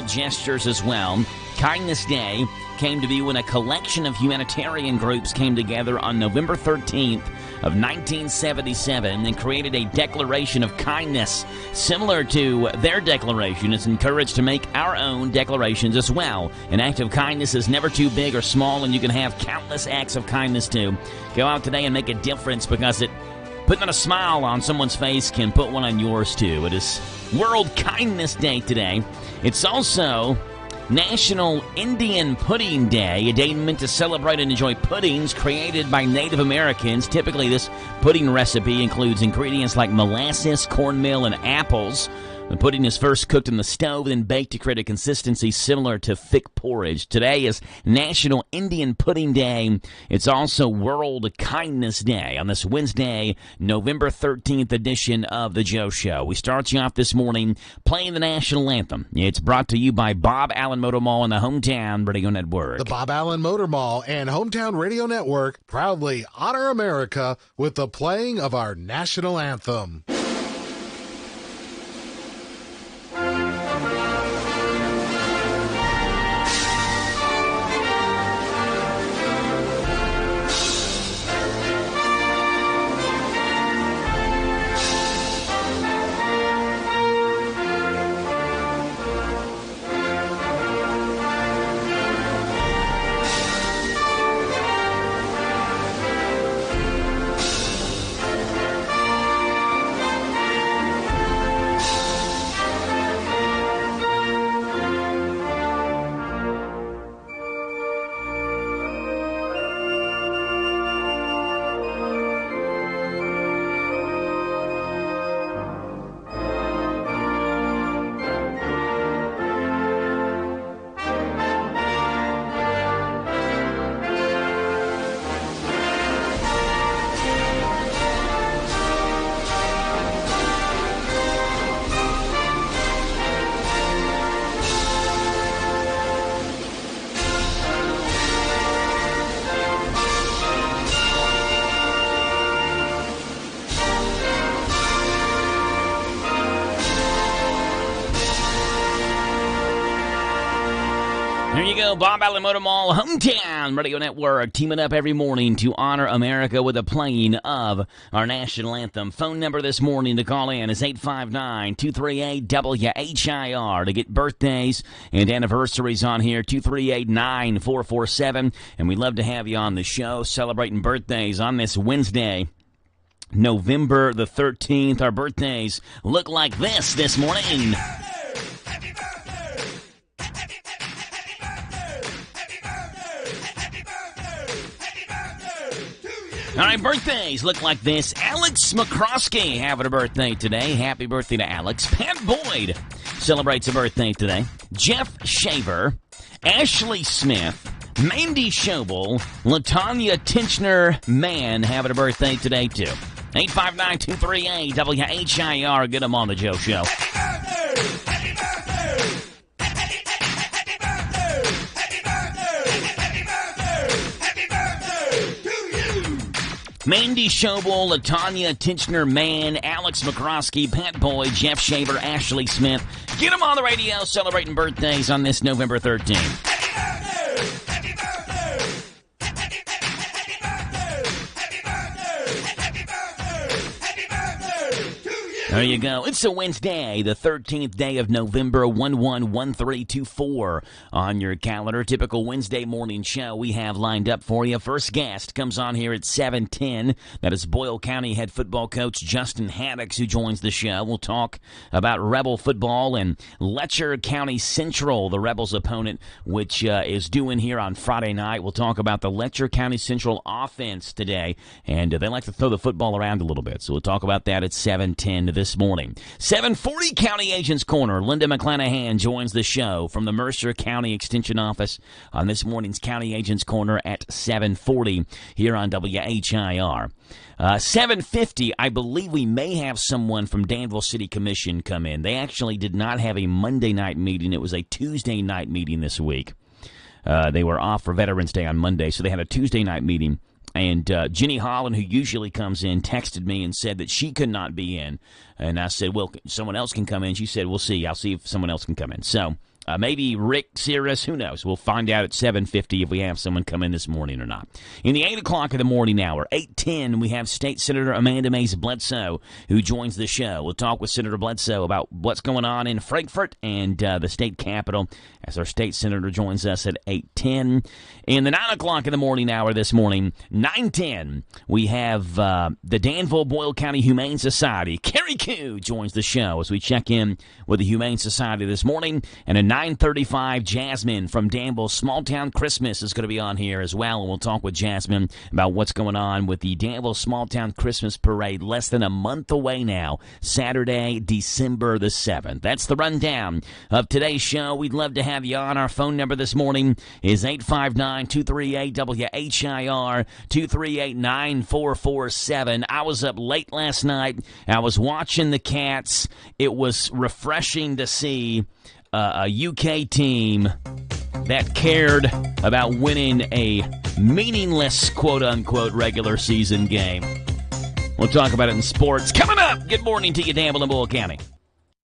Gestures as well. Kindness Day came to be when a collection of humanitarian groups came together on November 13th of 1977 and created a declaration of kindness. Similar to their declaration, it's encouraged to make our own declarations as well. An act of kindness is never too big or small, and you can have countless acts of kindness too. Go out today and make a difference, because putting a smile on someone's face can put one on yours too. It is World Kindness Day today. It's also National Indian Pudding Day, a day meant to celebrate and enjoy puddings created by Native Americans. Typically, this pudding recipe includes ingredients like molasses, cornmeal, and apples. The pudding is first cooked in the stove, then baked to create a consistency similar to thick porridge. Today is National Indian Pudding Day. It's also World Kindness Day on this Wednesday, November 13th edition of The Joe Show. We start you off this morning playing the national anthem. It's brought to you by Bob Allen Motor Mall and the Hometown Radio Network. The Bob Allen Motor Mall and Hometown Radio Network proudly honor America with the playing of our national anthem. There you go, Bob Allen Motor Mall, Hometown Radio Network, teaming up every morning to honor America with the playing of our national anthem. Phone number this morning to call in is 859-238-WHIR to get birthdays and anniversaries on here, 238-9447. And we'd love to have you on the show celebrating birthdays on this Wednesday, November the 13th. Our birthdays look like this morning. All right, birthdays look like this. Alex McCroskey having a birthday today. Happy birthday to Alex. Pat Boyd celebrates a birthday today. Jeff Shaver, Ashley Smith, Mandy Schobel, Latanya Tinchner-Mann having a birthday today, too. 859-238-WHIR. Get them on the Joe Show. Mandy Schobel, Latanya Tinchner-Mann, Alex McCroskey, Pat Boyd, Jeff Shaver, Ashley Smith. Get them on the radio celebrating birthdays on this November 13th. There you go. It's a Wednesday, the 13th day of November, 111324 on your calendar. Typical Wednesday morning show we have lined up for you. First guest comes on here at 7:10. That is Boyle County head football coach Justin Haddix, who joins the show. We'll talk about Rebel football and Letcher County Central, the Rebels' opponent, which is doing here on Friday night. We'll talk about the Letcher County Central offense today, and they like to throw the football around a little bit, so we'll talk about that at 7:10 this morning. 7:40 County Agents Corner. Linda McClanahan joins the show from the Mercer County Extension Office on this morning's County Agents Corner at 7:40 here on WHIR. 7:50, I believe we may have someone from Danville City Commission come in. They actually did not have a Monday night meeting. It was a Tuesday night meeting this week. They were off for Veterans Day on Monday, so they had a Tuesday night meeting. And Jenny Holland, who usually comes in, texted me and said that she could not be in. And I said, well, someone else can come in. She said, we'll see. I'll see if someone else can come in. So Maybe Rick Cirrus, who knows? We'll find out at 7:50 if we have someone come in this morning or not. In the 8 o'clock of the morning hour, 8:10, we have State Senator Amanda Mays Bledsoe, who joins the show. We'll talk with Senator Bledsoe about what's going on in Frankfort and the state capitol as our state senator joins us at 8:10. In the 9 o'clock in the morning hour this morning, 9:10, we have the Danville-Boyle County Humane Society. Carrie Koo joins the show as we check in with the Humane Society this morning. And at 9:35, Jasmine from Danville Small Town Christmas is going to be on here as well, and we'll talk with Jasmine about what's going on with the Danville Small Town Christmas Parade, less than a month away now, Saturday, December the 7th. That's the rundown of today's show. We'd love to have you on. Our phone number this morning is 859-238-WHIR, 238-9447. I was up late last night. I was watching the Cats. It was refreshing to see a UK team that cared about winning a meaningless, quote-unquote, regular season game. We'll talk about it in sports. Coming up, good morning to you, Danville and Boyle County.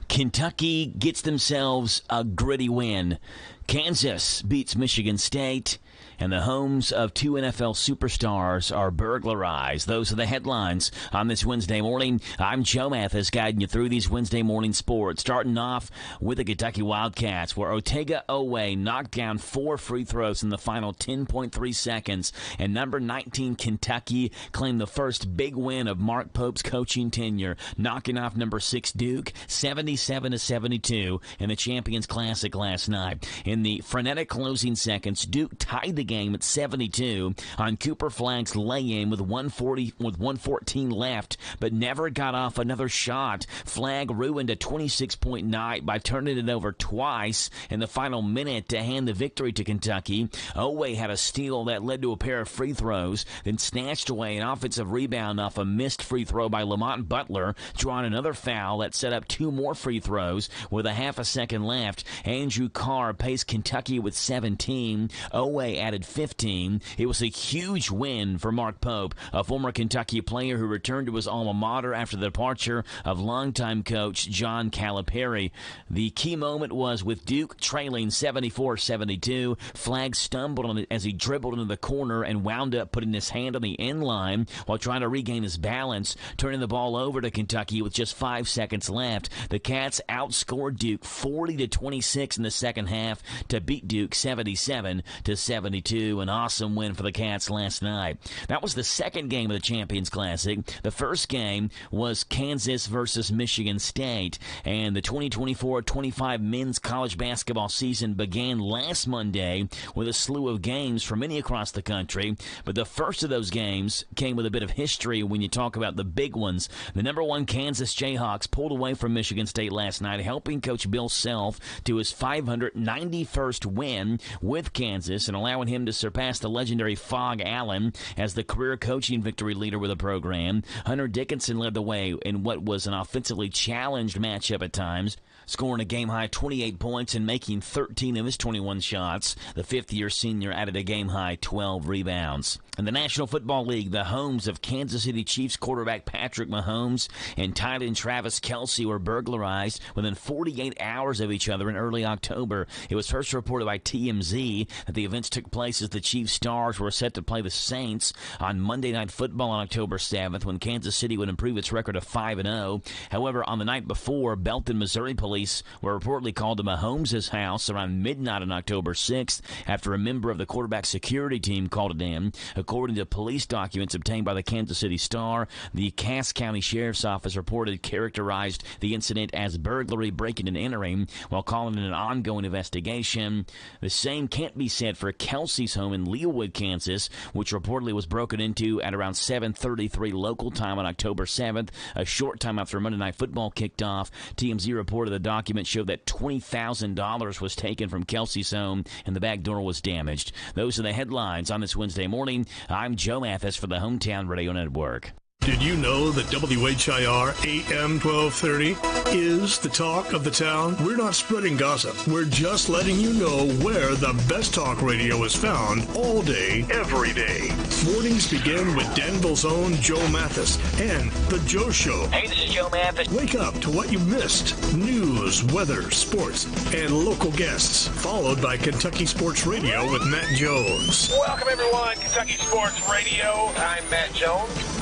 Kentucky gets themselves a gritty win. Kansas beats Michigan State. And the homes of two NFL superstars are burglarized. Those are the headlines on this Wednesday morning. I'm Joe Mathis, guiding you through these Wednesday morning sports. Starting off with the Kentucky Wildcats, where Otega Oweh knocked down 4 free throws in the final 10.3 seconds. And number 19 Kentucky claimed the first big win of Mark Pope's coaching tenure, knocking off number 6 Duke 77-72 in the Champions Classic last night. In the frenetic closing seconds, Duke tied the game at 72 on Cooper Flagg's lay-in with 114 left, but never got off another shot. Flagg ruined a 26-point night by turning it over twice in the final minute to hand the victory to Kentucky. Oweh had a steal that led to a pair of free throws, then snatched away an offensive rebound off a missed free throw by Lamont Butler, drawing another foul that set up 2 more free throws with a half a second left. Andrew Carr paced Kentucky with 17. Oweh added 15. It was a huge win for Mark Pope, a former Kentucky player who returned to his alma mater after the departure of longtime coach John Calipari. The key moment was with Duke trailing 74-72. Flagg stumbled on it as he dribbled into the corner and wound up putting his hand on the end line while trying to regain his balance, turning the ball over to Kentucky with just 5 seconds left. The Cats outscored Duke 40-26 in the second half to beat Duke 77-72. An awesome win for the Cats last night. That was the second game of the Champions Classic. The first game was Kansas versus Michigan State, and the 2024-25 men's college basketball season began last Monday with a slew of games for many across the country, but the first of those games came with a bit of history when you talk about the big ones. The number 1 Kansas Jayhawks pulled away from Michigan State last night, helping Coach Bill Self to his 591st win with Kansas and allowing him to surpass the legendary Phog Allen as the career coaching victory leader with the program. Hunter Dickinson led the way in what was an offensively challenged matchup at times, scoring a game-high 28 points and making 13 of his 21 shots. The fifth-year senior added a game-high 12 rebounds. In the National Football League, the homes of Kansas City Chiefs quarterback Patrick Mahomes and tight end Travis Kelce were burglarized within 48 hours of each other in early October. It was first reported by TMZ that the events took place as the Chiefs stars were set to play the Saints on Monday Night Football on October 7th, when Kansas City would improve its record to 5-0. However, on the night before, Belton, Missouri police were reportedly called to Mahomes' house around midnight on October 6th after a member of the quarterback's security team called it in. According to police documents obtained by the Kansas City Star, the Cass County Sheriff's Office reported characterized the incident as burglary, breaking and entering, while calling it an ongoing investigation. The same can't be said for Kelsey's home in Leawood, Kansas, which reportedly was broken into at around 7:33 local time on October 7th, a short time after Monday Night Football kicked off. TMZ reported the document showed that $20,000 was taken from Kelsey's home and the back door was damaged. Those are the headlines on this Wednesday morning. I'm Joe Mathis for the Hometown Radio Network. Did you know that WHIR AM 1230 is the talk of the town? We're not spreading gossip. We're just letting you know where the best talk radio is found all day, every day. Mornings begin with Danville's own Joe Mathis and The Joe Show. Hey, this is Joe Mathis. Wake up to what you missed. News, weather, sports, and local guests. Followed by Kentucky Sports Radio with Matt Jones. Welcome, everyone. Kentucky Sports Radio. I'm Matt Jones.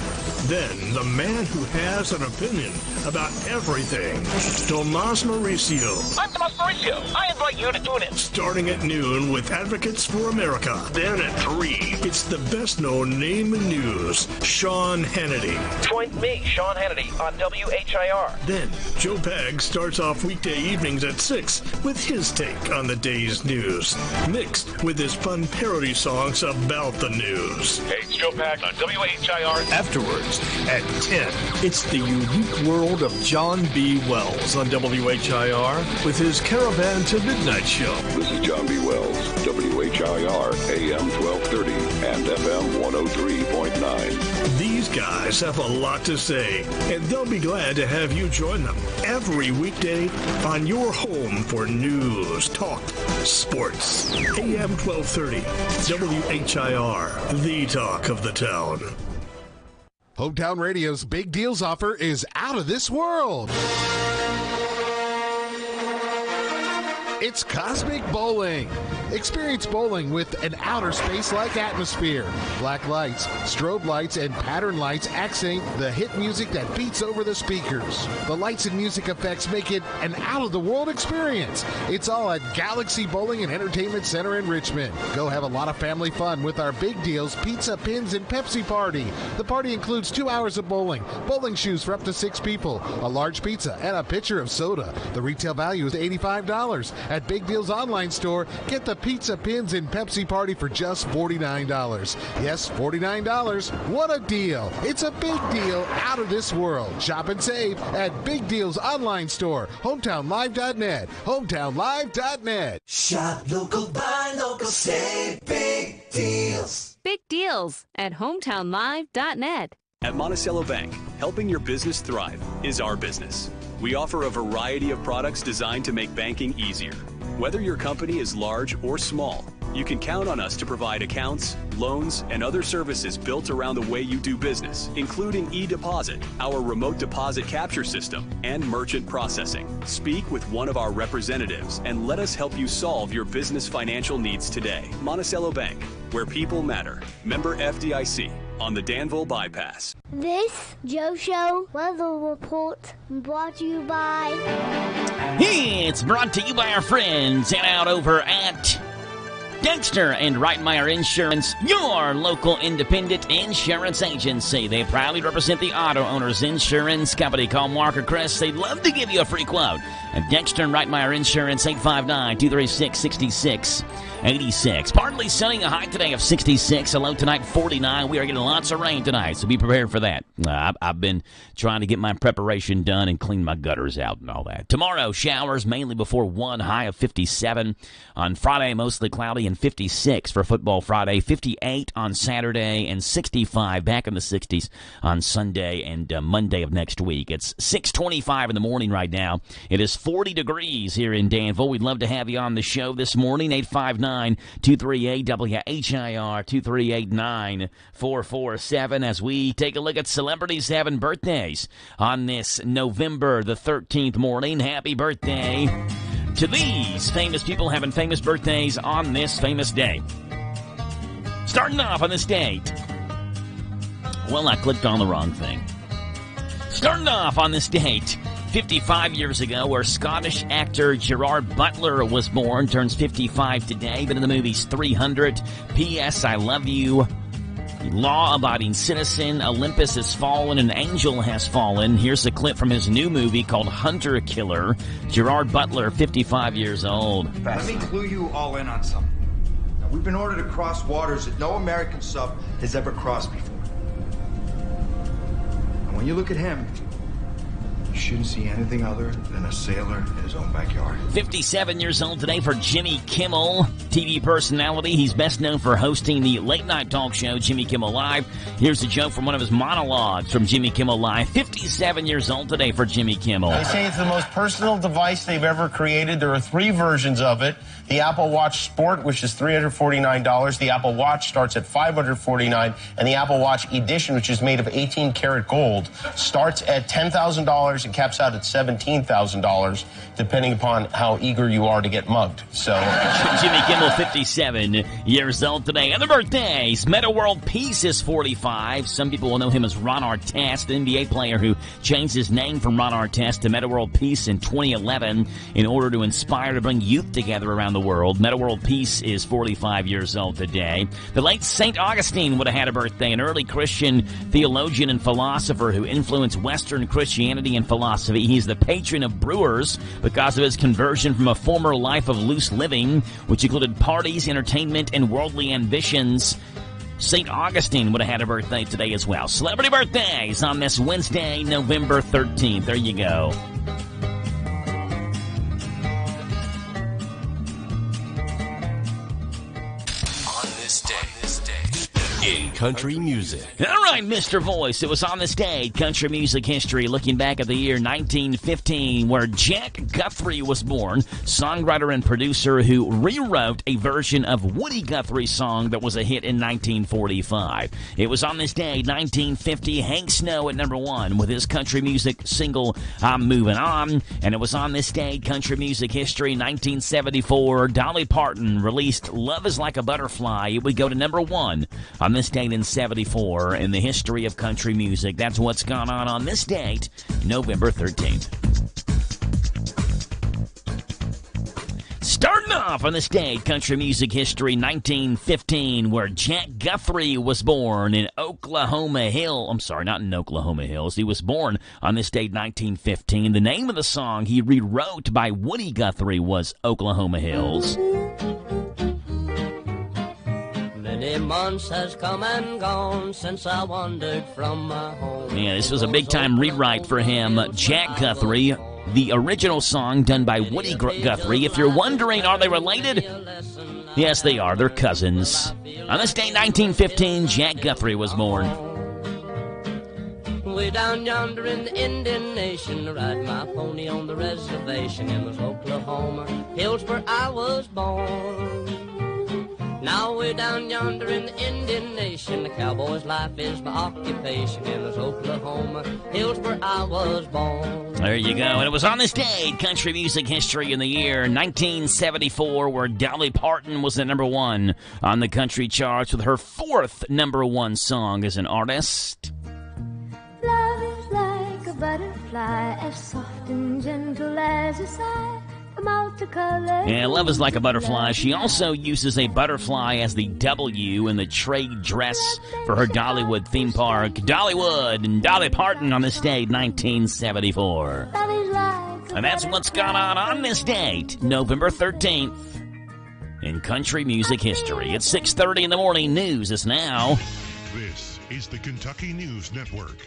Then, the man who has an opinion about everything, Tomas Mauricio. I'm Tomas Mauricio. I invite you to tune in. Starting at noon with Advocates for America. Then at 3, it's the best-known name in news, Sean Hannity. Join me, Sean Hannity, on WHIR. Then, Joe Pag starts off weekday evenings at 6 with his take on the day's news, mixed with his fun parody songs about the news. Hey, it's Joe Pag on WHIR. Afterwards, at 10, it's the unique world of John B. Wells on WHIR with his Caravan to Midnight show. This is John B. Wells, WHIR AM 1230 and FM 103.9. These guys have a lot to say, and they'll be glad to have you join them every weekday on your home for news, talk, sports. AM 1230, WHIR, the talk of the town. Hometown Radio's Big Deals offer is out of this world. It's Cosmic Bowling. Experience bowling with an outer space-like atmosphere. Black lights, strobe lights, and pattern lights accent the hit music that beats over the speakers. The lights and music effects make it an out-of-the-world experience. It's all at Galaxy Bowling and Entertainment Center in Richmond. Go have a lot of family fun with our Big Deals Pizza, Pins, and Pepsi Party. The party includes 2 hours of bowling, bowling shoes for up to 6 people, a large pizza, and a pitcher of soda. The retail value is $85. At Big Deals online store, get the Pizza, Pins, and Pepsi Party for just $49. Yes, $49. What a deal. It's a big deal out of this world. Shop and save at Big Deals online store, hometownlive.net, hometownlive.net. Shop local, buy local, save big deals. Big deals at hometownlive.net. At Monticello Bank, helping your business thrive is our business. We offer a variety of products designed to make banking easier. Whether your company is large or small, you can count on us to provide accounts, loans, and other services built around the way you do business, including eDeposit, our remote deposit capture system, and merchant processing. Speak with one of our representatives and let us help you solve your business financial needs today. Monticello Bank, where people matter. Member FDIC. On the Danville Bypass. This Joe Show weather report brought to you by... It's brought to you by our friends and out over at Dexter and Reitmeyer Insurance, your local independent insurance agency. They proudly represent the auto owners insurance company. Call Mark or Chris. They'd love to give you a free quote. At Dexter and Reitmeyer Insurance, 859-236-6686. Partly sunny, a high today of 66, a low tonight 49. We are getting lots of rain tonight, so be prepared for that. I've been trying to get my preparation done and clean my gutters out and all that. Tomorrow, showers mainly before 1, high of 57. On Friday, mostly cloudy and 56 for Football Friday. 58 on Saturday and 65 back in the 60s on Sunday and Monday of next week. It's 6:25 in the morning right now. It is 40 degrees here in Danville. We'd love to have you on the show this morning. 859-238-WHIR, 238-9447 as we take a look at celebrities having birthdays on this November the 13th morning. Happy birthday to these famous people having famous birthdays on this famous day. Starting off on this date. Well, I clicked on the wrong thing. Starting off on this date, 55 years ago, where Scottish actor Gerard Butler was born, turns 55 today, been in the movies 300, P.S. I Love You, Law-Abiding Citizen, Olympus Has Fallen, An Angel Has Fallen. Here's a clip from his new movie called Hunter Killer. Gerard Butler, 55 years old. Let me clue you all in on something. Now, we've been ordered to cross waters that no American sub has ever crossed before. And when you look at him, You shouldn't see anything other than a sailor in his own backyard. 57 years old today for Jimmy Kimmel, TV personality. He's best known for hosting the late-night talk show Jimmy Kimmel Live. Here's a joke from one of his monologues from Jimmy Kimmel Live. 57 years old today for Jimmy Kimmel. They say it's the most personal device they've ever created. There are 3 versions of it. The Apple Watch Sport, which is $349. The Apple Watch starts at $549. And the Apple Watch Edition, which is made of 18-karat gold, starts at $10,000 and caps out at $17,000, depending upon how eager you are to get mugged. So, Jimmy Kimmel, 57 years old today. Other birthdays: Meta World Peace is 45. Some people will know him as Ron Artest, the NBA player who changed his name from Ron Artest to Meta World Peace in 2011 in order to inspire to bring youth together around the world. Meta World Peace is 45 years old today. The late St. Augustine would have had a birthday, an early Christian theologian and philosopher who influenced Western Christianity and philosophy. He's the patron of brewers because of his conversion from a former life of loose living, which included parties, entertainment, and worldly ambitions. St. Augustine would have had a birthday today as well. Celebrity birthdays on this Wednesday, November 13th. There you go. In country music. All right, Mr. Voice. It was on this day, country music history, looking back at the year 1915, where Jack Guthrie was born, songwriter and producer who rewrote a version of Woody Guthrie's song that was a hit in 1945. It was on this day, 1950, Hank Snow at number 1 with his country music single, I'm Moving On. And it was on this day, country music history, 1974, Dolly Parton released Love is Like a Butterfly. It would go to number 1 on this date in 74 in the history of country music. That's what's gone on this date, November 13th. Starting off on this date, country music history, 1915, where Jack Guthrie was born in Oklahoma Hills. I'm sorry, not in Oklahoma Hills. He was born on this date, 1915. The name of the song he rewrote by Woody Guthrie was Oklahoma Hills. Many months has come and gone since I wandered from my home. Yeah, this was a big-time rewrite for him. Jack Guthrie, the original song done by Woody Guthrie. If you're wondering, are they related? Yes, they are. They're cousins. On this day, 1915, Jack Guthrie was born. Way down yonder in the Indian Nation, ride my pony on the reservation in those Oklahoma hills where I was born. Now way down yonder in the Indian Nation, the cowboy's life is my occupation in those Oklahoma hills where I was born. There you go. And it was on this day, country music history in the year 1974, where Dolly Parton was at number 1 on the country charts with her 4th number 1 song as an artist. Love is like a butterfly, as soft and gentle as a sigh. Yeah, Love is Like a Butterfly. She also uses a butterfly as the W in the trade dress for her Dollywood theme park. Dollywood and Dolly Parton on this date, 1974. And that's what's gone on this date, November 13th, in country music history. It's 6:30 in the morning. News is now. This is the Kentucky News Network.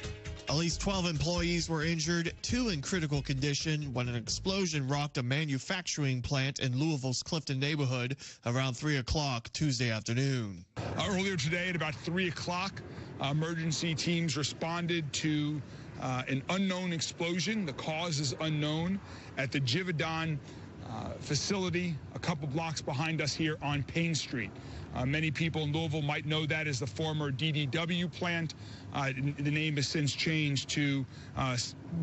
At least 12 employees were injured, 2 in critical condition, when an explosion rocked a manufacturing plant in Louisville's Clifton neighborhood around 3 o'clock Tuesday afternoon. Earlier today at about 3 o'clock, emergency teams responded to an unknown explosion. The cause is unknown at the Givaudan facility a couple blocks behind us here on Payne Street. Many people in Louisville might know that as the former DDW plant. The name has since changed to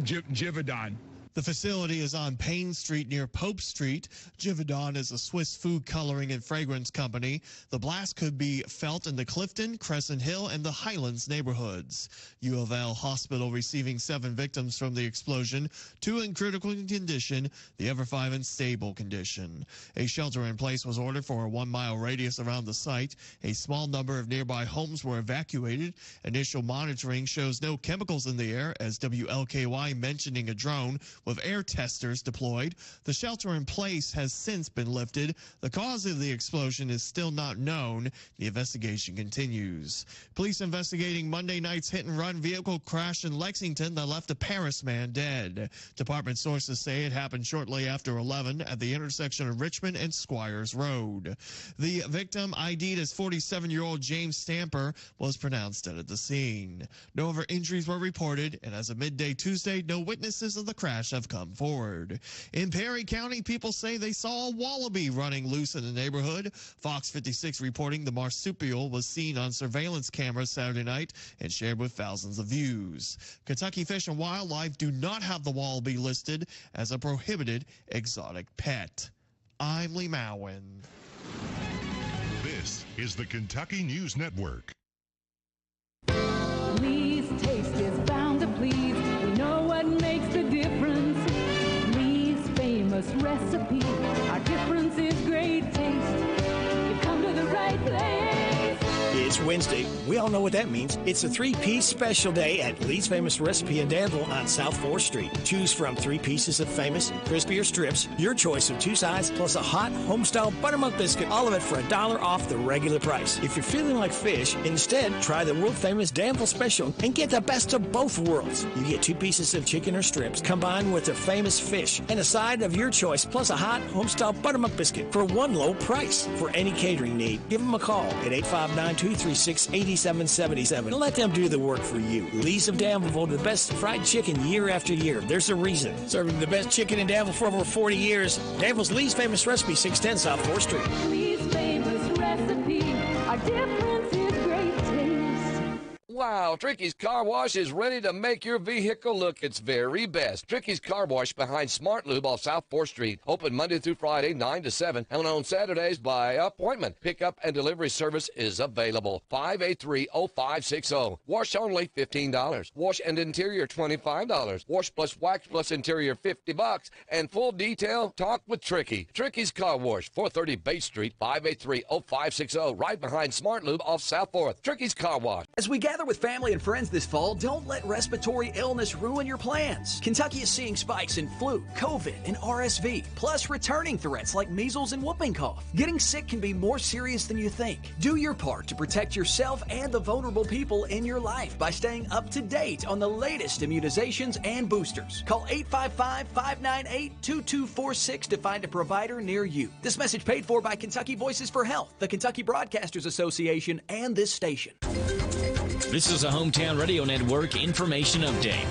Givaudan. The facility is on Payne Street near Pope Street. Givaudan is a Swiss food coloring and fragrance company. The blast could be felt in the Clifton, Crescent Hill, and the Highlands neighborhoods. U of L Hospital receiving 7 victims from the explosion, 2 in critical condition, the other 5 in stable condition. A shelter in place was ordered for a 1-mile radius around the site. A small number of nearby homes were evacuated. Initial monitoring shows no chemicals in the air, as WLKY mentioning a drone with air testers deployed. The shelter in place has since been lifted. The cause of the explosion is still not known. The investigation continues. Police investigating Monday night's hit-and-run vehicle crash in Lexington that left a Paris man dead. Department sources say it happened shortly after 11 at the intersection of Richmond and Squires Road. The victim, ID'd as 47-year-old James Stamper, was pronounced dead at the scene. No other injuries were reported, and as of midday Tuesday, no witnesses of the crash have come forward. In Perry County, people say they saw a wallaby running loose in the neighborhood. Fox 56 reporting the marsupial was seen on surveillance cameras Saturday night and shared with thousands of views. Kentucky Fish and Wildlife do not have the wallaby listed as a prohibited exotic pet. I'm Lee Mowen. This is the Kentucky News Network. Lee's taste is bound to please. We know what makes the difference. Lee's famous recipe. Our difference is great taste. You come to the right place. It's Wednesday. We all know what that means. It's a 3-piece special day at Lee's Famous Recipe in Danville on South 4th Street. Choose from 3 pieces of famous crispier strips, your choice of 2 sides, plus a hot homestyle buttermilk biscuit, all of it for $1 off the regular price. If you're feeling like fish, instead try the world-famous Danville special and get the best of both worlds. You get 2 pieces of chicken or strips combined with the famous fish and a side of your choice, plus a hot homestyle buttermilk biscuit for one low price. For any catering need, give them a call at 859-236-8777 and let them do the work for you. Lee's of Danville, the best fried chicken year after year. There's a reason. Serving the best chicken in Danville for over 40 years. Danville's Lee's Famous Recipe, 610 South 4th Street. Lee's famous recipe. Our difference is great taste. Wow, Tricky's Car Wash is ready to make your vehicle look its very best. Tricky's Car Wash behind Smart Lube off South 4th Street. Open Monday through Friday, 9 to 7, and on Saturdays by appointment. Pickup and delivery service is available. 583-0560. Wash only $15. Wash and interior $25. Wash plus wax plus interior $50. And full detail, talk with Tricky. Tricky's Car Wash, 430 Bay Street, 583-0560. Right behind Smart Lube off South 4th. Tricky's Car Wash. As we gather with family and friends this fall, don't let respiratory illness ruin your plans. Kentucky is seeing spikes in flu, COVID, and RSV, plus returning threats like measles and whooping cough. Getting sick can be more serious than you think. Do your part to protect yourself and the vulnerable people in your life by staying up to date on the latest immunizations and boosters. Call 855-598-2246 to find a provider near you. This message paid for by Kentucky Voices for Health, the Kentucky Broadcasters Association, and this station. This is a Hometown Radio Network information update.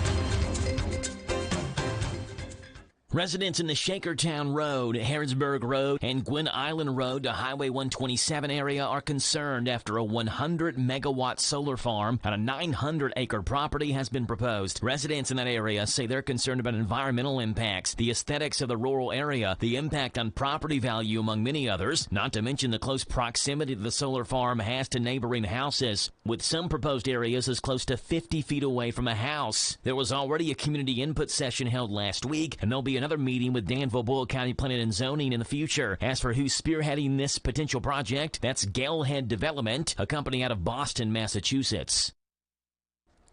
Residents in the Shakertown Road, Harrodsburg Road, and Gwynn Island Road to Highway 127 area are concerned after a 100-megawatt solar farm on a 900-acre property has been proposed. Residents in that area say they're concerned about environmental impacts, the aesthetics of the rural area, the impact on property value, among many others, not to mention the close proximity the solar farm has to neighboring houses, with some proposed areas as close to 50 feet away from a house. There was already a community input session held last week, and there'll be another meeting with Danville, Boyle County Planning and Zoning in the future. As for who's spearheading this potential project, that's Galehead Development, a company out of Boston, Massachusetts.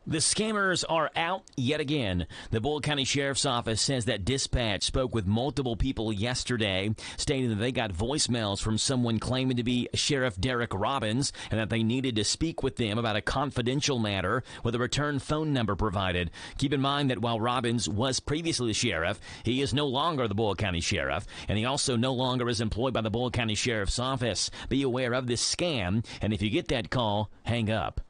The scammers are out yet again. The Boyle County Sheriff's Office says that dispatch spoke with multiple people yesterday, stating that they got voicemails from someone claiming to be Sheriff Derek Robbins and that they needed to speak with them about a confidential matter with a return phone number provided. Keep in mind that while Robbins was previously the sheriff, he is no longer the Boyle County Sheriff, and he also no longer is employed by the Boyle County Sheriff's Office. Be aware of this scam, and if you get that call, hang up.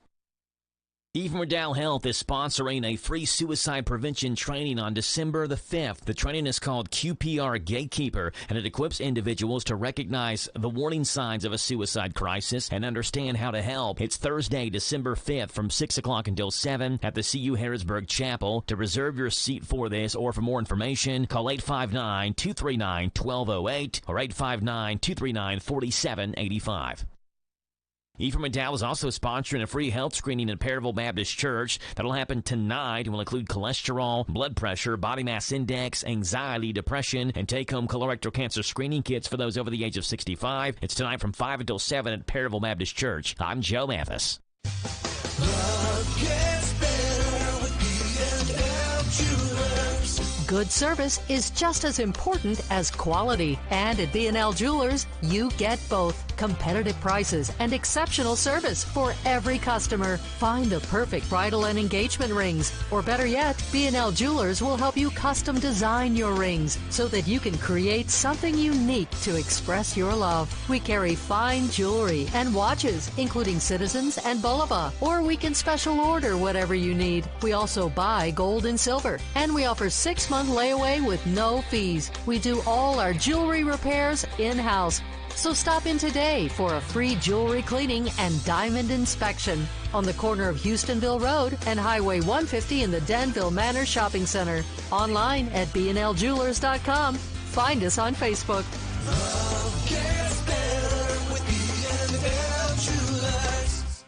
Eve Merdal Health is sponsoring a free suicide prevention training on December the 5th. The training is called QPR Gatekeeper, and it equips individuals to recognize the warning signs of a suicide crisis and understand how to help. It's Thursday, December 5th from 6 o'clock until 7 at the CU Harrisburg Chapel. To reserve your seat for this or for more information, call 859-239-1208 or 859-239-4785. Ephraim Dow is also sponsoring a free health screening at Perryville Baptist Church. That'll happen tonight and will include cholesterol, blood pressure, body mass index, anxiety, depression, and take-home colorectal cancer screening kits for those over the age of 65. It's tonight from 5 until 7 at Perryville Baptist Church. I'm Joe Mathis. Love gets better with B&M Jewelers. Good service is just as important as quality. And at B&L Jewelers, you get both. Competitive prices and exceptional service for every customer. Find the perfect bridal and engagement rings. Or better yet, B&L Jewelers will help you custom design your rings so that you can create something unique to express your love. We carry fine jewelry and watches, including Citizens and Bulova. Or we can special order whatever you need. We also buy gold and silver. And we offer 6-month layaway with no fees. We do all our jewelry repairs in-house. So stop in today for a free jewelry cleaning and diamond inspection on the corner of Houstonville Road and Highway 150 in the Danville Manor Shopping Center. Online at bnljewelers.com. Find us on Facebook. Love gets better with B&L Jewelers.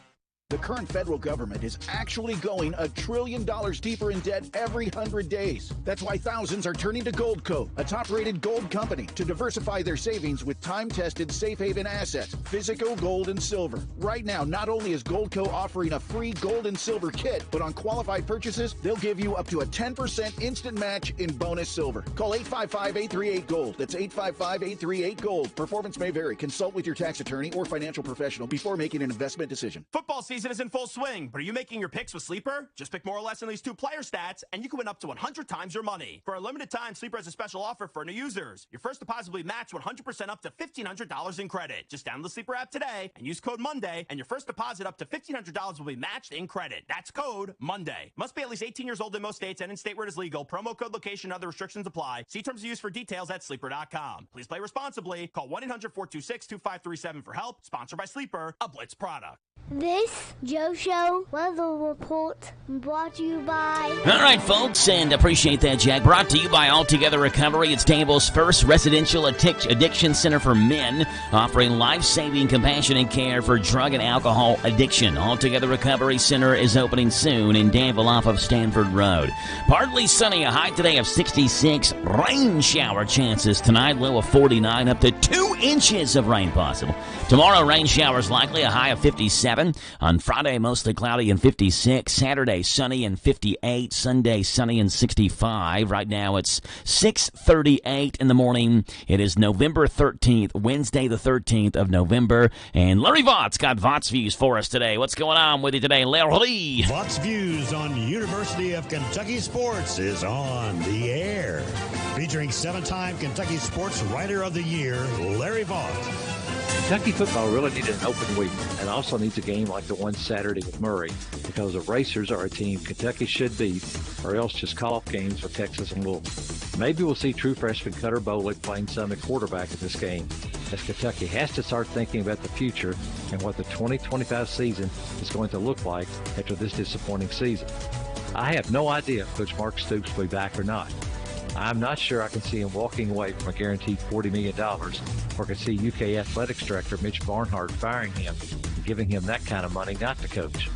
The current federal government is actually going $1 trillion deeper in debt every 100 days. That's why thousands are turning to Goldco, a top-rated gold company, to diversify their savings with time-tested safe haven assets, physical gold and silver. Right now, not only is Goldco offering a free gold and silver kit, but on qualified purchases, they'll give you up to a 10% instant match in bonus silver. Call 855-838-GOLD. That's 855-838-GOLD. Performance may vary. Consult with your tax attorney or financial professional before making an investment decision. Football season is in full swing, but are you making your picks with Sleeper? Just pick more or less on these 2 player stats, and you can win up to 100 times your money. For a limited time, Sleeper has a special offer for new users. Your first deposit will be matched 100% up to $1,500 in credit. Just download the Sleeper app today and use code MONDAY, and your first deposit up to $1,500 will be matched in credit. That's code MONDAY. Must be at least 18 years old in most states and in state where it is legal. Promo code, location, and other restrictions apply. See terms of use for details at Sleeper.com. Please play responsibly. Call 1-800-426-2537 for help. Sponsored by Sleeper, a Blitz product. This Joe Show weather report brought to you by... All right, folks, and appreciate that, Jack. Brought to you by Altogether Recovery. It's Danville's first residential addiction center for men, offering life-saving, compassionate care for drug and alcohol addiction. Altogether Recovery Center is opening soon in Danville off of Stanford Road. Partly sunny, a high today of 66. Rain shower chances tonight, low of 49, up to 2 inches of rain possible. Tomorrow, rain showers likely, a high of 57. On Friday, mostly cloudy and 56. Saturday, sunny and 58. Sunday, sunny and 65. Right now, it's 6:38 in the morning. It is November 13th, Wednesday the 13th of November. And Larry Vaught's got Vaught's Views for us today. What's going on with you today, Larry? Vaught's Views on University of Kentucky Sports is on the air. Featuring 7-time Kentucky Sports Writer of the Year, Larry Vaught. Kentucky football really needs an open week and also needs a game like the one Saturday with Murray, because the Racers are a team Kentucky should beat, or else just call off games with Texas and Louisville. Maybe we'll see true freshman Cutter Bolick playing some at quarterback in this game, as Kentucky has to start thinking about the future and what the 2025 season is going to look like after this disappointing season. I have no idea if Coach Mark Stoops will be back or not. I'm not sure I can see him walking away from a guaranteed $40 million, or can see UK Athletics Director Mitch Barnhart firing him and giving him that kind of money not to coach.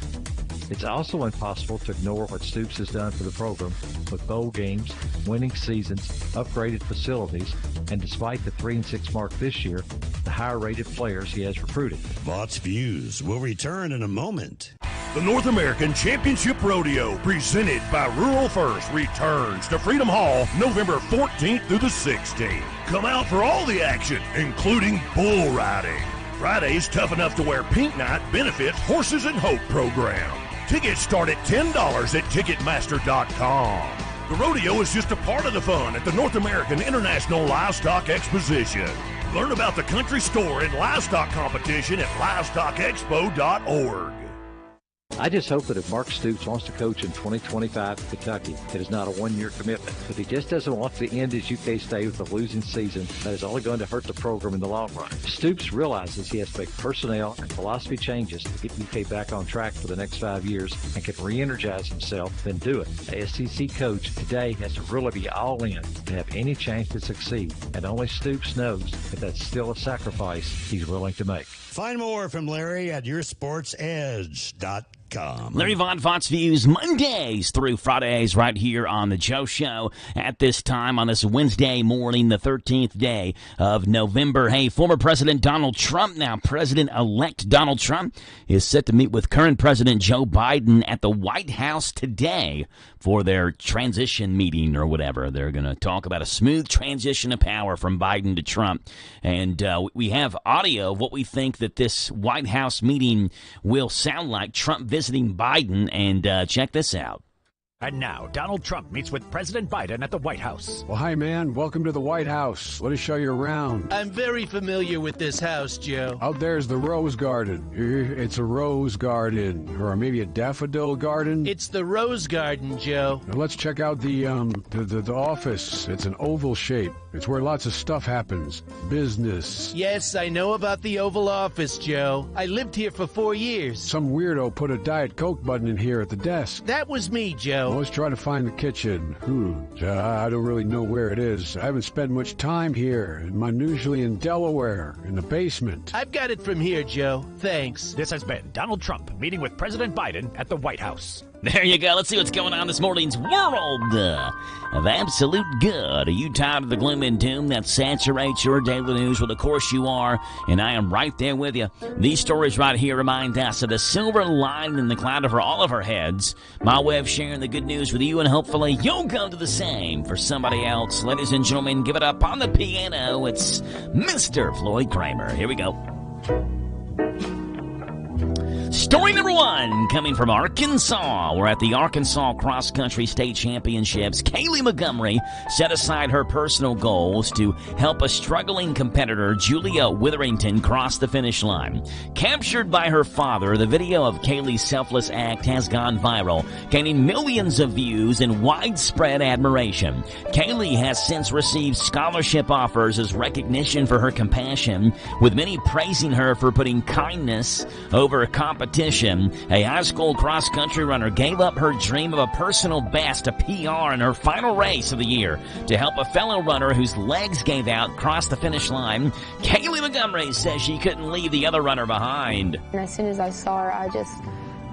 It's also impossible to ignore what Stoops has done for the program with bowl games, winning seasons, upgraded facilities, and despite the 3-6 mark this year, the higher-rated players he has recruited. Vaught's Views will return in a moment. The North American Championship Rodeo, presented by Rural First, returns to Freedom Hall November 14th through the 16th. Come out for all the action, including bull riding. Friday's Tough Enough to Wear Pink Night benefits Horses and Hope program. Tickets start at $10 at Ticketmaster.com. The rodeo is just a part of the fun at the North American International Livestock Exposition. Learn about the country store and livestock competition at livestockexpo.org. I just hope that if Mark Stoops wants to coach in 2025 in Kentucky, it is not a one-year commitment. If he just doesn't want to end his UK stay with a losing season, that is only going to hurt the program in the long run. Stoops realizes he has to make personnel and philosophy changes to get UK back on track for the next 5 years and can re-energize himself, then do it. A SEC coach today has to really be all in to have any chance to succeed, and only Stoops knows that that's still a sacrifice he's willing to make. Find more from Larry at yoursportsedge.com. Larry Von Fox Views Mondays through Fridays right here on The Joe Show at this time on this Wednesday morning, the 13th day of November. Hey, former President Donald Trump, now President-elect Donald Trump, is set to meet with current President Joe Biden at the White House today for their transition meeting or whatever. They're going to talk about a smooth transition of power from Biden to Trump. And we have audio of what we think that this White House meeting will sound like. Trump visiting Biden, and check this out. And now, Donald Trump meets with President Biden at the White House. Well, hi, man. Welcome to the White House. Let us show you around. I'm very familiar with this house, Joe. Out there's the rose garden. It's a rose garden, or maybe a daffodil garden. It's the rose garden, Joe. Now let's check out the office. It's an oval shape. It's where lots of stuff happens. Business. Yes, I know about the Oval Office, Joe. I lived here for 4 years. Some weirdo put a Diet Coke button in here at the desk. That was me, Joe. Let's try to find the kitchen. I don't really know where it is. I haven't spent much time here. I'm usually in Delaware, in the basement. I've got it from here, Joe. Thanks. This has been Donald Trump meeting with President Biden at the White House. There you go. Let's see what's going on this morning's world of absolute good. Are you tired of the gloom and doom that saturates your daily news? Well, of course you are, and I am right there with you. These stories right here remind us of the silver lining in the cloud over all of our heads. My way of sharing the good news with you, and hopefully you'll go to the same for somebody else. Ladies and gentlemen, give it up on the piano. It's Mr. Floyd Kramer. Here we go. Story number one, coming from Arkansas. We're at the Arkansas Cross Country State Championships. Kaylee Montgomery set aside her personal goals to help a struggling competitor, Julia Witherington, cross the finish line. Captured by her father, the video of Kaylee's selfless act has gone viral, gaining millions of views and widespread admiration. Kaylee has since received scholarship offers as recognition for her compassion, with many praising her for putting kindness over competition. A high school cross-country runner gave up her dream of a personal best, a PR, in her final race of the year to help a fellow runner whose legs gave out cross the finish line. Kaylee Montgomery says she couldn't leave the other runner behind. And as soon as I saw her, I just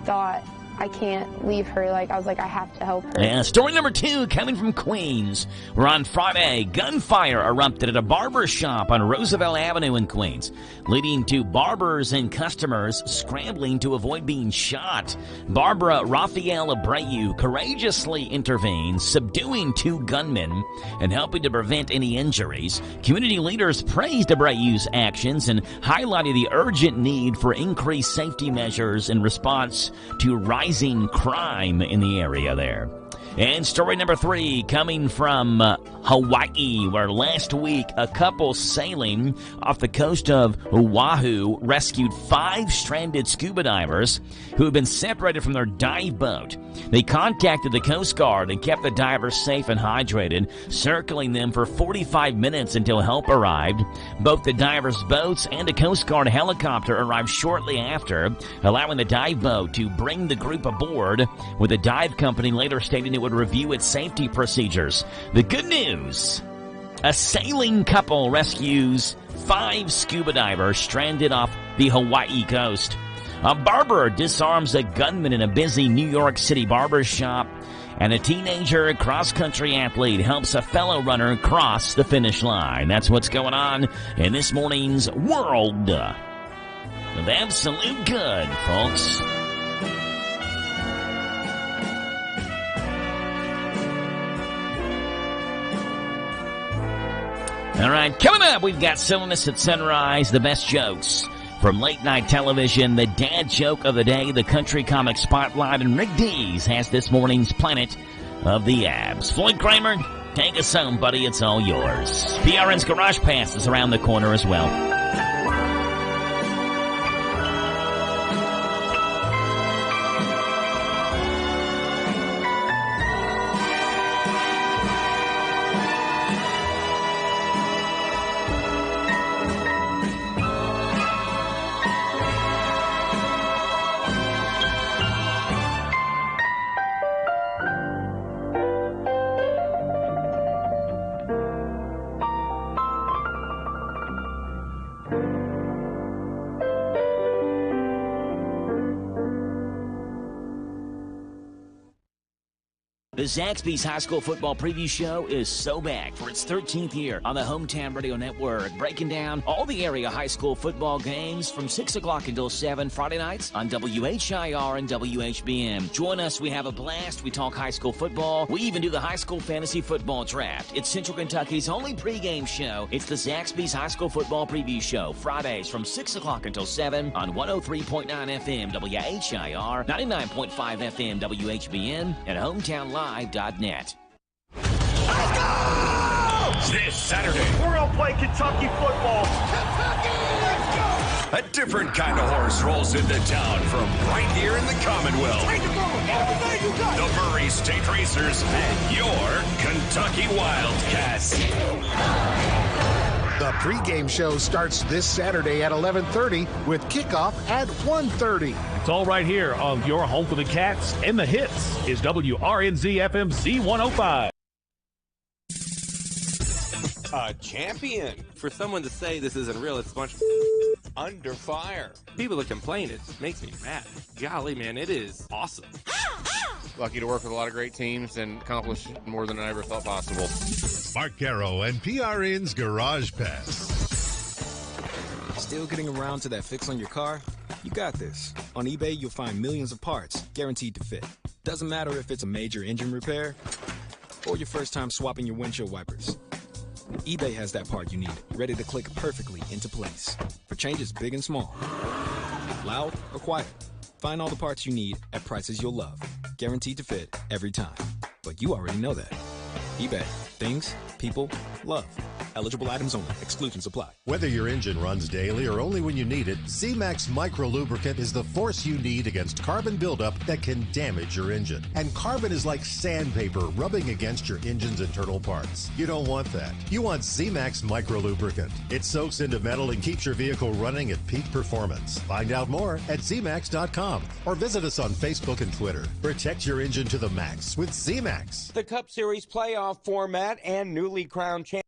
thought, I can't leave her. I was like, I have to help her. Yeah, story number two, coming from Queens. Where on Friday, gunfire erupted at a barber shop on Roosevelt Avenue in Queens, leading to barbers and customers scrambling to avoid being shot. Barbara Raphael Abreu courageously intervened, subduing two gunmen and helping to prevent any injuries. Community leaders praised Abreu's actions and highlighted the urgent need for increased safety measures in response to rising crime in the area there. And story number three, coming from Hawaii, where last week a couple sailing off the coast of Oahu rescued 5 stranded scuba divers who had been separated from their dive boat. They contacted the Coast Guard and kept the divers safe and hydrated, circling them for 45 minutes until help arrived. Both the divers' boats and a Coast Guard helicopter arrived shortly after, allowing the dive boat to bring the group aboard, with the dive company later stating it would review its safety procedures. The good news: a sailing couple rescues 5 scuba divers stranded off the Hawaii coast. A barber disarms a gunman in a busy New York City barber shop. And a teenager cross-country athlete helps a fellow runner cross the finish line. That's what's going on in this morning's World of Absolute Good, folks. All right, coming up, we've got Silliness at Sunrise, the best jokes from late-night television, the dad joke of the day, the country comic spotlight, and Rick Dees has this morning's Planet of the Abs. Floyd Kramer, take us home, buddy. It's all yours. PRN's Garage Pass is around the corner as well. The Zaxby's High School Football Preview Show is so back for its 13th year on the Hometown Radio Network, breaking down all the area high school football games from 6 o'clock until 7 Friday nights on WHIR and WHBM. Join us. We have a blast. We talk high school football. We even do the high school fantasy football draft. It's Central Kentucky's only pregame show. It's the Zaxby's High School Football Preview Show, Fridays from 6 o'clock until 7 on 103.9 FM WHIR, 99.5 FM WHBM, and HometownLive.net. Let's go! This Saturday, We're going to play Kentucky football. Kentucky! Let's go! a different kind of horse rolls into town from right here in the Commonwealth. Take the ball. Everything you got. The Murray State Racers and your Kentucky Wildcats. The pregame show starts this Saturday at 11:30 with kickoff at 1:30. It's all right here on your home for the Cats, and the hits is WRNZ-FM Z105. A champion. For someone to say this isn't real, it's a bunch of under fire. People that complain, it makes me mad. Golly, man, it is awesome. Lucky to work with a lot of great teams and accomplish more than I ever thought possible. Mark Garrow and PRN's Garage Pass. Still getting around to that fix on your car? You got this. On eBay, you'll find millions of parts guaranteed to fit. Doesn't matter if it's a major engine repair or your first time swapping your windshield wipers. eBay has that part you need, ready to click perfectly into place for changes big and small, loud or quiet. Find all the parts you need at prices you'll love, guaranteed to fit every time. But you already know that. eBay. Things people love. Eligible items only. Exclusions apply. Whether your engine runs daily or only when you need it, C-Max Micro Lubricant is the force you need against carbon buildup that can damage your engine. And carbon is like sandpaper rubbing against your engine's internal parts. You don't want that. You want C-Max Micro Lubricant. It soaks into metal and keeps your vehicle running at peak performance. Find out more at ZMax.com or visit us on Facebook and Twitter. Protect your engine to the max with C-Max. The Cup Series playoff format and newly crowned champion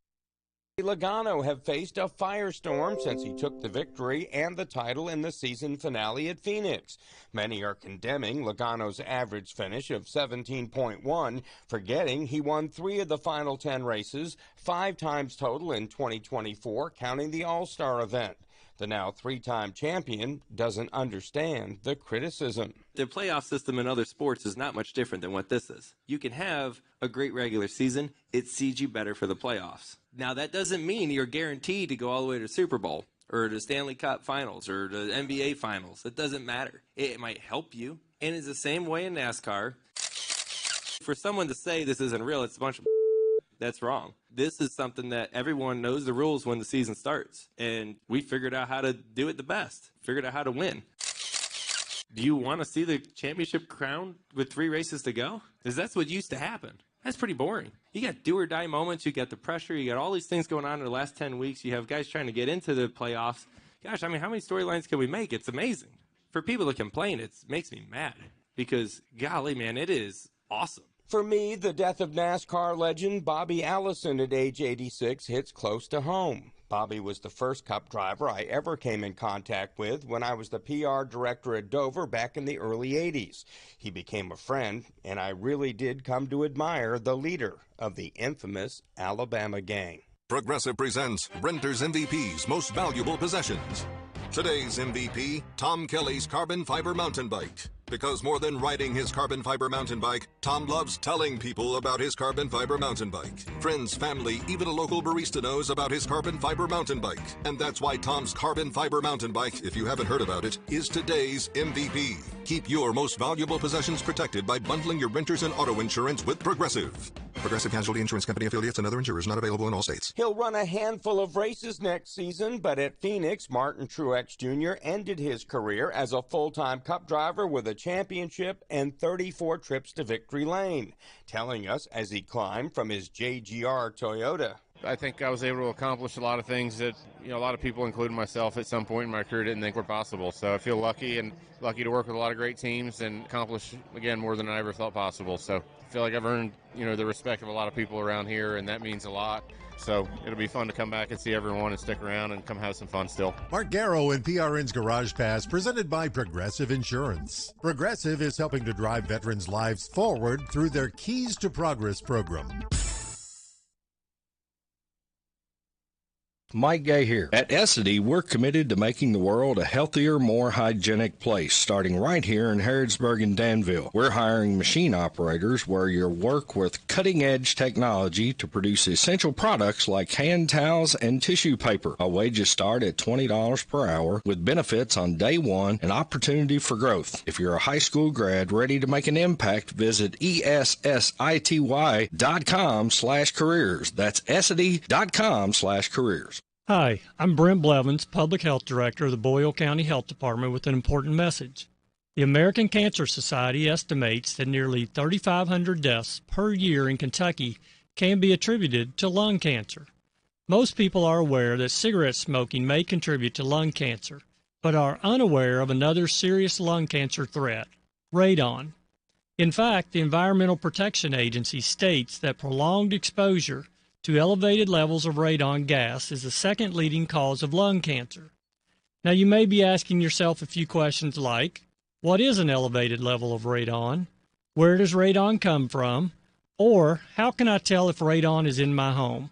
Logano have faced a firestorm since he took the victory and the title in the season finale at Phoenix. Many are condemning Logano's average finish of 17.1, forgetting he won 3 of the final 10 races, 5 times total in 2024, counting the All-Star event. The now 3-time champion doesn't understand the criticism. The playoff system in other sports is not much different than what this is. You can have a great regular season. It seeds you better for the playoffs. Now, that doesn't mean you're guaranteed to go all the way to the Super Bowl or to Stanley Cup Finals or to NBA Finals. It doesn't matter. It might help you. And it's the same way in NASCAR. For someone to say this isn't real, it's a bunch of that's wrong. This is something that everyone knows the rules when the season starts. And we figured out how to do it the best. Figured out how to win. Do you want to see the championship crowned with 3 races to go? Because that's what used to happen. That's pretty boring. You got do-or-die moments. You got the pressure. You got all these things going on in the last 10 weeks. You have guys trying to get into the playoffs. Gosh, I mean, how many storylines can we make? It's amazing. For people to complain, it makes me mad. Because, golly, man, it is awesome. For me, the death of NASCAR legend Bobby Allison at age 86 hits close to home. Bobby was the first Cup driver I ever came in contact with when I was the PR director at Dover back in the early 80s. He became a friend, and I really did come to admire the leader of the infamous Alabama gang. Progressive presents Renter's MVP's Most Valuable Possessions. Today's MVP, Tom Kelly's carbon fiber mountain bike. Because more than riding his carbon fiber mountain bike, Tom loves telling people about his carbon fiber mountain bike. Friends, family, even a local barista knows about his carbon fiber mountain bike. And that's why Tom's carbon fiber mountain bike, if you haven't heard about it, is today's MVP. Keep your most valuable possessions protected by bundling your renters and auto insurance with Progressive. Progressive Casualty Insurance Company affiliates and other insurers not available in all states. He'll run a handful of races next season, but at Phoenix, Martin Truex Jr. ended his career as a full-time Cup driver with a championship and 34 trips to victory lane, telling us as he climbed from his JGR Toyota I think I was able to accomplish a lot of things that, a lot of people, including myself, at some point in my career didn't think were possible. So I feel lucky to work with a lot of great teams and accomplish, again, more than I ever thought possible. So I feel like I've earned, the respect of a lot of people around here, and that means a lot. So it'll be fun to come back and see everyone and stick around and come have some fun still. Mark Garrow and PRN's Garage Pass, presented by Progressive Insurance. Progressive is helping to drive veterans' lives forward through their Keys to Progress program. Mike Gay here. At Essity, we're committed to making the world a healthier, more hygienic place, starting right here in Harrodsburg and Danville. We're hiring machine operators where you'll work with cutting-edge technology to produce essential products like hand towels and tissue paper. Our wages start at $20 per hour with benefits on day one and opportunity for growth. If you're a high school grad ready to make an impact, visit ESSITY.com/careers. That's Essity.com/careers. Hi, I'm Brent Blevins, Public Health Director of the Boyle County Health Department, with an important message. The American Cancer Society estimates that nearly 3,500 deaths per year in Kentucky can be attributed to lung cancer. Most people are aware that cigarette smoking may contribute to lung cancer, but are unaware of another serious lung cancer threat, radon. In fact, the Environmental Protection Agency states that prolonged exposure to elevated levels of radon gas is the second leading cause of lung cancer. Now, you may be asking yourself a few questions like, what is an elevated level of radon? Where does radon come from? Or, how can I tell if radon is in my home?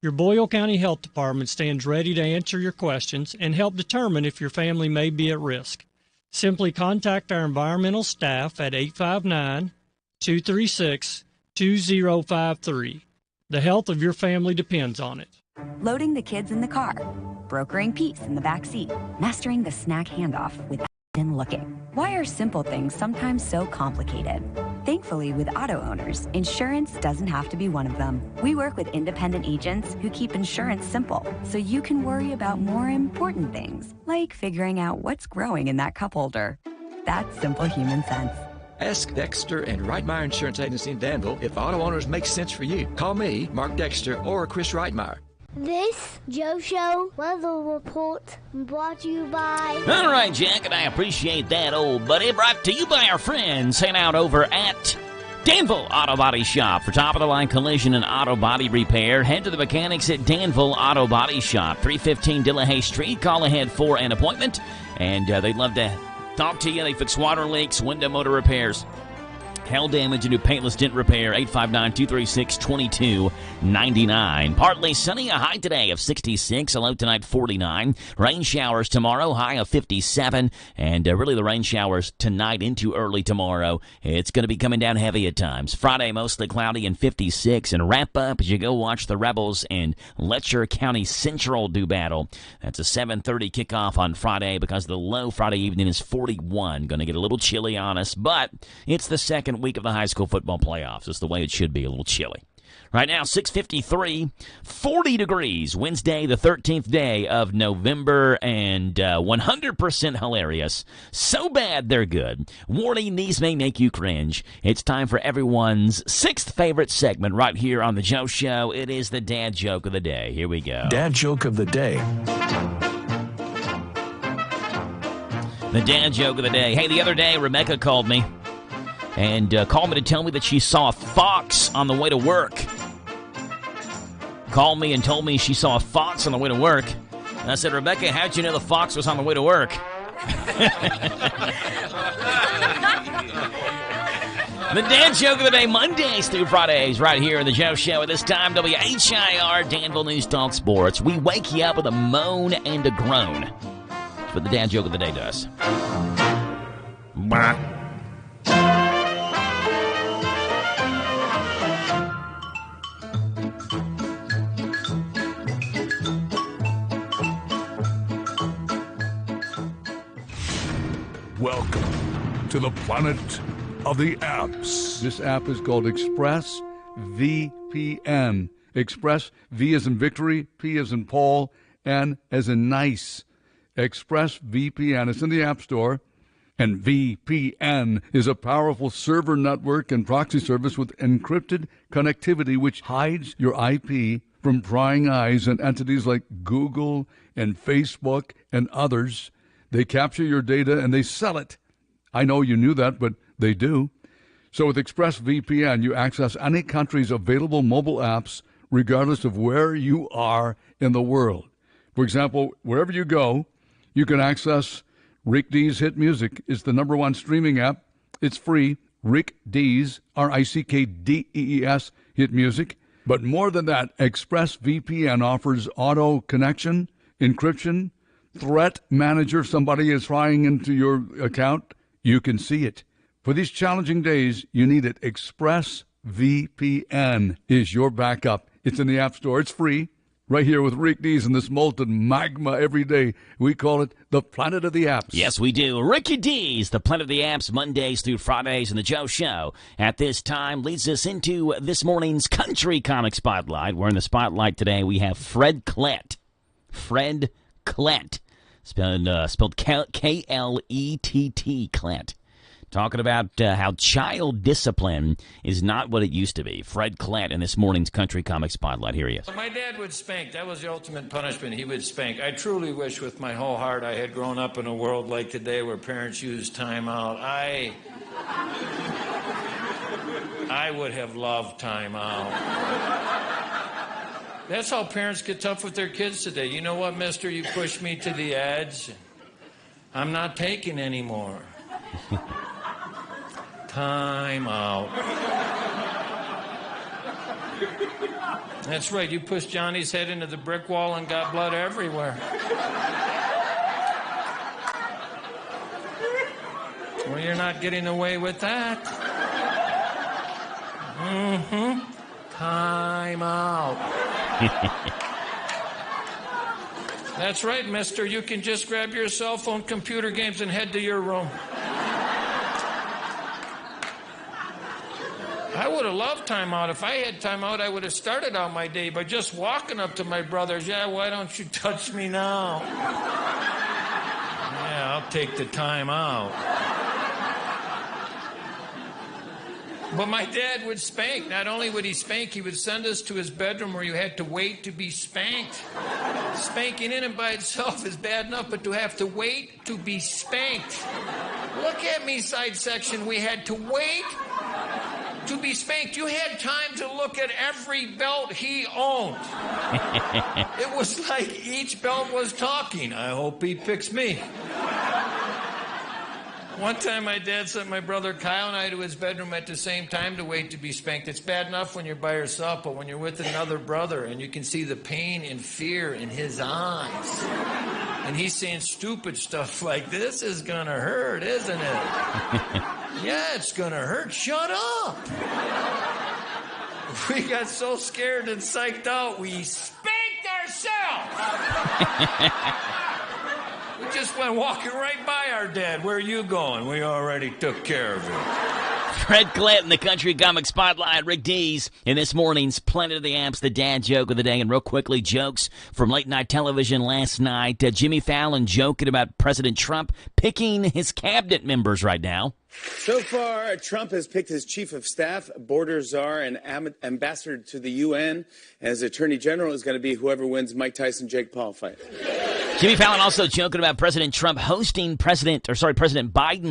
Your Boyle County Health Department stands ready to answer your questions and help determine if your family may be at risk. Simply contact our environmental staff at 859-236-2053. The health of your family depends on it. Loading the kids in the car, brokering peace in the back seat, mastering the snack handoff without even looking. Why are simple things sometimes so complicated? Thankfully, with auto owners, insurance doesn't have to be one of them. We work with independent agents who keep insurance simple, so you can worry about more important things, like figuring out what's growing in that cup holder. That's simple human sense. Ask Dexter and Reitmeyer Insurance Agency in Danville if auto owners make sense for you. Call me, Mark Dexter, or Chris Reitmeyer. This Joe Show weather report brought to you by... All right, Jack, and I appreciate that, old buddy. Brought to you by our friends hanging out over at Danville Auto Body Shop. For top-of-the-line collision and auto body repair, head to the mechanics at Danville Auto Body Shop, 315 Dillahay Street. Call ahead for an appointment, and they'd love to talk to you. They fix water leaks, window motor repairs, hail damage, and do paintless dent repair. 859-236-2299. Partly sunny, a high today of 66, a low tonight 49. Rain showers tomorrow, high of 57. And really the rain showers tonight into early tomorrow. It's going to be coming down heavy at times. Friday, mostly cloudy and 56. And wrap up as you go watch the Rebels and Letcher County Central do battle. That's a 7:30 kickoff on Friday because the low Friday evening is 41. Going to get a little chilly on us, but it's the second week of the high school football playoffs. It's the way it should be, a little chilly. Right now, 6:53, 40 degrees, Wednesday, the 13th day of November, and 100% hilarious. So bad, they're good. Warning, these may make you cringe. It's time for everyone's sixth favorite segment right here on The Joe Show. It is the Dad Joke of the Day. Here we go. Dad Joke of the Day. The Dad Joke of the Day. Hey, the other day, Rebecca called me. And called me to tell me that she saw a fox on the way to work. Called me and told me she saw a fox on the way to work. And I said, Rebecca, how'd you know the fox was on the way to work? The Dad Joke of the Day, Mondays through Fridays, right here in the Joe Show. At this time, WHIR, Danville News Talk Sports. We wake you up with a moan and a groan. That's what the Dad Joke of the Day does. Bah. Welcome to the planet of the apps. This app is called Express VPN. Express, V as in victory, P as in Paul, N as in nice. Express VPN. It's in the App Store. And VPN is a powerful server network and proxy service with encrypted connectivity which hides your IP from prying eyes and entities like Google and Facebook and others. They capture your data and they sell it. I know you knew that, but they do. So with ExpressVPN, you access any country's available mobile apps regardless of where you are in the world. For example, wherever you go, you can access Rick D's Hit Music. It's the #1 streaming app. It's free. Rick D's, RickDees, Hit Music. But more than that, ExpressVPN offers auto connection, encryption, threat manager. If somebody is prying into your account, you can see it. For these challenging days, you need it. ExpressVPN is your backup. It's in the App Store. It's free. Right here with Rick Dees and this molten magma every day. We call it the Planet of the Apps. Yes, we do. Ricky Dees, the Planet of the Apps, Mondays through Fridays, and the Joe Show at this time leads us into this morning's Country Comic Spotlight. We're in the spotlight today. We have Fred Klett. Fred Klett. Spelled K-L-E-T-T, Klett. Talking about how child discipline is not what it used to be. Fred Klett in this morning's Country Comic Spotlight. Here he is. My dad would spank. That was the ultimate punishment. He would spank. I truly wish with my whole heart I had grown up in a world like today where parents use time out. I would have loved time out. That's how parents get tough with their kids today. You know what, mister? You pushed me to the edge. I'm not taking anymore. Time out. That's right, you pushed Johnny's head into the brick wall and got blood everywhere. Well, you're not getting away with that. Time out. That's right, mister. You can just grab your cell phone, computer games, and head to your room. I would have loved time out. If I had time out, I would have started out my day by just walking up to my brothers. Yeah, why don't you touch me now? Yeah, I'll take the time out. But my dad would spank. Not only would he spank, he would send us to his bedroom where you had to wait to be spanked. Spanking in and by itself is bad enough, but to have to wait to be spanked. Look at me, side section. We had to wait to be spanked. You had time to look at every belt he owned. It was like each belt was talking. I hope he picks me. One time my dad sent my brother Kyle and I to his bedroom at the same time to wait to be spanked. It's bad enough when you're by yourself, but when you're with another brother and you can see the pain and fear in his eyes. And he's saying stupid stuff like, this is gonna hurt, isn't it? Yeah, it's gonna hurt. Shut up. We got so scared and psyched out, we spanked ourselves. We just went walking right by our dad. Where are you going? We already took care of it. Fred Klett in the Country Comic Spotlight. Rick Dees in this morning's Planet of the Apps, the dad joke of the day. And real quickly, jokes from late night television last night. Jimmy Fallon joking about President Trump picking his cabinet members right now. So far, Trump has picked his chief of staff, border czar, and ambassador to the UN. As Attorney General is going to be whoever wins Mike Tyson-Jake Paul fight. Jimmy Fallon also joking about President Biden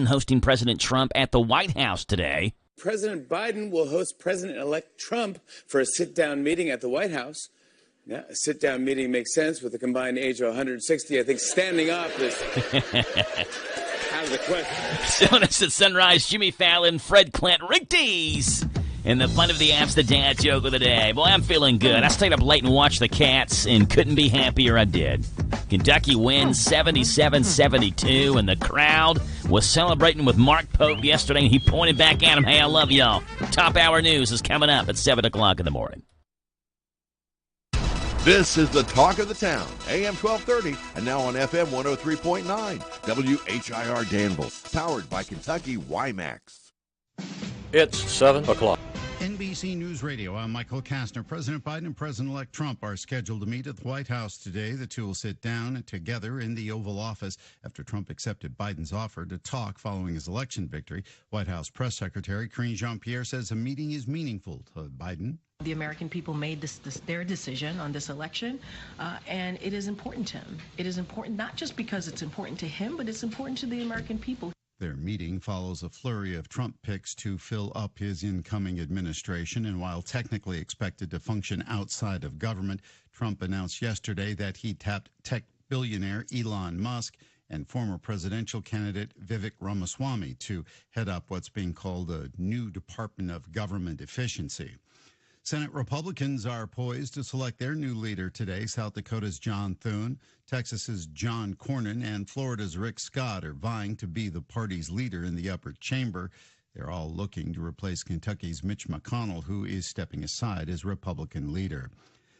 hosting President Trump at the White House today. President Biden will host President-elect Trump for a sit-down meeting at the White House. Yeah, a sit-down meeting makes sense with a combined age of 160. I think standing up is out of the question. So it's at Sunrise, Jimmy Fallon, Fred Klett, Rick Dees. And the Fun of the Apps, the dad joke of the day. Boy, I'm feeling good. I stayed up late and watched the Cats and couldn't be happier I did. Kentucky wins 77-72, and the crowd was celebrating with Mark Pope yesterday, and he pointed back at him, hey, I love y'all. Top Hour News is coming up at 7 o'clock in the morning. This is the talk of the town, AM 1230, and now on FM 103.9, WHIR Danville, powered by Kentucky WiMAX. It's 7 o'clock. NBC News Radio, I'm Michael Kastner. President Biden and President-elect Trump are scheduled to meet at the White House today. The two will sit down together in the Oval Office after Trump accepted Biden's offer to talk following his election victory. White House Press Secretary Karine Jean-Pierre says the meeting is meaningful to Biden. The American people made their decision on this election, and it is important to him. It is important not just because it's important to him, but it's important to the American people. Their meeting follows a flurry of Trump picks to fill up his incoming administration. And while technically expected to function outside of government, Trump announced yesterday that he tapped tech billionaire Elon Musk and former presidential candidate Vivek Ramaswamy to head up what's being called a new Department of Government Efficiency. Senate Republicans are poised to select their new leader today. South Dakota's John Thune, Texas's John Cornyn, and Florida's Rick Scott are vying to be the party's leader in the upper chamber. They're all looking to replace Kentucky's Mitch McConnell, who is stepping aside as Republican leader.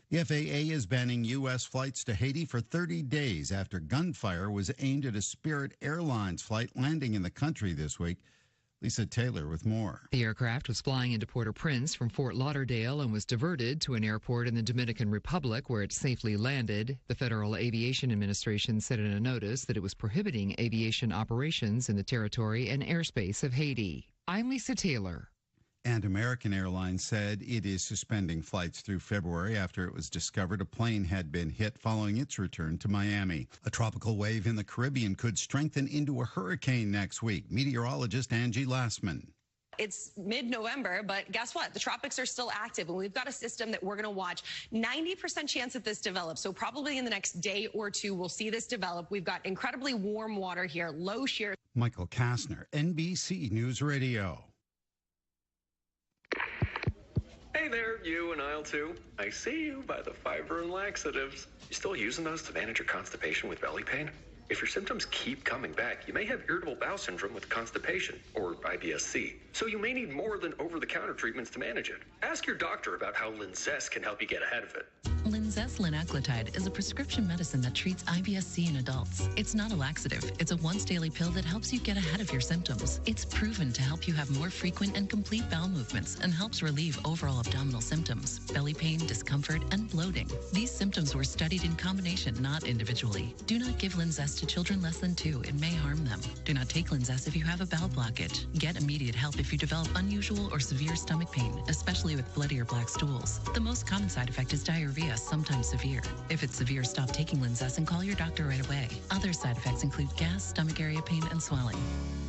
The FAA is banning U.S. flights to Haiti for 30 days after gunfire was aimed at a Spirit Airlines flight landing in the country this week. Lisa Taylor with more. The aircraft was flying into Port-au-Prince from Fort Lauderdale and was diverted to an airport in the Dominican Republic where it safely landed. The Federal Aviation Administration said in a notice that it was prohibiting aviation operations in the territory and airspace of Haiti. I'm Lisa Taylor. And American Airlines said it is suspending flights through February after it was discovered a plane had been hit following its return to Miami. A tropical wave in the Caribbean could strengthen into a hurricane next week. Meteorologist Angie Lassman. It's mid-November, but guess what? The tropics are still active, and we've got a system that we're going to watch. 90% chance that this develops, so probably in the next day or two, we'll see this develop. We've got incredibly warm water here, low shear. Michael Kastner, NBC News Radio. Hey there, you and aisle 2. I see you by the fiber and laxatives. You still using those to manage your constipation with belly pain? If your symptoms keep coming back, you may have irritable bowel syndrome with constipation, or IBS-C. So you may need more than over-the-counter treatments to manage it. Ask your doctor about how Linzess can help you get ahead of it. Linzess linaclotide is a prescription medicine that treats IBS-C in adults. It's not a laxative. It's a once-daily pill that helps you get ahead of your symptoms. It's proven to help you have more frequent and complete bowel movements and helps relieve overall abdominal symptoms, belly pain, discomfort, and bloating. These symptoms were studied in combination, not individually. Do not give Linzess to children less than 2. It may harm them. Do not take Linzess if you have a bowel blockage. Get immediate help if you develop unusual or severe stomach pain, especially with bloody or black stools. The most common side effect is diarrhea, sometimes severe. If it's severe, stop taking Linzess and call your doctor right away. Other side effects include gas, stomach area pain, and swelling.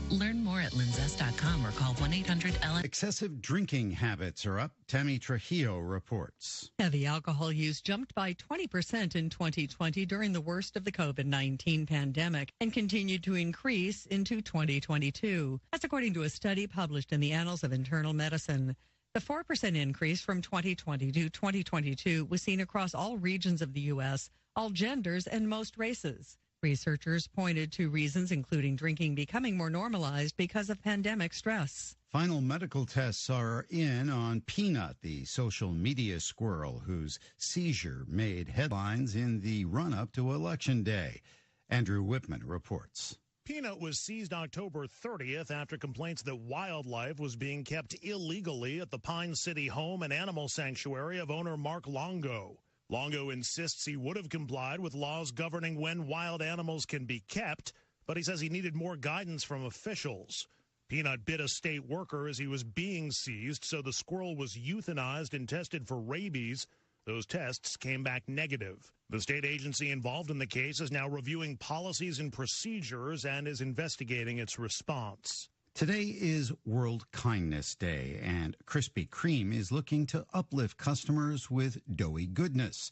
Learn more at linzess.com or call 1-800-LN. Excessive drinking habits are up. Tammy Trujillo reports. Heavy alcohol use jumped by 20% in 2020 during the worst of the COVID-19 pandemic and continued to increase into 2022. That's according to a study published in the Annals of Internal Medicine. The 4% increase from 2020 to 2022 was seen across all regions of the U.S., all genders, and most races. Researchers pointed to reasons including drinking becoming more normalized because of pandemic stress. Final medical tests are in on Peanut, the social media squirrel whose seizure made headlines in the run-up to Election Day. Andrew Whitman reports. Peanut was seized October 30th after complaints that wildlife was being kept illegally at the Pine City home and animal sanctuary of owner Mark Longo. Longo insists he would have complied with laws governing when wild animals can be kept, but he says he needed more guidance from officials. Peanut bit a state worker as he was being seized, so the squirrel was euthanized and tested for rabies. Those tests came back negative. The state agency involved in the case is now reviewing policies and procedures and is investigating its response. Today is World Kindness Day, and Krispy Kreme is looking to uplift customers with doughy goodness.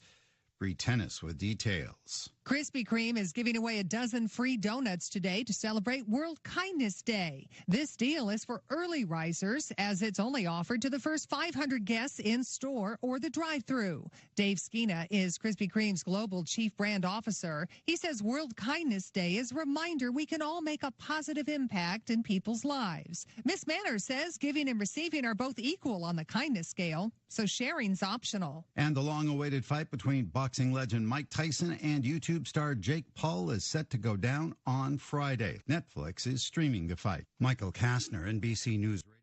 Bree Tennis with details. Krispy Kreme is giving away a dozen free donuts today to celebrate World Kindness Day. This deal is for early risers, as it's only offered to the first 500 guests in store or the drive-thru. Dave Skina is Krispy Kreme's global chief brand officer. He says World Kindness Day is a reminder we can all make a positive impact in people's lives. Miss Manners says giving and receiving are both equal on the kindness scale, so sharing's optional. And the long-awaited fight between boxing legend Mike Tyson and YouTube star Jake Paul is set to go down on Friday. Netflix is streaming the fight. Michael Kastner, NBC News Radio.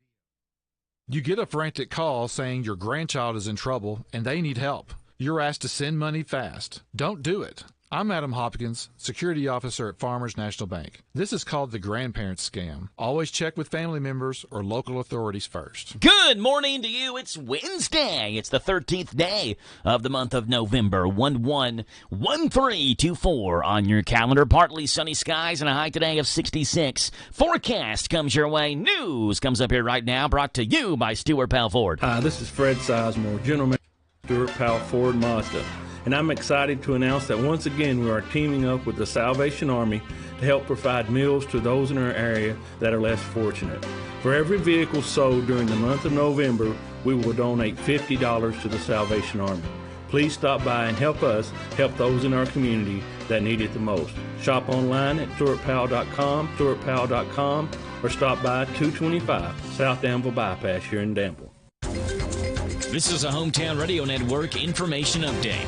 You get a frantic call saying your grandchild is in trouble and they need help. You're asked to send money fast. Don't do it. I'm Adam Hopkins, security officer at Farmers National Bank. This is called the grandparents scam. Always check with family members or local authorities first. Good morning to you. It's Wednesday. It's the 13th day of the month of November. 111324 on your calendar. Partly sunny skies and a high today of 66. Forecast comes your way. News comes up here right now, brought to you by Stuart Powell Ford. Hi, this is Fred Sizemore, General Manager of Stuart Powell Ford Mazda. And I'm excited to announce that once again we are teaming up with the Salvation Army to help provide meals to those in our area that are less fortunate. For every vehicle sold during the month of November, we will donate $50 to the Salvation Army. Please stop by and help us help those in our community that need it the most. Shop online at stuartpowell.com, or stop by 225 South Danville Bypass here in Danville. This is a Hometown Radio Network information update.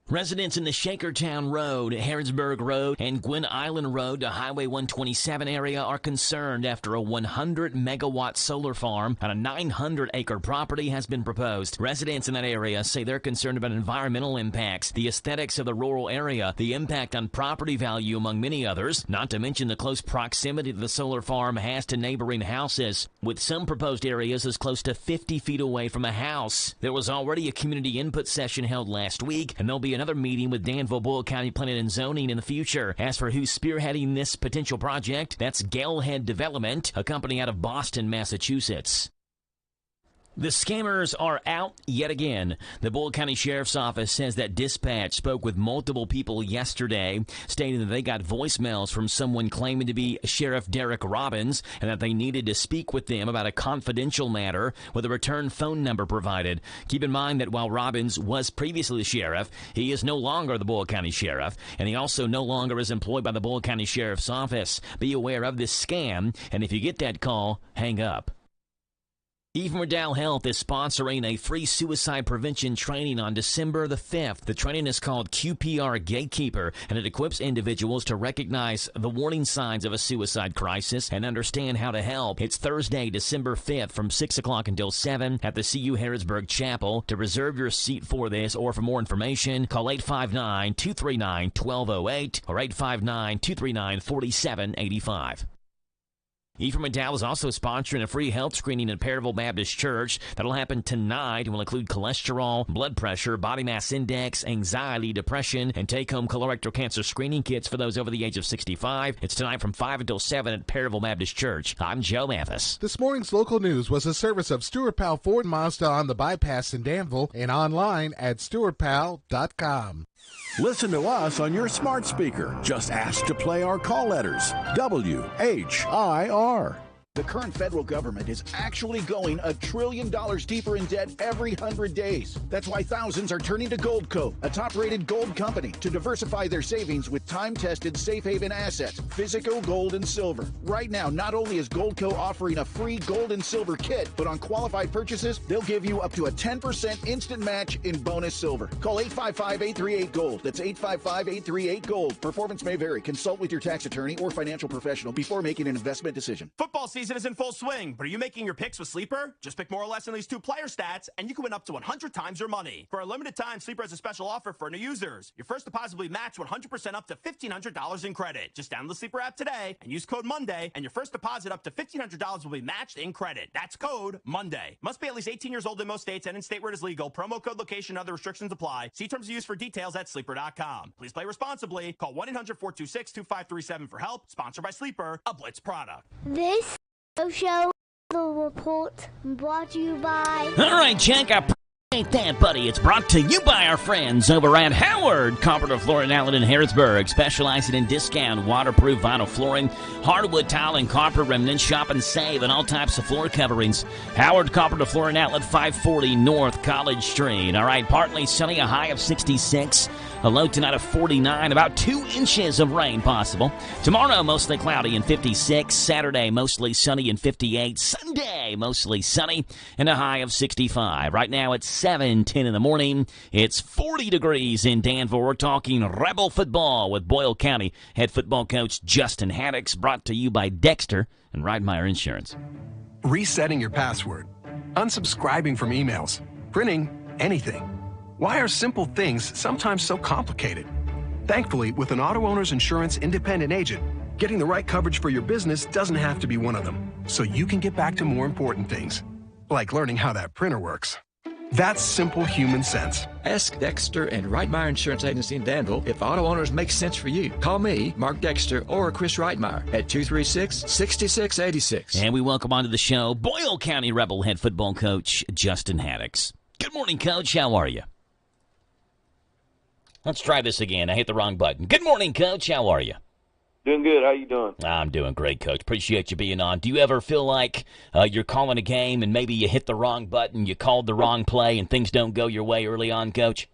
Residents in the Shakertown Road, Harrodsburg Road, and Gwynn Island Road to Highway 127 area are concerned after a 100-megawatt solar farm on a 900-acre property has been proposed. Residents in that area say they're concerned about environmental impacts, the aesthetics of the rural area, the impact on property value, among many others, not to mention the close proximity the solar farm has to neighboring houses, with some proposed areas as close to 50 feet away from a house. There was already a community input session held last week, and there'll be another meeting with Danville, Boyle County Planning and Zoning in the future. As for who's spearheading this potential project, that's Galehead Development, a company out of Boston, Massachusetts. The scammers are out yet again. The Boyle County Sheriff's Office says that dispatch spoke with multiple people yesterday, stating that they got voicemails from someone claiming to be Sheriff Derek Robbins and that they needed to speak with them about a confidential matter with a return phone number provided. Keep in mind that while Robbins was previously the sheriff, he is no longer the Boyle County Sheriff, and he also no longer is employed by the Boyle County Sheriff's Office. Be aware of this scam, and if you get that call, hang up. Eve Merdal Health is sponsoring a free suicide prevention training on December the 5th. The training is called QPR Gatekeeper, and it equips individuals to recognize the warning signs of a suicide crisis and understand how to help. It's Thursday, December 5th from 6 o'clock until 7 at the CU Harrodsburg Chapel. To reserve your seat for this or for more information, call 859-239-1208 or 859-239-4785. Ephraim McDowell is also sponsoring a free health screening at Perryville Baptist Church. That'll happen tonight and will include cholesterol, blood pressure, body mass index, anxiety, depression, and take-home colorectal cancer screening kits for those over the age of 65. It's tonight from 5 until 7 at Perryville Baptist Church. I'm Joe Mathis. This morning's local news was a service of Stuart Powell Ford Mazda on the bypass in Danville and online at stuartpowell.com. Listen to us on your smart speaker. Just ask to play our call letters. WHIR. The current federal government is actually going $1 trillion deeper in debt every 100 days. That's why thousands are turning to Goldco, a top-rated gold company, to diversify their savings with time-tested safe haven assets, physical gold and silver. Right now, not only is Goldco offering a free gold and silver kit, but on qualified purchases, they'll give you up to a 10% instant match in bonus silver. Call 855-838-GOLD. That's 855-838-GOLD. Performance may vary. Consult with your tax attorney or financial professional before making an investment decision. Football season is in full swing, but are you making your picks with Sleeper? Just pick more or less on these two player stats, and you can win up to 100 times your money. For a limited time, Sleeper has a special offer for new users. Your first deposit will be matched 100% up to $1,500 in credit. Just download the Sleeper app today and use code MONDAY, and your first deposit up to $1,500 will be matched in credit. That's code MONDAY. Must be at least 18 years old in most states and in state where it is legal. Promo code, location, and other restrictions apply. See terms of use for details at Sleeper.com. Please play responsibly. Call 1-800-426-2537 for help. Sponsored by Sleeper, a Blitz product. This show, the report, brought to you by... All right, Jack, I appreciate that, buddy. It's brought to you by our friends over at Howard Carpenter Flooring Outlet in Harrodsburg, specializing in discount waterproof vinyl flooring, hardwood tile and carpet remnants. Shop and save on all types of floor coverings. Howard Carpenter Flooring Outlet, 540 North College Street. All right, partly sunny, a high of 66. A low tonight of 49, about 2 inches of rain possible. Tomorrow, mostly cloudy and 56. Saturday, mostly sunny and 58. Sunday, mostly sunny and a high of 65. Right now, it's 7:10 in the morning. It's 40 degrees in Danville. We're talking Rebel football with Boyle County head football coach Justin Haddix, brought to you by Dexter and Ridemeyer Insurance. Resetting your password, unsubscribing from emails, printing anything. Why are simple things sometimes so complicated? Thankfully, with an Auto Owners Insurance independent agent, getting the right coverage for your business doesn't have to be one of them, so you can get back to more important things, like learning how that printer works. That's simple human sense. Ask Dexter and Ridemeyer Insurance Agency in Danville if auto owners make sense for you. Call me, Mark Dexter, or Chris Ridemeyer at 236-6686. And we welcome onto the show Boyle County Rebel head football coach Justin Haddix. Good morning, Coach. How are you? Let's try this again. I hit the wrong button. Good morning, Coach. How are you? Doing good. How you doing? I'm doing great, Coach. Appreciate you being on. Do you ever feel like you're calling a game and maybe you hit the wrong button, you called the wrong play, and things don't go your way early on, Coach?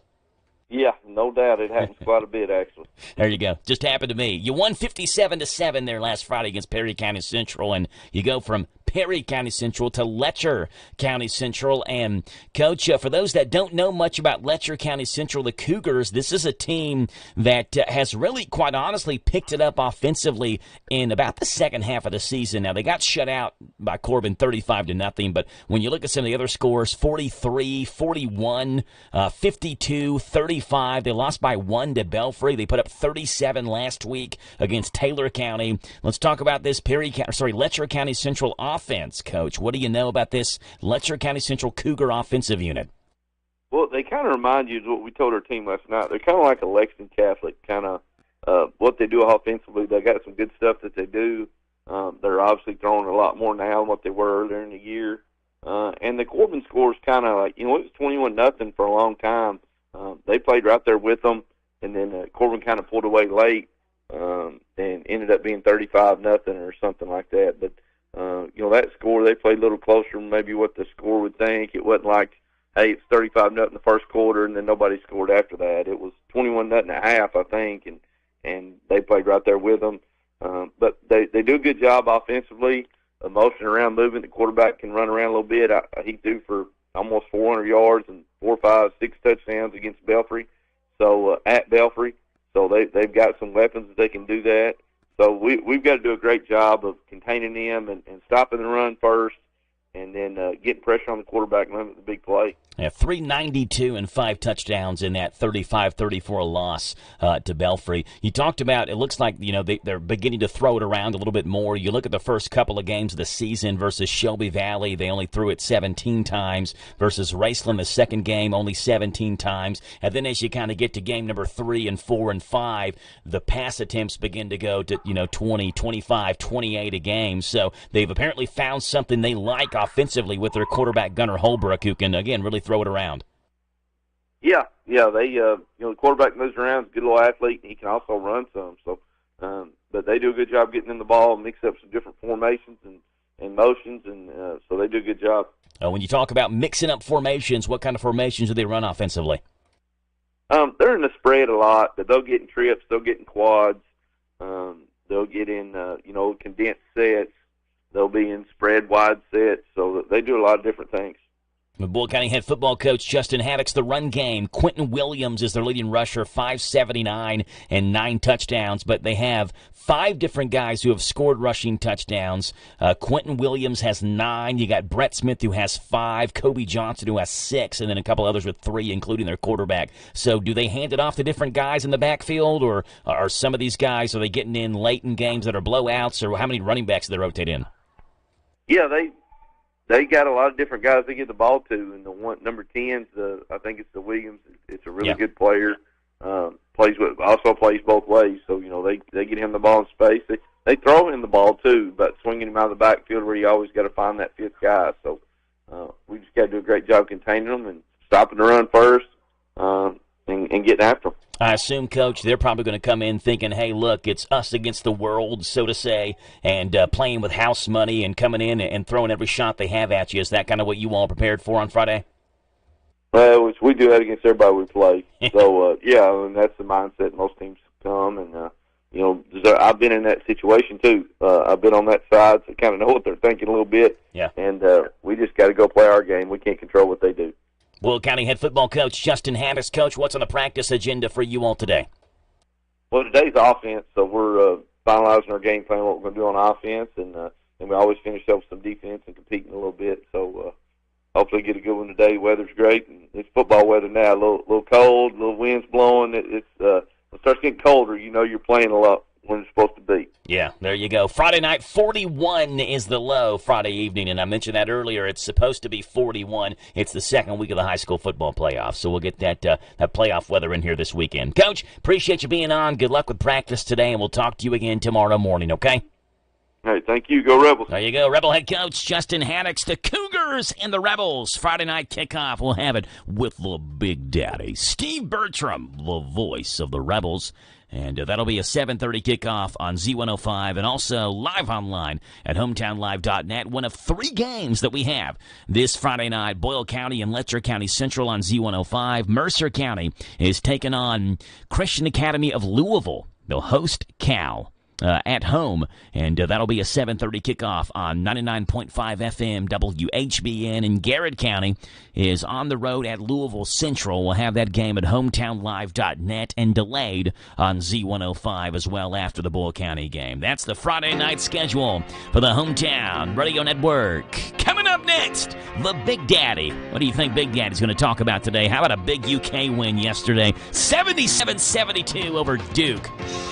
Yeah, no doubt. It happens quite a bit, actually. There you go. Just happened to me. You won 57-7 there last Friday against Perry County Central, and you go from Perry County Central to Letcher County Central. And, Coach, for those that don't know much about Letcher County Central, the Cougars, this is a team that has really, quite honestly, picked it up offensively in about the second half of the season. Now, they got shut out by Corbin 35-0, but when you look at some of the other scores, 43, 41, 52, 35. They lost by 1 to Belfry. They put up 37 last week against Taylor County. Let's talk about this Letcher County Central offense, Coach. What do you know about this Letcher County Central Cougar offensive unit? Well, they kind of remind you of what we told our team last night. They're kind of like a Lexington Catholic, kind of what they do offensively. They got some good stuff that they do. They're obviously throwing a lot more now than what they were earlier in the year. And the Corbin score is kind of like, it was 21-0 for a long time. They played right there with them, and then Corbin kind of pulled away late and ended up being 35-0 or something like that. But that score, they played a little closer than maybe what the score would think. It wasn't like, hey, it's 35-0 in the first quarter and then nobody scored after that. It was 21-0 I think, and they played right there with them. But they do a good job offensively, motion around, moving. The quarterback can run around a little bit. He threw for almost 400 yards and 4, 5, 6 touchdowns against Belfry. So at Belfry, so they've got some weapons that they can do that. So we've got to do a great job of containing them and stopping the run first, and then getting pressure on the quarterback and limit the big play. Yeah, 392 and 5 touchdowns in that 35-34 loss to Belfry. You talked about, it looks like, they're beginning to throw it around a little bit more. You look at the first couple of games of the season versus Shelby Valley, they only threw it 17 times, versus Raceland, the second game, only 17 times. And then as you kind of get to game number 3 and 4 and 5, the pass attempts begin to go to, 20, 25, 28 a game. So they've apparently found something they like offensively with their quarterback, Gunnar Holbrook, who can, again, really throw it around. Yeah, they, the quarterback moves around, he's a good little athlete, and he can also run some. So, but they do a good job getting in the ball, mix up some different formations and motions, and so they do a good job. When you talk about mixing up formations, what kind of formations do they run offensively? They're in the spread a lot, but they'll get in trips, they'll get in quads, they'll get in, condensed sets, they'll be in spread wide sets, so they do a lot of different things. Boyle County head football coach Justin Haddix, the run game. Quentin Williams is their leading rusher, 579 and 9 touchdowns. But they have 5 different guys who have scored rushing touchdowns. Quentin Williams has 9. You got Brett Smith, who has 5. Kobe Johnson, who has 6. And then a couple others with 3, including their quarterback. So do they hand it off to different guys in the backfield? Or are some of these guys, are they getting in late in games that are blowouts? Or how many running backs do they rotate in? Yeah, they got a lot of different guys they get the ball to, and the one number 10's I think it's the Williams. It's a really good player. Also plays both ways, so they get him the ball in space. They throw him the ball too, but swinging him out of the backfield where you always got to find that 5th guy. So we just got to do a great job containing them and stopping the run first, and getting after them. I assume, Coach, they're probably going to come in thinking, hey, look, it's us against the world, so to say, and playing with house money and coming in and throwing every shot they have at you. Is that kind of what you all prepared for on Friday? Well, we do that against everybody we play. So, that's the mindset most teams come. And, I've been in that situation, too. I've been on that side, so kind of know what they're thinking a little bit. Yeah. And we just got to go play our game. We can't control what they do. Will County head football coach Justin Haddix. Coach, what's on the practice agenda for you all today? Well, today's offense, so we're finalizing our game plan, what we're going to do on offense, and we always finish up with some defense and competing a little bit. So hopefully get a good one today. Weather's great, and it's football weather now. A little cold, a little wind's blowing. It starts getting colder. You know you're playing a lot when it's supposed to be. Yeah, there you go. Friday night, 41 is the low Friday evening, and I mentioned that earlier. It's supposed to be 41. It's the second week of the high school football playoffs, so we'll get that playoff weather in here this weekend. Coach, appreciate you being on. Good luck with practice today, and we'll talk to you again tomorrow morning, okay? All right, thank you. Go Rebels. There you go. Rebel head coach Justin Haddix. The Cougars and the Rebels. Friday night kickoff. We'll have it with the Big Daddy, Steve Bertram, the voice of the Rebels. And that'll be a 7:30 kickoff on Z105 and also live online at hometownlive.net. One of 3 games that we have this Friday night. Boyle County and Letcher County Central on Z105. Mercer County is taking on Christian Academy of Louisville. They'll host Cal at home, and that'll be a 7:30 kickoff on 99.5 FM WHBN. And Garrett County is on the road at Louisville Central. We'll have that game at hometownlive.net and delayed on Z105 as well after the Boyle County game. That's the Friday night schedule for the Hometown Radio Network. Coming up next, the Big Daddy. What do you think Big Daddy's going to talk about today? How about a big UK win yesterday? 77-72 over Duke.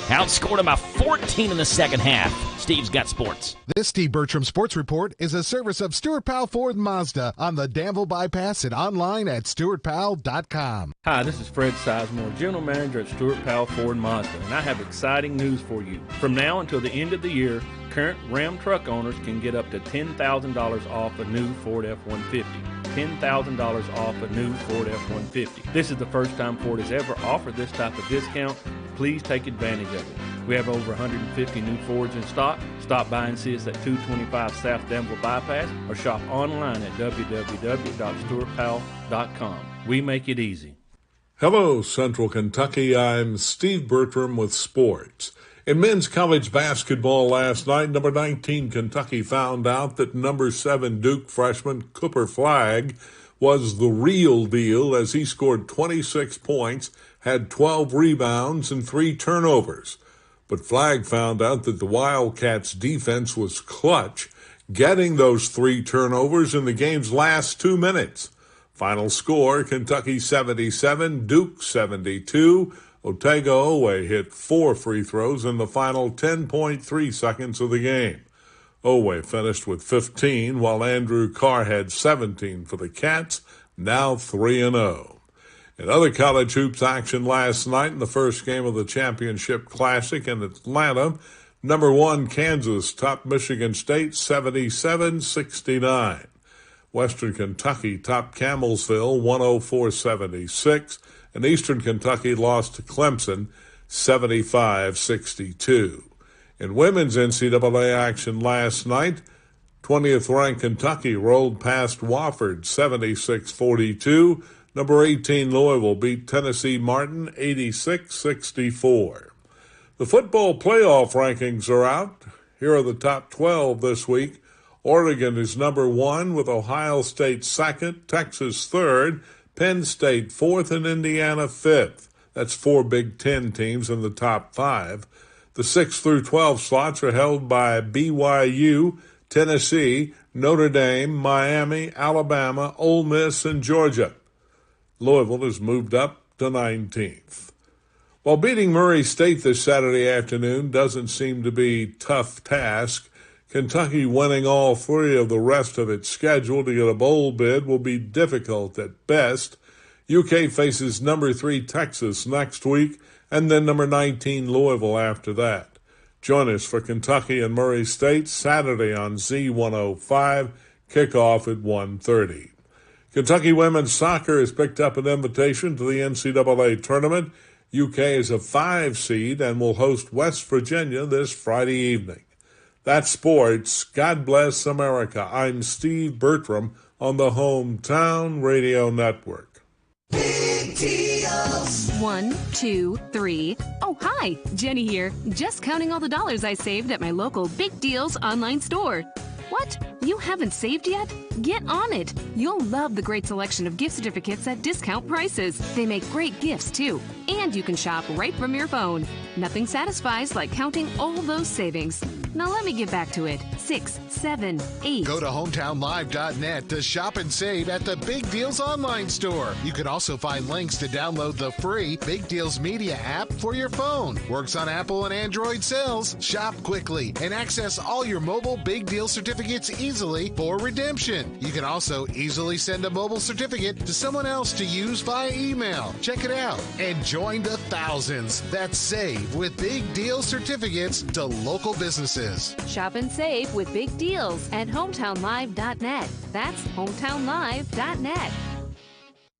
Outscored them by 14 in the second half. Steve's got sports. This Steve Bertram Sports Report is a service of Stuart Powell Ford and Mazda on the Danville Bypass and online at stuartpowell.com. Hi, this is Fred Sizemore, General Manager at Stuart Powell Ford and Mazda, and I have exciting news for you. From now until the end of the year, current Ram truck owners can get up to $10,000 off a new Ford F-150. $10,000 off a new Ford F-150. This is the first time Ford has ever offered this type of discount. Please take advantage of it. We have over 150 new Fords in stock. Stop by and see us at 225 South Danville Bypass or shop online at www.stuartpowell.com. We make it easy. Hello, Central Kentucky. I'm Steve Bertram with sports. In men's college basketball last night, number 19 Kentucky found out that number 7 Duke freshman Cooper Flagg was the real deal as he scored 26 points, had 12 rebounds, and 3 turnovers. But Flagg found out that the Wildcats' defense was clutch, getting those 3 turnovers in the game's last 2 minutes. Final score, Kentucky 77, Duke 72. Otega Oweh hit 4 free throws in the final 10.3 seconds of the game. Oweh finished with 15, while Andrew Carr had 17 for the Cats, now 3-0. In other college hoops action last night in the first game of the Championship Classic in Atlanta, number 1 Kansas topped Michigan State 77-69. Western Kentucky topped Campbellsville 104-76. And Eastern Kentucky lost to Clemson 75-62. In women's NCAA action last night, 20th-ranked Kentucky rolled past Wofford 76-42. Number 18 Louisville beat Tennessee Martin 86-64. The football playoff rankings are out. Here are the top 12 this week. Oregon is number 1 with Ohio State 2nd, Texas 3rd, Penn State 4th, and Indiana 5th. That's 4 Big Ten teams in the top 5. The 6 through 12 slots are held by BYU, Tennessee, Notre Dame, Miami, Alabama, Ole Miss, and Georgia. Louisville has moved up to 19th. While beating Murray State this Saturday afternoon doesn't seem to be a tough task, Kentucky winning all 3 of the rest of its schedule to get a bowl bid will be difficult at best. UK faces number 3 Texas next week and then number 19 Louisville after that. Join us for Kentucky and Murray State Saturday on Z105, kickoff at 1:30. Kentucky women's soccer has picked up an invitation to the NCAA tournament. UK is a 5 seed and will host West Virginia this Friday evening. That's sports. God bless America. I'm Steve Bertram on the Hometown Radio Network. Big deals. 1, 2, 3. Oh, hi. Jenny here. Just counting all the dollars I saved at my local Big Deals online store. What? You haven't saved yet? Get on it. You'll love the great selection of gift certificates at discount prices. They make great gifts, too. And you can shop right from your phone. Nothing satisfies like counting all those savings. Now let me get back to it. 6, 7, 8. Go to hometownlive.net to shop and save at the Big Deals online store. You can also find links to download the free Big Deals Media app for your phone. Works on Apple and Android cells. Shop quickly and access all your mobile Big Deal certificates easily for redemption. You can also easily send a mobile certificate to someone else to use via email. Check it out and join the thousands that save with Big Deal certificates to local businesses. Shop and save with Big Deals at hometownlive.net. That's hometownlive.net.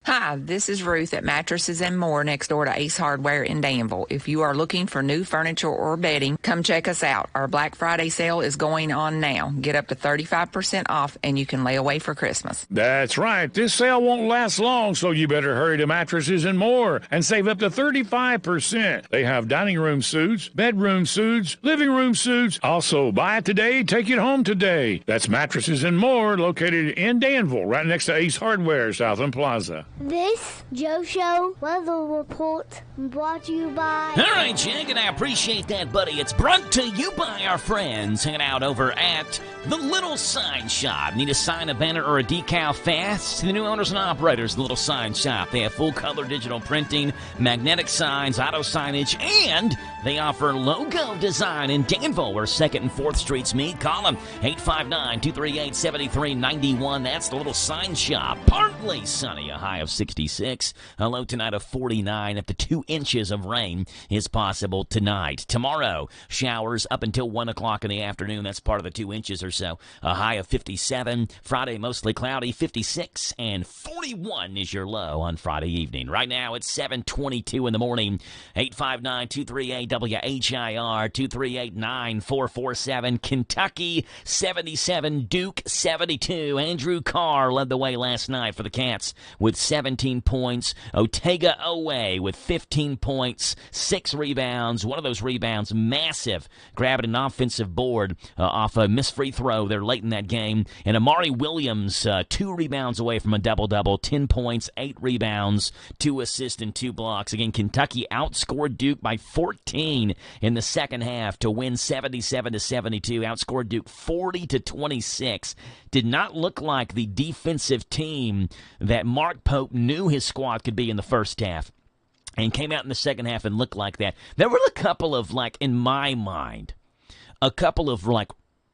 Hi, this is Ruth at Mattresses and More next door to Ace Hardware in Danville. If you are looking for new furniture or bedding, come check us out. Our Black Friday sale is going on now. Get up to 35% off and you can lay away for Christmas. That's right. This sale won't last long, so you better hurry to Mattresses and More and save up to 35%. They have dining room suits, bedroom suits, living room suits. Also, buy it today, take it home today. That's Mattresses and More, located in Danville, right next to Ace Hardware, Southland Plaza. This Joe Show weather report brought to you by... All right, Jack, and I appreciate that, buddy. It's brought to you by our friends hanging out over at the Little Sign Shop. Need a sign, a banner, or a decal fast? The new owners and operators of the Little Sign Shop. They have full-color digital printing, magnetic signs, auto signage, and they offer logo design in Danville, where 2nd and 4th Streets meet. Call them 859-238-7391. That's the Little Sign Shop. Partly sunny, a high of 66. A low tonight of 49. Up to 2 inches of rain is possible tonight. Tomorrow, showers up until 1 o'clock in the afternoon. That's part of the 2 inches or so. A high of 57. Friday, mostly cloudy, 56. And 41 is your low on Friday evening. Right now, it's 7:22 in the morning. 859-238-WHIR, 238-9447. Kentucky, 77. Duke, 72. Andrew Carr led the way last night for the Cats with 17 points. Otega Oweh with 15 points, 6 rebounds. One of those rebounds, massive, grabbing an offensive board off a missed free throw there late in that game. And Amari Williams, 2 rebounds away from a double-double, 10 points, 8 rebounds, 2 assists, and 2 blocks. Again, Kentucky outscored Duke by 14 in the second half to win 77-72. Outscored Duke 40-26. Did not look like the defensive team that Mark Pope knew his squad could be in the first half, and came out in the second half and looked like that. There were a couple of, in my mind,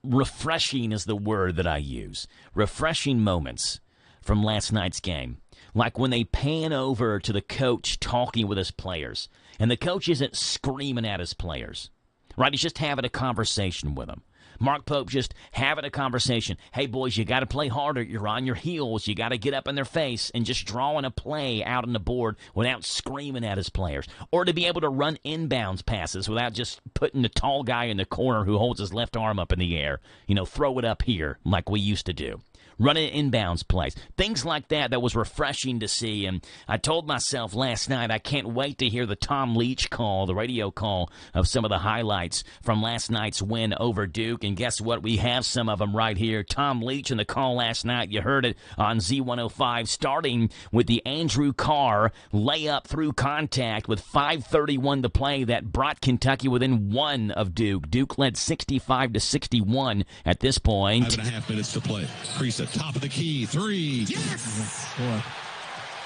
refreshing is the word that I use, refreshing moments from last night's game. Like when they pan over to the coach talking with his players, and the coach isn't screaming at his players, right? He's just having a conversation with them. Mark Pope just having a conversation. Hey, boys, you got to play harder. You're on your heels. You got to get up in their face, and just drawing a play out on the board without screaming at his players. Or to be able to run inbounds passes without just putting the tall guy in the corner who holds his left arm up in the air. Throw it up here like we used to do. Running inbounds plays. Things like that was refreshing to see. And I told myself last night I can't wait to hear the Tom Leach call, the radio call of some of the highlights from last night's win over Duke. And guess what? We have some of them right here. Tom Leach in the call last night. You heard it on Z105, starting with the Andrew Carr layup through contact with 5:31 to play that brought Kentucky within 1 of Duke. Duke led 65-61 at this point. 5.5 minutes to play. Priest top of the key, 3. Yes! Boy,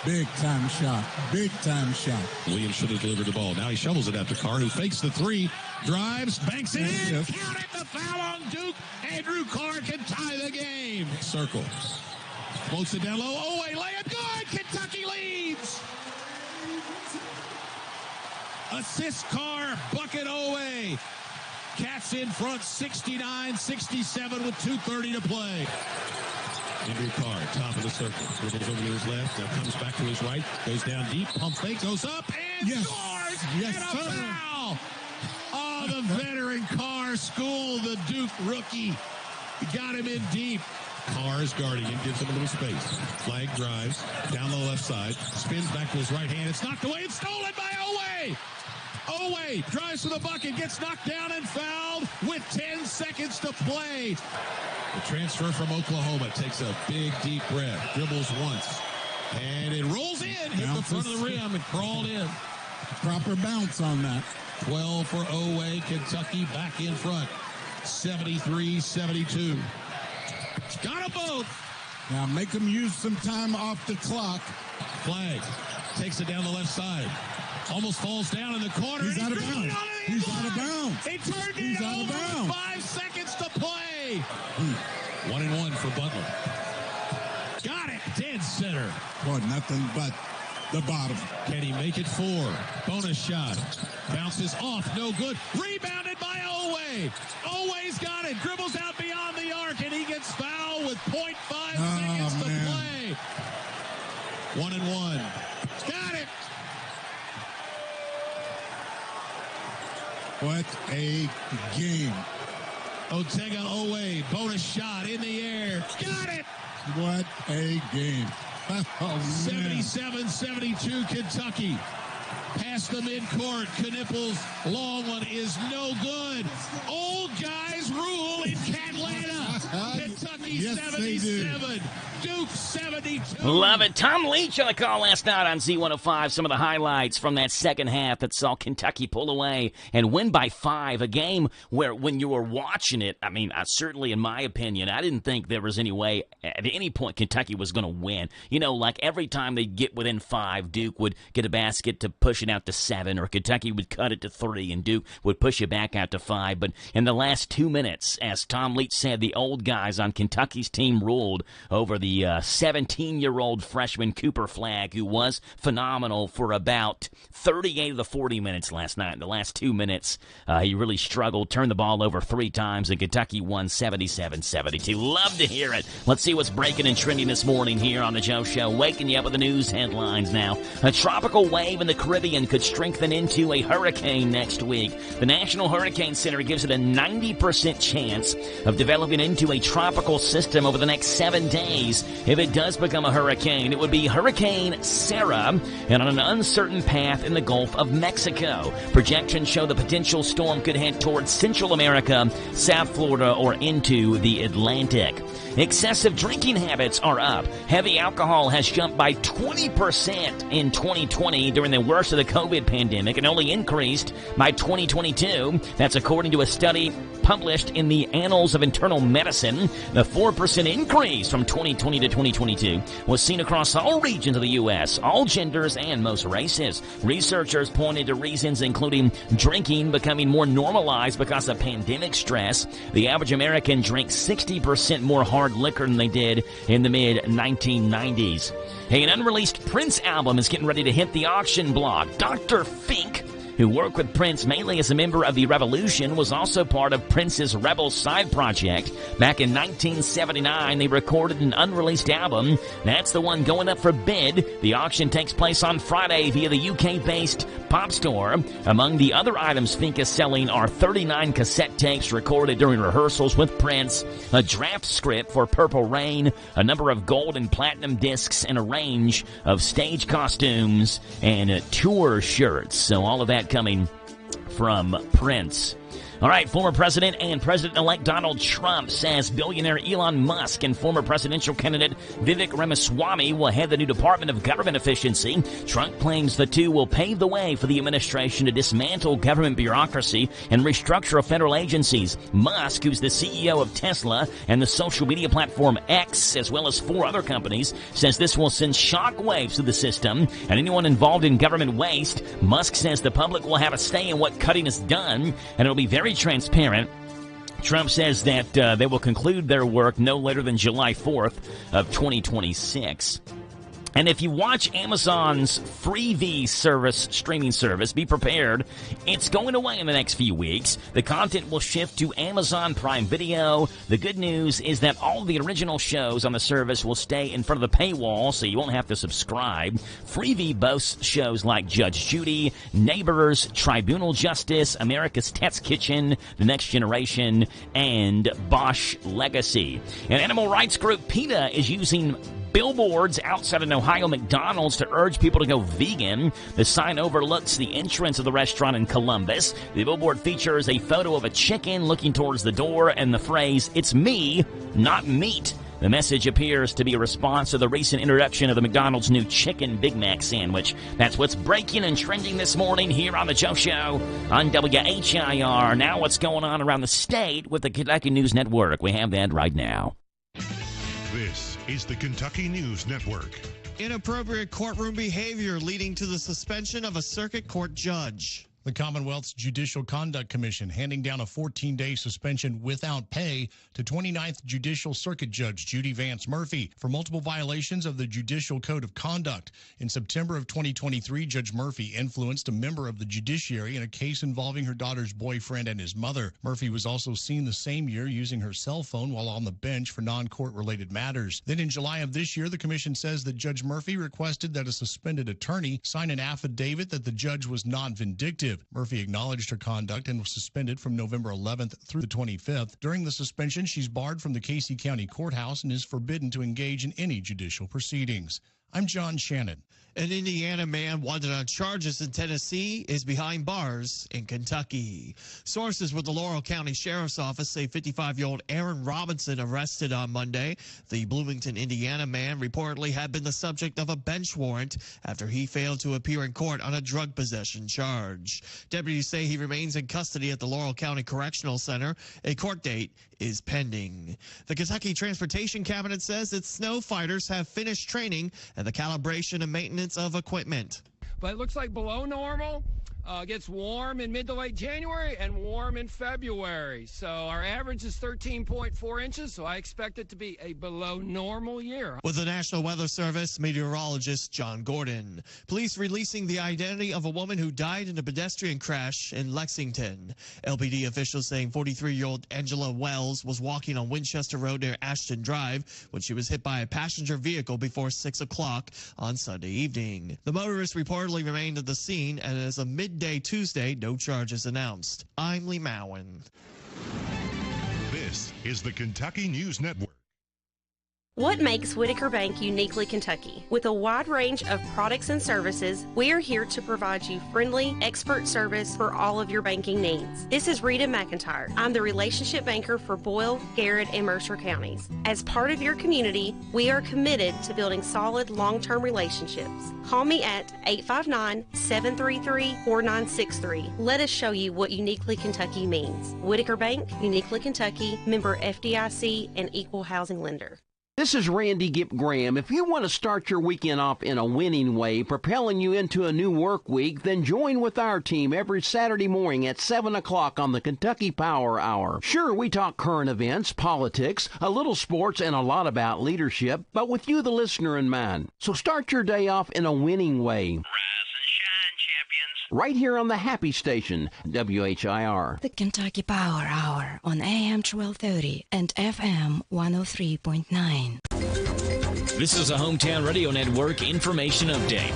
big time shot. Big time shot. Williams should have delivered the ball. Now he shovels it out to Carr, who fakes the 3, drives, banks it in. Yes. Count it, the foul on Duke. Andrew Carr can tie the game. Circle. Floats it down low. Oweh, layup good. Kentucky leads. Assist Carr, bucket Oweh. Cats in front, 69-67 with 2:30 to play. Andrew Carr, top of the circle, dribbles over to his left, now comes back to his right, goes down deep, pump fake, goes up, and scores! Yes, and a sir. foul! Oh, the veteran Carr schooled the Duke rookie. He got him in deep. Carr is guarding him, gives him a little space. Flag drives, down the left side, spins back to his right hand, it's knocked away, it's stolen by Oweh! Oway drives to the bucket, gets knocked down and fouled with 10 seconds to play. The transfer from Oklahoma takes a big, deep breath, dribbles once, and it rolls in, hit the front of the rim, and crawled in. Proper bounce on that. 12 for Oway, Kentucky back in front. 73-72. Got a boat. Now make them use some time off the clock. Flag takes it down the left side. Almost falls down in the corner. He's out of bounds. He's out of bounds. He turned He's it out of over. bounds. 5 seconds to play. 1-1 for Butler. Got it. Dead center. Boy, nothing but the bottom. Can he make it 4? Bonus shot. Bounces off. No good. Rebounded by Oway. Oway's got it. Dribbles out beyond the arc, and he gets fouled with 0.5 seconds to play. 1-1. Got it. What a game. Otega Oway. Bonus shot in the air. Got it. What a game. Oh, 77-72 Kentucky. Past the midcourt. Knippel's long one is no good. Old guys rule in Catlanta. Kentucky Yes, 77. Duke 72. Love it. Tom Leach on the call last night on Z105. Some of the highlights from that second half that saw Kentucky pull away and win by 5. A game where when you were watching it, I mean, certainly in my opinion, I didn't think there was any way at any point Kentucky was going to win. You know, like every time they'd get within 5, Duke would get a basket to push it out to 7, or Kentucky would cut it to 3, and Duke would push it back out to 5. But in the last 2 minutes, as Tom Leach said, the old guys on Kentucky's team ruled over the 17-year-old freshman Cooper Flagg, who was phenomenal for about 38 of the 40 minutes last night. In the last 2 minutes, he really struggled, turned the ball over 3 times, and Kentucky won 77-72. Love to hear it. Let's see what's breaking and trending this morning here on the Joe Show. Waking you up with the news headlines now. A tropical wave in the Caribbean could strengthen into a hurricane next week. The National Hurricane Center gives it a 90% chance of developing into a tropical system over the next 7 days. If it does become a hurricane, it would be Hurricane Sarah, and on an uncertain path in the Gulf of Mexico. Projections show the potential storm could head towards Central America, South Florida, or into the Atlantic. Excessive drinking habits are up. Heavy alcohol has jumped by 20% in 2020 during the worst of the COVID pandemic and only increased by 2022. That's according to a study published in the Annals of Internal Medicine. The 4% increase from 2020 to 2022 was seen across all regions of the U.S., all genders, and most races. Researchers pointed to reasons including drinking becoming more normalized because of pandemic stress. The average American drinks 60% more hard liquor than they did in the mid-1990s. Hey, an unreleased Prince album is getting ready to hit the auction block. Dr. Fink, who worked with Prince mainly as a member of the Revolution, was also part of Prince's Rebel side project. Back in 1979, they recorded an unreleased album. That's the one going up for bid. The auction takes place on Friday via the UK-based Pop Store. Among the other items Fink is selling are 39 cassette tapes recorded during rehearsals with Prince, a draft script for Purple Rain, a number of gold and platinum discs, and a range of stage costumes and tour shirts. So all of that coming from Prince. All right, former president and President-elect Donald Trump says billionaire Elon Musk and former presidential candidate Vivek Ramaswamy will head the new Department of Government Efficiency. Trump claims the two will pave the way for the administration to dismantle government bureaucracy and restructure federal agencies. Musk, who's the CEO of Tesla and the social media platform X, as well as 4 other companies, says this will send shockwaves through the system and anyone involved in government waste. Musk says the public will have a say in what cutting is done, and it'll be very transparent. Trump says that they will conclude their work no later than July 4th of 2026. And if you watch Amazon's Freevee service, streaming service, be prepared. It's going away in the next few weeks. The content will shift to Amazon Prime Video. The good news is that all the original shows on the service will stay in front of the paywall, so you won't have to subscribe. Freevee boasts shows like Judge Judy, Neighbors, Tribunal Justice, America's Test Kitchen, The Next Generation, and Bosch Legacy. An animal rights group, PETA, is using Billboards outside an Ohio McDonald's to urge people to go vegan. The sign overlooks the entrance of the restaurant in Columbus. The billboard features a photo of a chicken looking towards the door and the phrase, "It's me, not meat." The message appears to be a response to the recent introduction of the McDonald's new Chicken Big Mac sandwich. That's what's breaking and trending this morning here on The Joe Show on WHIR. Now what's going on around the state with the Kentucky News Network. We have that right now. This is the Kentucky News Network. Inappropriate courtroom behavior leading to the suspension of a circuit court judge. The Commonwealth's Judicial Conduct Commission handing down a 14-day suspension without pay to 29th Judicial Circuit Judge Judy Vance Murphy for multiple violations of the Judicial Code of Conduct. In September of 2023, Judge Murphy influenced a member of the judiciary in a case involving her daughter's boyfriend and his mother. Murphy was also seen the same year using her cell phone while on the bench for non-court-related matters. Then in July of this year, the commission says that Judge Murphy requested that a suspended attorney sign an affidavit that the judge was not vindictive. Murphy acknowledged her conduct and was suspended from November 11th through the 25th. During the suspension, she's barred from the Casey County Courthouse and is forbidden to engage in any judicial proceedings. I'm John Shannon. An Indiana man wanted on charges in Tennessee is behind bars in Kentucky. Sources with the Laurel County Sheriff's Office say 55-year-old Aaron Robinson, arrested on Monday. The Bloomington, Indiana man reportedly had been the subject of a bench warrant after he failed to appear in court on a drug possession charge. Deputies say he remains in custody at the Laurel County Correctional Center. A court date is pending. The Kentucky Transportation Cabinet says its snow fighters have finished training and the calibration and maintenance of equipment. But it looks like below normal. Gets warm in mid to late January and warm in February. So our average is 13.4 inches, so I expect it to be a below normal year. With the National Weather Service, meteorologist John Gordon. Police releasing the identity of a woman who died in a pedestrian crash in Lexington. LPD officials saying 43-year-old Angela Wells was walking on Winchester Road near Ashton Drive when she was hit by a passenger vehicle before 6 o'clock on Sunday evening. The motorist reportedly remained at the scene, and as of midday Tuesday, no charges announced. I'm Lee Mowen. This is the Kentucky News Network. What makes Whitaker Bank uniquely Kentucky? With a wide range of products and services, we are here to provide you friendly, expert service for all of your banking needs. This is Rita McIntyre. I'm the relationship banker for Boyle, Garrett, and Mercer counties. As part of your community, we are committed to building solid, long-term relationships. Call me at 859-733-4963. Let us show you what uniquely Kentucky means. Whitaker Bank, uniquely Kentucky, member FDIC, and equal housing lender. This is Randy Gipp Graham. If you want to start your weekend off in a winning way, propelling you into a new work week, then join with our team every Saturday morning at 7 o'clock on the Kentucky Power Hour. Sure, we talk current events, politics, a little sports, and a lot about leadership, but with you, the listener, in mind. So start your day off in a winning way. Right here on the Happy Station, WHIR. The Kentucky Power Hour on AM 1230 and FM 103.9. This is a Hometown Radio Network information update.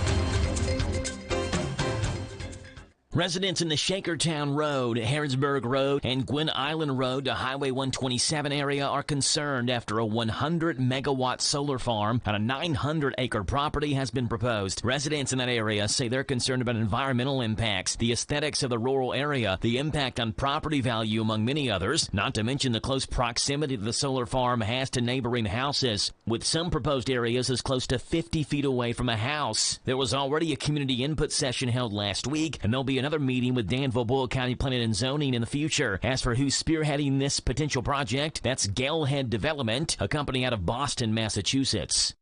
Residents in the Shakertown Road, Harrodsburg Road, and Gwynn Island Road to Highway 127 area are concerned after a 100-megawatt solar farm on a 900-acre property has been proposed. Residents in that area say they're concerned about environmental impacts, the aesthetics of the rural area, the impact on property value, among many others, not to mention the close proximity the solar farm has to neighboring houses, with some proposed areas as close to 50 feet away from a house. There was already a community input session held last week, and there'll be another meeting with Danville, Boyle County Planning and Zoning in the future. As for who's spearheading this potential project, that's Galehead Development, a company out of Boston, Massachusetts.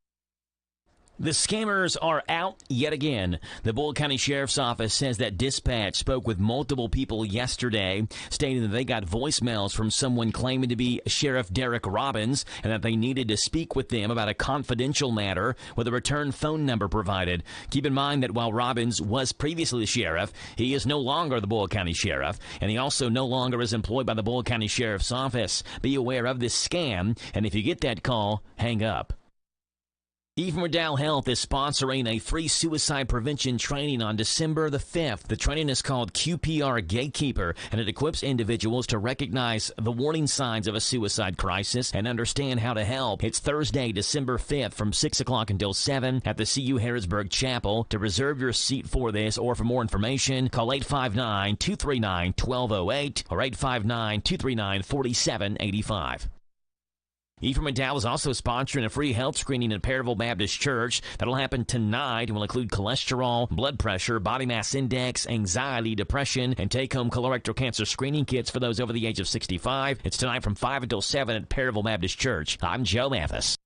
The scammers are out yet again. The Boyle County Sheriff's Office says that dispatch spoke with multiple people yesterday, stating that they got voicemails from someone claiming to be Sheriff Derek Robbins and that they needed to speak with them about a confidential matter with a return phone number provided. Keep in mind that while Robbins was previously the sheriff, he is no longer the Boyle County Sheriff, and he also no longer is employed by the Boyle County Sheriff's Office. Be aware of this scam, and if you get that call, hang up. Even Riddell Health is sponsoring a free suicide prevention training on December the 5th. The training is called QPR Gatekeeper, and it equips individuals to recognize the warning signs of a suicide crisis and understand how to help. It's Thursday, December 5th from 6 o'clock until 7 at the CU Harrisburg Chapel. To reserve your seat for this or for more information, call 859-239-1208 or 859-239-4785. Ephraim McDowell is also sponsoring a free health screening at Perryville Baptist Church. That'll happen tonight and will include cholesterol, blood pressure, body mass index, anxiety, depression, and take-home colorectal cancer screening kits for those over the age of 65. It's tonight from 5 until 7 at Perryville Baptist Church. I'm Joe Mathis.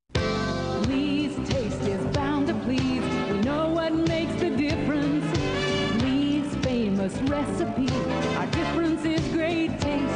Lee's taste is bound to please. We know what makes the difference. Lee's famous recipe. Our difference is great taste.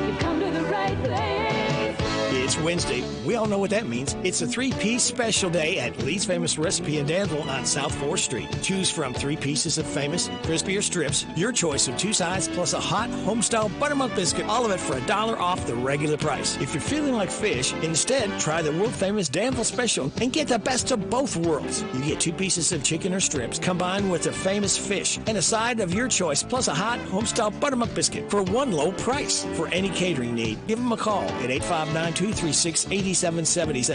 You've come to the right place. It's Wednesday. We all know what that means. It's a 3-piece special day at Lee's Famous Recipe in Danville on South 4th Street. Choose from 3 pieces of famous, crispy or strips, your choice of 2 sides, plus a hot, home-style buttermilk biscuit, all of it for $1 off the regular price. If you're feeling like fish, instead, try the world-famous Danville Special and get the best of both worlds. You get 2 pieces of chicken or strips combined with a famous fish and a side of your choice, plus a hot, home-style buttermilk biscuit for one low price. For any catering need, give them a call at 859-236-8777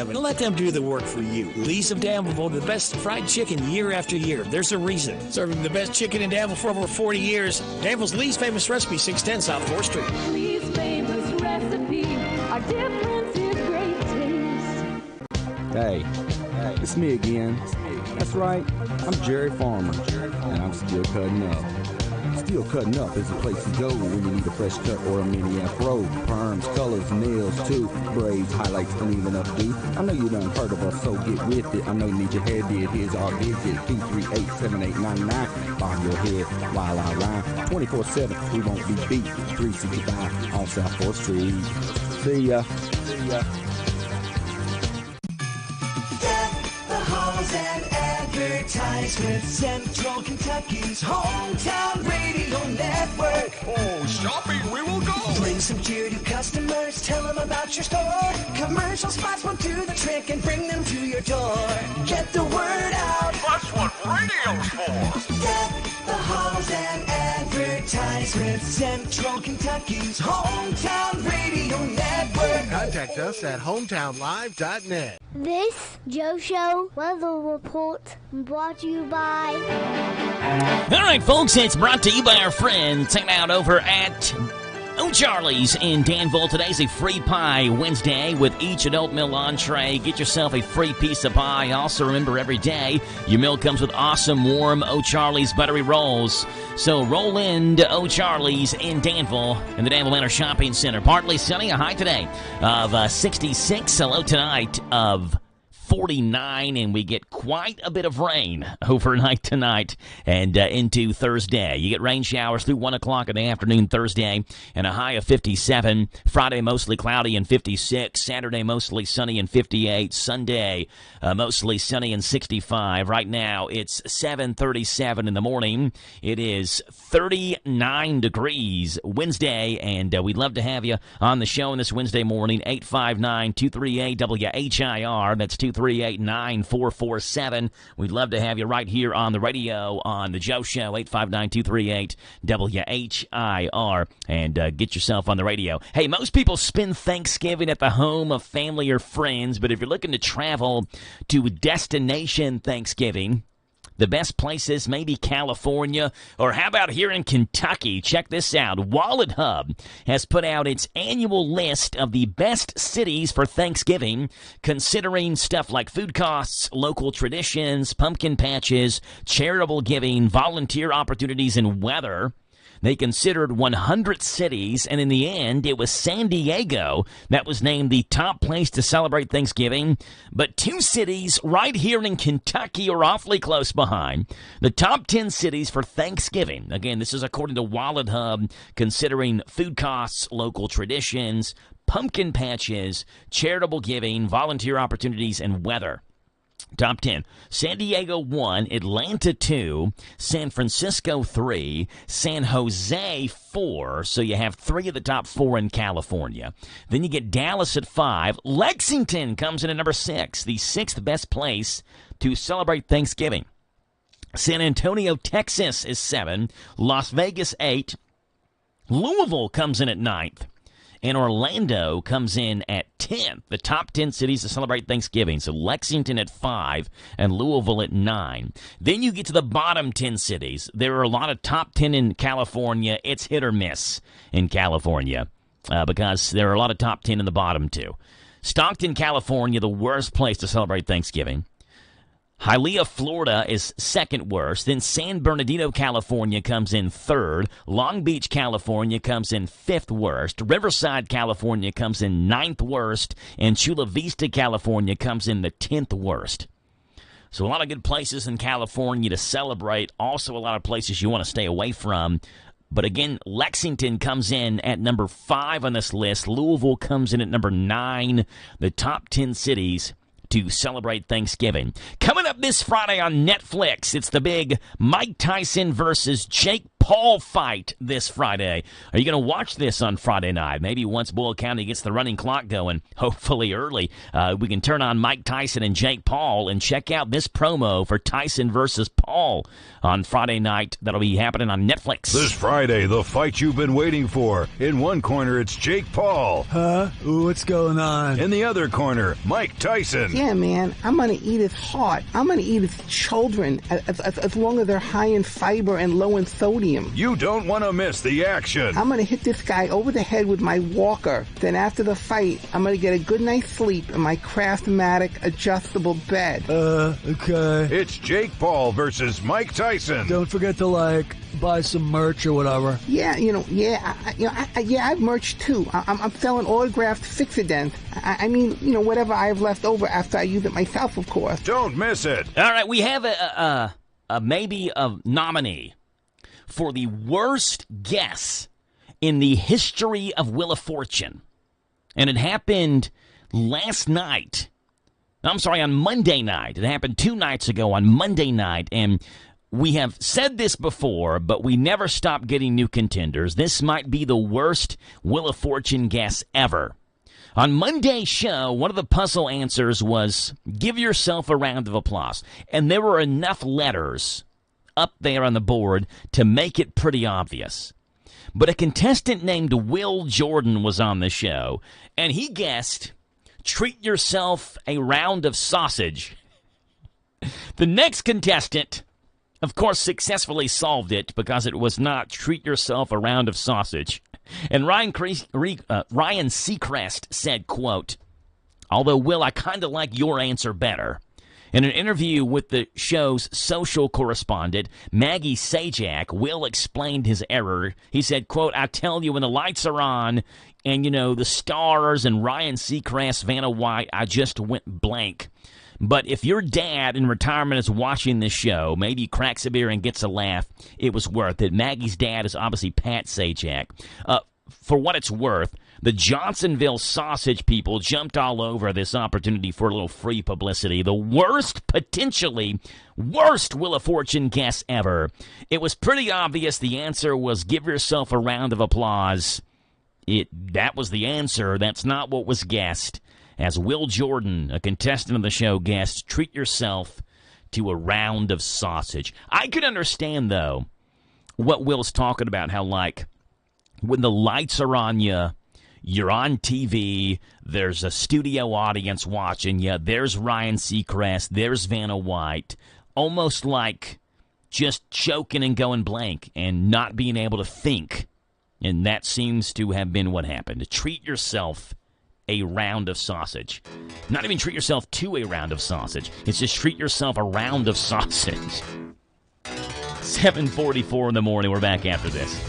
and let them do the work for you. Lee's of Danville, the best fried chicken year after year. There's a reason. Serving the best chicken in Danville for over 40 years. Danville's Lee's Famous Recipe, 610 South 4th Street. Lee's Famous Recipe. Our difference is great taste. Hey, it's me again. That's right, I'm Jerry Farmer, and I'm still cutting up. Still Cutting Up is a place to go when you need a fresh cut or a mini afro. Perms, colors, nails, too. Braids, highlights, and even updo. I know you done heard of us, so get with it. I know you need your hair did. Here's our digit, 238-7899. Bob your head while I rhyme. 24/7, we won't be beat. 365 on South 4th Street. See ya. See ya. The halls and advertisement. Central Kentucky's hometown radio network. Oh, shopping we will go. Bring some cheer to customers. Tell them about your store. Commercial spots will do the trick and bring them to your door. Get the word out. That's what radio's for. Get the halls and advertisements. Central Kentucky's hometown radio network. Contact us at hometownlive.net. This Joe Show weather report brought to you by... All right, folks, it's brought to you by our friends hanging out over at O'Charlie's in Danville. Today's a free pie Wednesday with each adult meal entree. Get yourself a free piece of pie. Also, remember, every day your meal comes with awesome, warm O'Charlie's buttery rolls. So roll into O'Charlie's in Danville in the Danville Manor Shopping Center. Partly sunny, a high today of 66, a low tonight of 49, and we get quite a bit of rain overnight tonight and into Thursday. You get rain showers through 1 o'clock in the afternoon Thursday, and a high of 57. Friday, mostly cloudy and 56. Saturday, mostly sunny and 58. Sunday, mostly sunny and 65. Right now, it's 7:37 in the morning. It is 39 degrees Wednesday, and we'd love to have you on the show on this Wednesday morning. 859-238-WHIR. That's 238-9447. We'd love to have you right here on the radio on the Joe Show, 859-238-WHIR, and get yourself on the radio. Hey, most people spend Thanksgiving at the home of family or friends, but if you're looking to travel to destination Thanksgiving, the best places, maybe California, or how about here in Kentucky? Check this out. Wallet Hub has put out its annual list of the best cities for Thanksgiving, considering stuff like food costs, local traditions, pumpkin patches, charitable giving, volunteer opportunities, and weather. They considered 100 cities, and in the end, it was San Diego that was named the top place to celebrate Thanksgiving. But 2 cities right here in Kentucky are awfully close behind. The top 10 cities for Thanksgiving. Again, this is according to Wallet Hub, considering food costs, local traditions, pumpkin patches, charitable giving, volunteer opportunities, and weather. Top 10. San Diego 1, Atlanta 2, San Francisco 3, San Jose 4. So you have 3 of the top 4 in California. Then you get Dallas at 5. Lexington comes in at number 6, the 6th best place to celebrate Thanksgiving. San Antonio, Texas is 7. Las Vegas 8. Louisville comes in at 9th. And Orlando comes in at 10th, the top 10 cities to celebrate Thanksgiving. So Lexington at 5 and Louisville at 9. Then you get to the bottom 10 cities. There are a lot of top 10 in California. It's hit or miss in California because there are a lot of top 10 in the bottom 2. Stockton, California, the worst place to celebrate Thanksgiving. Hialeah, Florida is 2nd worst. Then San Bernardino, California comes in 3rd. Long Beach, California comes in 5th worst. Riverside, California comes in 9th worst. And Chula Vista, California comes in the 10th worst. So a lot of good places in California to celebrate. Also a lot of places you want to stay away from. But again, Lexington comes in at number 5 on this list. Louisville comes in at number 9. The top 10 cities to celebrate Thanksgiving. Coming up this Friday on Netflix, it's the big Mike Tyson versus Jake Paul fight this Friday. Are you going to watch this on Friday night? Maybe once Boyle County gets the running clock going, hopefully early, we can turn on Mike Tyson and Jake Paul and check out this promo for Tyson versus Paul on Friday night. That'll be happening on Netflix. This Friday, the fight you've been waiting for. In one corner, it's Jake Paul. Huh? What's going on? In the other corner, Mike Tyson. Yeah, man, I'm going to eat his heart. I'm going to eat his children as long as they're high in fiber and low in sodium. You don't want to miss the action. I'm going to hit this guy over the head with my walker. Then after the fight, I'm going to get a good night's sleep in my Craftmatic adjustable bed. Okay. It's Jake Paul versus Mike Tyson. Don't forget to, buy some merch or whatever. Yeah, I've merched too. I'm selling autographed Fixodent. I mean, whatever I have left over after I use it myself, of course. Don't miss it. All right, we have maybe a nominee for the worst guess in the history of Wheel of Fortune. And it happened last night. I'm sorry, on Monday night. It happened 2 nights ago on Monday night. And we have said this before, but we never stop getting new contenders. This might be the worst Wheel of Fortune guess ever. On Monday's show, one of the puzzle answers was, give yourself a round of applause. And there were enough letters up there on the board to make it pretty obvious. But a contestant named Will Jordan was on the show, and he guessed, treat yourself a round of sausage. The next contestant, of course, successfully solved it because it was not treat yourself a round of sausage. And Ryan Seacrest said, quote, although, Will, I kind of like your answer better. In an interview with the show's social correspondent, Maggie Sajak, Will explained his error. He said, quote, I tell you, when the lights are on and, the stars and Ryan Seacrest, Vanna White, I just went blank. But if your dad in retirement is watching this show, maybe he cracks a beer and gets a laugh, it was worth it. Maggie's dad is obviously Pat Sajak. For what it's worth, the Johnsonville sausage people jumped all over this opportunity for a little free publicity. The potentially worst Wheel of Fortune guess ever. It was pretty obvious the answer was give yourself a round of applause. That was the answer. That's not what was guessed. As Will Jordan, a contestant of the show, guessed, treat yourself to a round of sausage. I could understand, though, what Will's talking about, how, when the lights are on you, you're on TV, there's a studio audience watching you, there's Ryan Seacrest, there's Vanna White, almost like just choking and going blank and not being able to think. And that seems to have been what happened. Treat yourself a round of sausage. Not even treat yourself to a round of sausage. It's just treat yourself a round of sausage. 7:44 in the morning. We're back after this.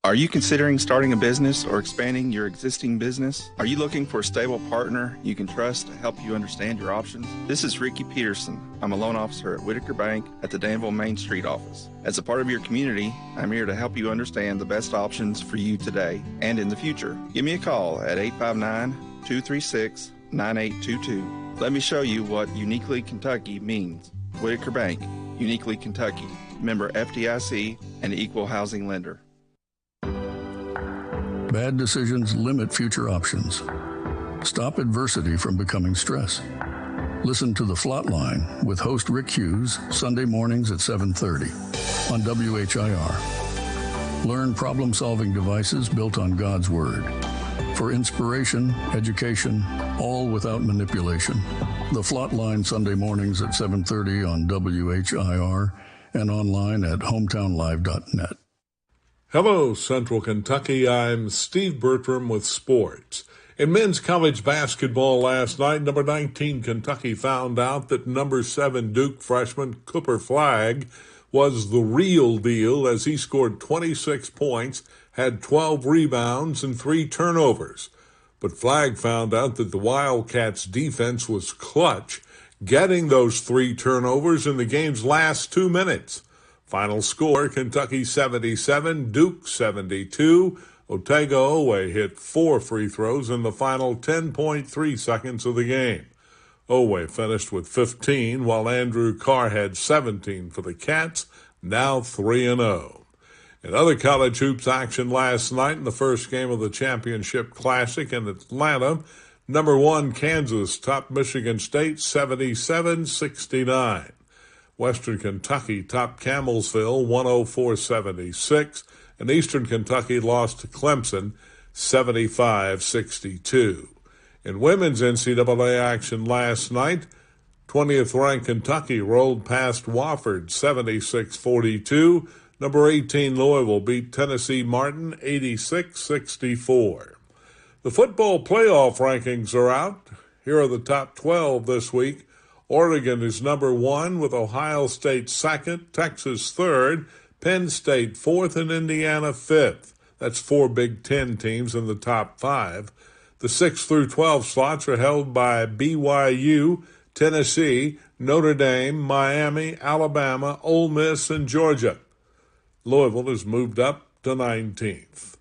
Are you considering starting a business or expanding your existing business? Are you looking for a stable partner you can trust to help you understand your options? This is Ricky Peterson. I'm a loan officer at Whitaker Bank at the Danville Main Street office. As a part of your community, I'm here to help you understand the best options for you today and in the future. Give me a call at 859-236-9822. Let me show you what Uniquely Kentucky means. Whitaker Bank, Uniquely Kentucky, member FDIC, and equal housing lender. Bad decisions limit future options. Stop adversity from becoming stress. Listen to The Flatline with host Rick Hughes, Sunday mornings at 7:30 on WHIR. Learn problem-solving devices built on God's Word. For inspiration, education, all without manipulation. The Flatline Sunday mornings at 7:30 on WHIR and online at hometownlive.net. Hello, Central Kentucky. I'm Steve Bertram with sports. In men's college basketball last night, number 19 Kentucky found out that number 7 Duke freshman Cooper Flagg was the real deal as he scored 26 points, had 12 rebounds, and 3 turnovers. But Flagg found out that the Wildcats' defense was clutch, getting those 3 turnovers in the game's last 2 minutes. Final score, Kentucky 77, Duke 72. Otega Oweh hit 4 free throws in the final 10.3 seconds of the game. Oweh finished with 15, while Andrew Carr had 17 for the Cats, now 3-0. In other college hoops action last night in the first game of the Championship Classic in Atlanta, number 1 Kansas topped Michigan State 77-69. Western Kentucky topped Campbellsville 104-76, and Eastern Kentucky lost to Clemson 75-62. In women's NCAA action last night, 20th-ranked Kentucky rolled past Wofford 76-42. Number 18 Louisville beat Tennessee Martin 86-64. The football playoff rankings are out. Here are the top 12 this week. Oregon is number 1 with Ohio State 2nd, Texas 3rd, Penn State 4th, and Indiana 5th. That's 4 Big Ten teams in the top 5. The 6 through 12 slots are held by BYU, Tennessee, Notre Dame, Miami, Alabama, Ole Miss, and Georgia. Louisville has moved up to 19th.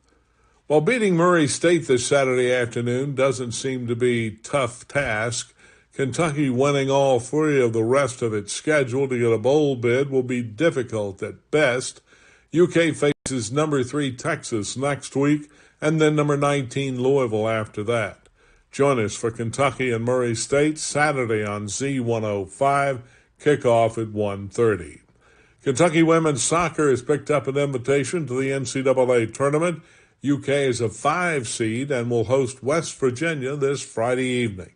While beating Murray State this Saturday afternoon doesn't seem to be a tough task, Kentucky winning all 3 of the rest of its schedule to get a bowl bid will be difficult at best. UK faces number 3 Texas next week and then number 19 Louisville after that. Join us for Kentucky and Murray State Saturday on Z105, kickoff at 1:30. Kentucky women's soccer has picked up an invitation to the NCAA tournament. UK is a 5 seed and will host West Virginia this Friday evening.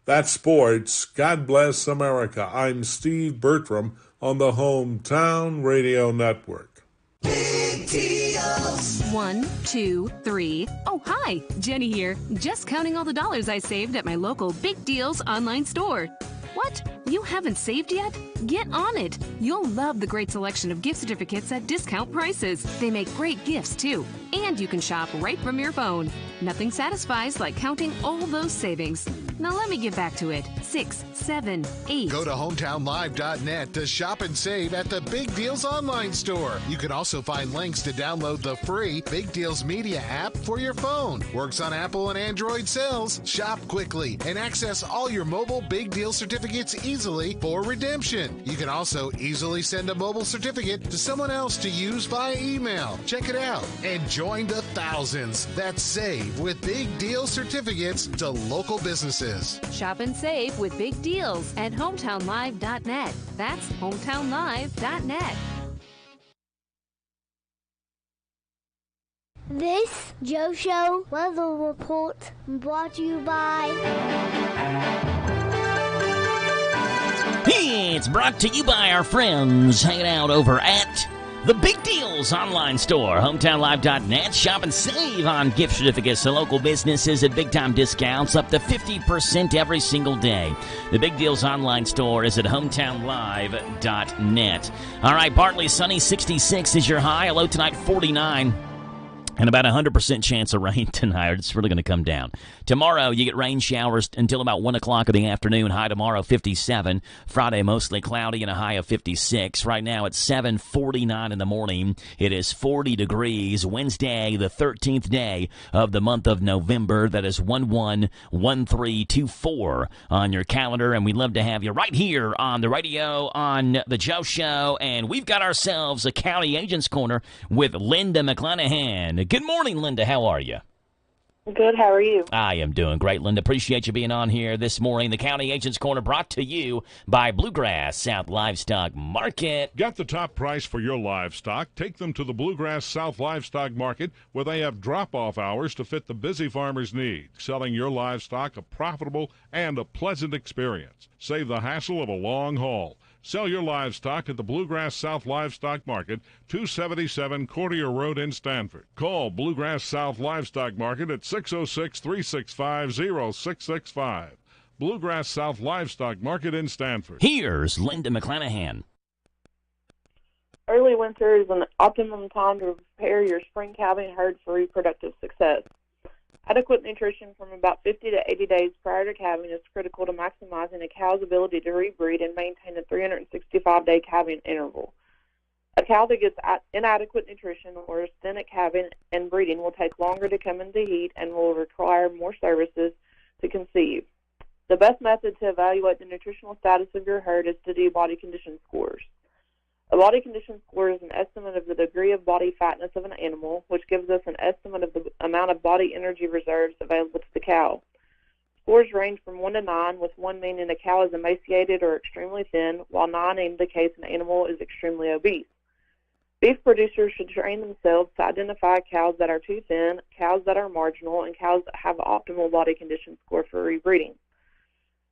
That's sports. God bless America. I'm Steve Bertram on the Hometown Radio Network. Big deals. 1, 2, 3. Oh, hi. Jenny here. Just counting all the dollars I saved at my local Big Deals online store. What? You haven't saved yet? Get on it. You'll love the great selection of gift certificates at discount prices. They make great gifts, too. And you can shop right from your phone. Nothing satisfies like counting all those savings. Now let me get back to it. 6, 7, 8. Go to hometownlive.net to shop and save at the Big Deals online store. You can also find links to download the free Big Deals Media app for your phone. Works on Apple and Android cells. Shop quickly and access all your mobile Big Deal certificates easily for redemption. You can also easily send a mobile certificate to someone else to use via email. Check it out and join the thousands that save with Big Deal certificates to local businesses. Shop and save with Big Deals at hometownlive.net. That's hometownlive.net. This Joe Show weather report brought to you by... It's brought to you by our friends hanging out over at the Big Deals online store, hometownlive.net. Shop and save on gift certificates to local businesses at big-time discounts, up to 50% every single day. The Big Deals online store is at hometownlive.net. All right, partly sunny, 66 is your high. Low tonight, 49. And about 100% chance of rain tonight. It's really going to come down. Tomorrow, you get rain showers until about 1 o'clock in the afternoon. High tomorrow, 57. Friday, mostly cloudy and a high of 56. Right now, it's 7:49 in the morning. It is 40 degrees. Wednesday, the 13th day of the month of November. That is 111324 on your calendar. And we'd love to have you right here on the radio, on the Joe Show. And we've got ourselves a County Agents Corner with Linda McClanahan. Good morning, Linda. How are you? Good. How are you? I am doing great, Linda. Appreciate you being on here this morning. The County Agents Corner brought to you by Bluegrass South Livestock Market. Get the top price for your livestock. Take them to the Bluegrass South Livestock Market, where they have drop-off hours to fit the busy farmer's needs. Selling your livestock a profitable and a pleasant experience. Save the hassle of a long haul. Sell your livestock at the Bluegrass South Livestock Market, 277 Courtier Road in Stanford. Call Bluegrass South Livestock Market at 606-365-0665. Bluegrass South Livestock Market in Stanford. Here's Linda McClanahan. Early winter is an optimum time to prepare your spring calving herd for reproductive success. Adequate nutrition from about 50 to 80 days prior to calving is critical to maximizing a cow's ability to rebreed and maintain a 365-day calving interval. A cow that gets inadequate nutrition or is thin at calving and breeding will take longer to come into heat and will require more services to conceive. The best method to evaluate the nutritional status of your herd is to do body condition scores. A body condition score is an estimate of the degree of body fatness of an animal, which gives us an estimate of the amount of body energy reserves available to the cow. Scores range from 1 to 9, with 1 meaning a cow is emaciated or extremely thin, while 9 indicates an animal is extremely obese. Beef producers should train themselves to identify cows that are too thin, cows that are marginal, and cows that have an optimal body condition score for rebreeding.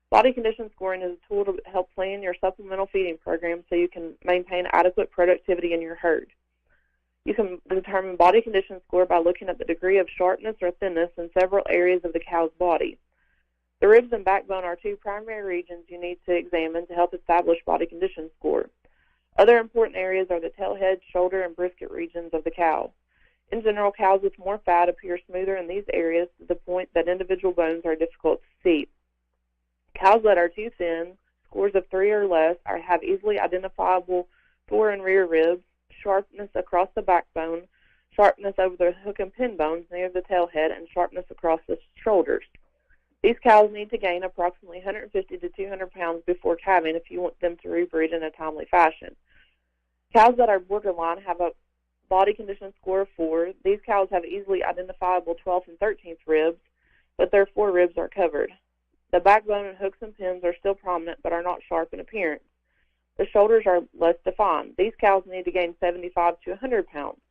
Body condition scoring is a tool to help plan your supplemental feeding program so you can maintain adequate productivity in your herd. You can determine body condition score by looking at the degree of sharpness or thinness in several areas of the cow's body. The ribs and backbone are 2 primary regions you need to examine to help establish body condition score. Other important areas are the tail head, shoulder, and brisket regions of the cow. In general, cows with more fat appear smoother in these areas to the point that individual bones are difficult to see. Cows that are too thin, scores of 3 or less, have easily identifiable fore and rear ribs, sharpness across the backbone, sharpness over the hook and pin bones near the tail head, and sharpness across the shoulders. These cows need to gain approximately 150 to 200 pounds before calving if you want them to rebreed in a timely fashion. Cows that are borderline have a body condition score of 4. These cows have easily identifiable 12th and 13th ribs, but their fore ribs are covered. The backbone and hooks and pins are still prominent but are not sharp in appearance. The shoulders are less defined. These cows need to gain 75 to 100 pounds.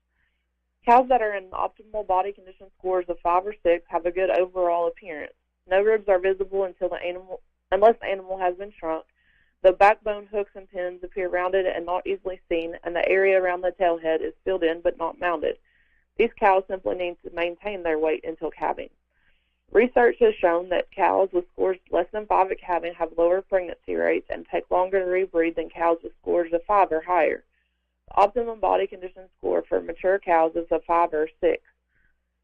Cows that are in optimal body condition scores of 5 or 6 have a good overall appearance. No ribs are visible unless the animal has been shrunk. The backbone, hooks, and pins appear rounded and not easily seen, and the area around the tail head is filled in but not mounded. These cows simply need to maintain their weight until calving. Research has shown that cows with scores less than 5 at calving have lower pregnancy rates and take longer to rebreed than cows with scores of 5 or higher. The optimum body condition score for mature cows is a 5 or 6.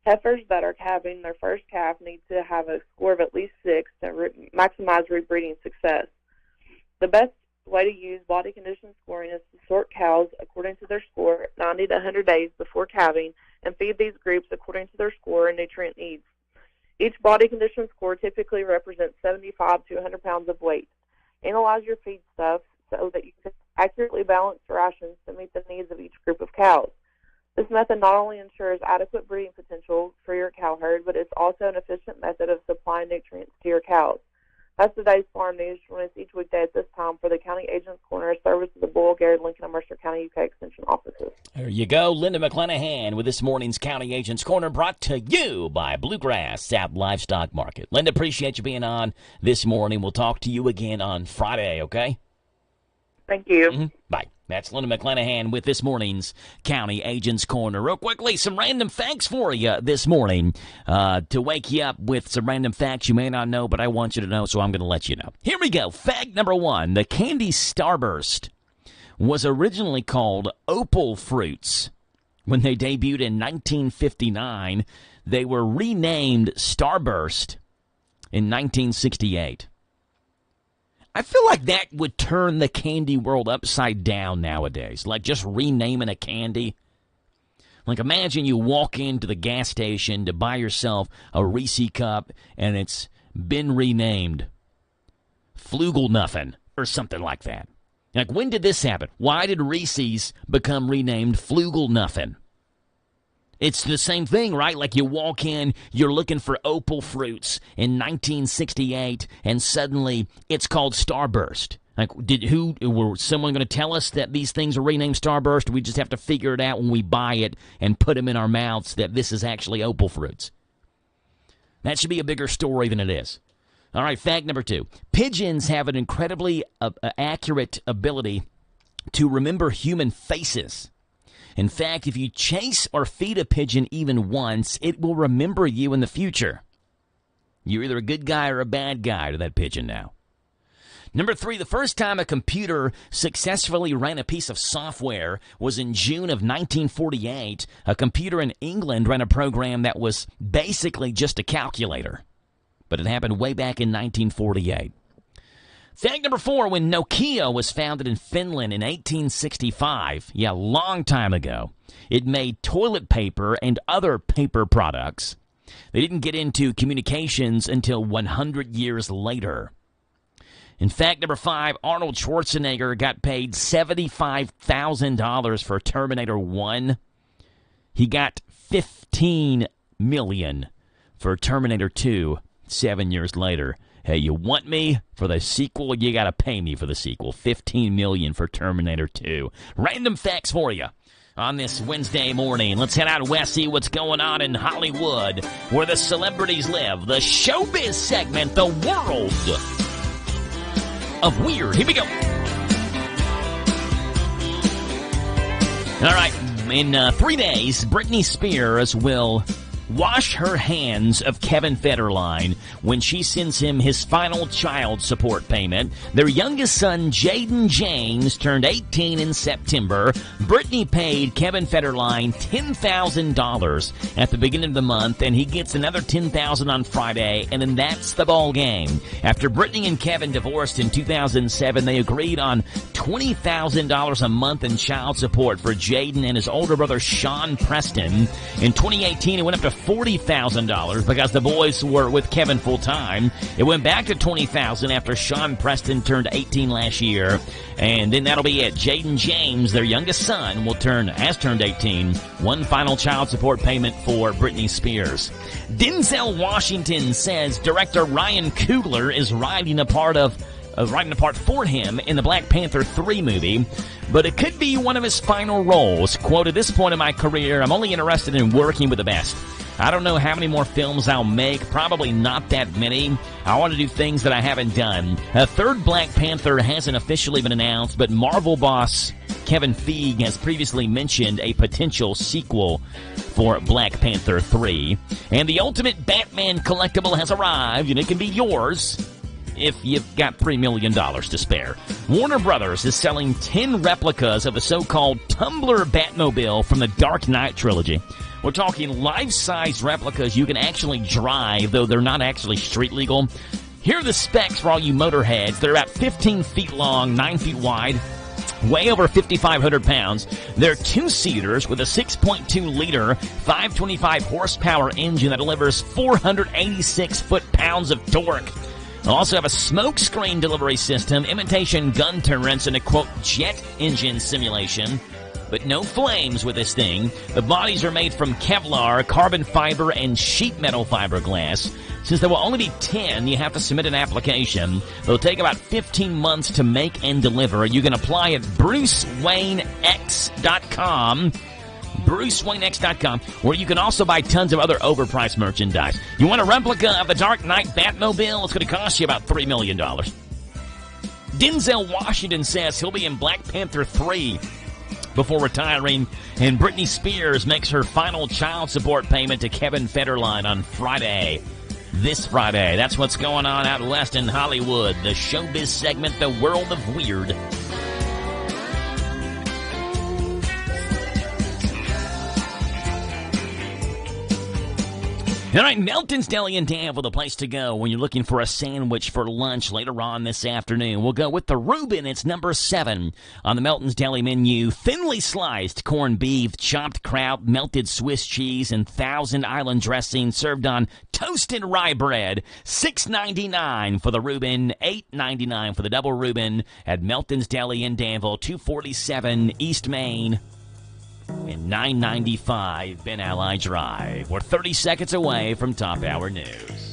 Heifers that are calving their first calf need to have a score of at least 6 to maximize rebreeding success. The best way to use body condition scoring is to sort cows according to their score 90 to 100 days before calving and feed these groups according to their score and nutrient needs. Each body condition score typically represents 75 to 100 pounds of weight. Analyze your feed stuff so that you can accurately balance rations to meet the needs of each group of cows. This method not only ensures adequate breeding potential for your cow herd, but it's also an efficient method of supplying nutrients to your cows. That's today's farm news. Join us each weekday at this time for the County Agents Corner, a service of the Boyle, Garrett, Lincoln, and Mercer County UK Extension offices. There you go. Linda McClanahan with this morning's County Agents Corner, brought to you by Bluegrass South Livestock Market. Linda, appreciate you being on this morning. We'll talk to you again on Friday, okay? Thank you. Bye. That's Linda McClanahan with this morning's County Agents Corner. Real quickly, some random facts for you this morning to wake you up with some random facts you may not know, but I want you to know, so I'm going to let you know. Here we go. Fact number 1. The candy Starburst was originally called Opal Fruits When they debuted in 1959, they were renamed Starburst in 1968. I feel like that would turn the candy world upside down nowadays, like just renaming a candy. Like, imagine you walk into the gas station to buy yourself a Reese cup, and it's been renamed Flugelnuffen or something like that. Like, when did this happen? Why did Reese's become renamed Flugelnuffen? It's the same thing, right? Like, you walk in, you're looking for Opal Fruits in 1968, and suddenly it's called Starburst. Like, were someone going to tell us that these things are renamed Starburst? We just have to figure it out when we buy it and put them in our mouths that this is actually Opal Fruits. That should be a bigger story than it is. All right, fact number 2. Pigeons have an incredibly accurate ability to remember human faces. In fact, if you chase or feed a pigeon even once, it will remember you in the future. You're either a good guy or a bad guy to that pigeon now. Number 3, the first time a computer successfully ran a piece of software was in June of 1948. A computer in England ran a program that was basically just a calculator. But it happened way back in 1948. Fact number 4, when Nokia was founded in Finland in 1865, a long time ago, it made toilet paper and other paper products. They didn't get into communications until 100 years later. In fact number 5, Arnold Schwarzenegger got paid $75,000 for Terminator 1. He got $15 million for Terminator 2 7 years later. Hey, you want me for the sequel? You got to pay me for the sequel. $15 million for Terminator 2. Random facts for you on this Wednesday morning. Let's head out west, see what's going on in Hollywood, where the celebrities live. The showbiz segment, the world of weird. Here we go. All right, in 3 days, Britney Spears will wash her hands of Kevin Federline when she sends him his final child support payment. Their youngest son, Jaden James, turned 18 in September. Britney paid Kevin Federline $10,000 at the beginning of the month, and he gets another $10,000 on Friday, and then that's the ball game. After Britney and Kevin divorced in 2007, they agreed on $20,000 a month in child support for Jaden and his older brother, Sean Preston. In 2018, it went up to $40,000 because the boys were with Kevin full time. It went back to $20,000 after Sean Preston turned 18 last year, and then that'll be it. Jaden James, their youngest son, has turned 18. One final child support payment for Britney Spears. Denzel Washington says director Ryan Coogler is writing a part for him in the Black Panther 3 movie, but it could be one of his final roles. Quote, "At this point in my career, I'm only interested in working with the best. I don't know how many more films I'll make, probably not that many. I want to do things that I haven't done." A third Black Panther hasn't officially been announced, but Marvel boss Kevin Feige has previously mentioned a potential sequel for Black Panther 3. And the ultimate Batman collectible has arrived, and it can be yours if you've got $3 million to spare. Warner Brothers is selling 10 replicas of the so-called Tumbler Batmobile from the Dark Knight trilogy. We're talking life-size replicas you can actually drive, though they're not actually street legal. Here are the specs for all you motorheads. They're about 15 feet long, 9 feet wide, weigh over 5,500 pounds. They're two-seaters with a 6.2-liter, 525 horsepower engine that delivers 486 foot-pounds of torque. They'll also have a smoke screen delivery system, imitation gun turrets, and a, quote, jet engine simulation. But no flames with this thing. The bodies are made from Kevlar, carbon fiber, and sheet metal fiberglass. Since there will only be 10, you have to submit an application. It'll take about 15 months to make and deliver. You can apply at BruceWayneX.com. BruceWayneX.com, where you can also buy tons of other overpriced merchandise. You want a replica of the Dark Knight Batmobile? It's going to cost you about $3 million. Denzel Washington says he'll be in Black Panther 3 before retiring, and Britney Spears makes her final child support payment to Kevin Federline on Friday. This Friday. That's what's going on out west in Hollywood. The showbiz segment, the world of weird. All right, Melton's Deli in Danville, the place to go when you're looking for a sandwich for lunch later on this afternoon. We'll go with the Reuben. It's number 7 on the Melton's Deli menu. Thinly sliced corned beef, chopped kraut, melted Swiss cheese, and Thousand Island dressing served on toasted rye bread. $6.99 for the Reuben, $8.99 for the double Reuben at Melton's Deli in Danville, 247 East Main. And 995 Ben Ally Drive. We're 30 seconds away from Top Hour News.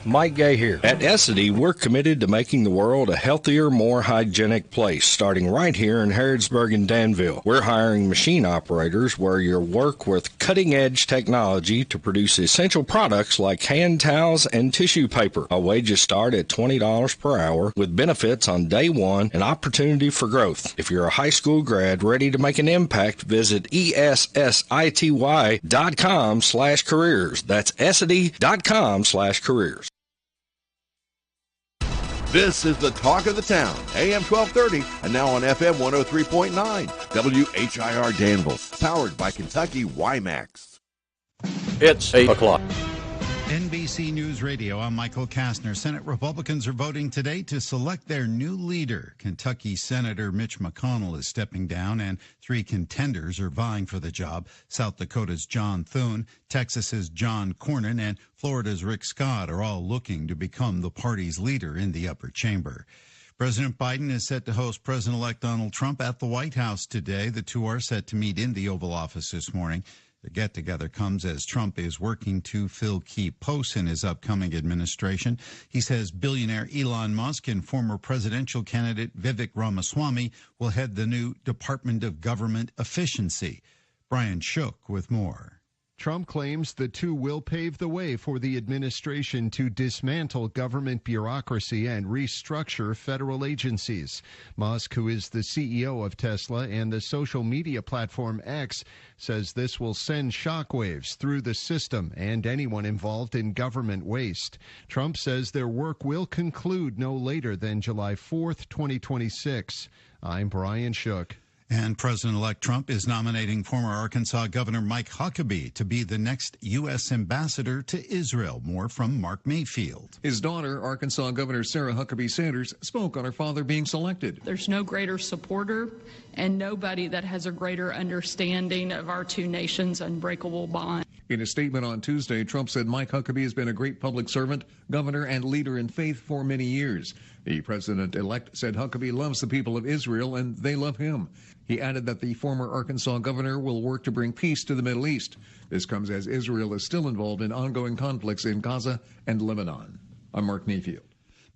Mike Gay here. At Essity, we're committed to making the world a healthier, more hygienic place, starting right here in Harrodsburg and Danville. We're hiring machine operators where you'll work with cutting-edge technology to produce essential products like hand towels and tissue paper. Our wages start at $20 per hour with benefits on day one and opportunity for growth. If you're a high school grad ready to make an impact, visit ESSITY.com/careers. That's Essity.com/careers. This is the talk of the town, AM 1230, and now on FM 103.9, WHIR Danville, powered by Kentucky WiMAX. It's 8 o'clock. NBC News Radio, I'm Michael Kastner. Senate Republicans are voting today to select their new leader. Kentucky Senator Mitch McConnell is stepping down, and 3 contenders are vying for the job. South Dakota's John Thune, Texas's John Cornyn, and Florida's Rick Scott are all looking to become the party's leader in the upper chamber. President Biden is set to host President-elect Donald Trump at the White House today. The two are set to meet in the Oval Office this morning. The get-together comes as Trump is working to fill key posts in his upcoming administration. He says billionaire Elon Musk and former presidential candidate Vivek Ramaswamy will head the new Department of Government Efficiency. Brian Shook with more. Trump claims the two will pave the way for the administration to dismantle government bureaucracy and restructure federal agencies. Musk, who is the CEO of Tesla and the social media platform X, says this will send shockwaves through the system and anyone involved in government waste. Trump says their work will conclude no later than July 4th, 2026. I'm Brian Shook. And President-elect Trump is nominating former Arkansas Governor Mike Huckabee to be the next U.S. ambassador to Israel. More from Mark Mayfield. His daughter, Arkansas Governor Sarah Huckabee Sanders, spoke on her father being selected. There's no greater supporter and nobody that has a greater understanding of our two nations' unbreakable bond. In a statement on Tuesday, Trump said Mike Huckabee has been a great public servant, governor, and leader in faith for many years. The president-elect said Huckabee loves the people of Israel and they love him. He added that the former Arkansas governor will work to bring peace to the Middle East. This comes as Israel is still involved in ongoing conflicts in Gaza and Lebanon. I'm Mark Mayfield.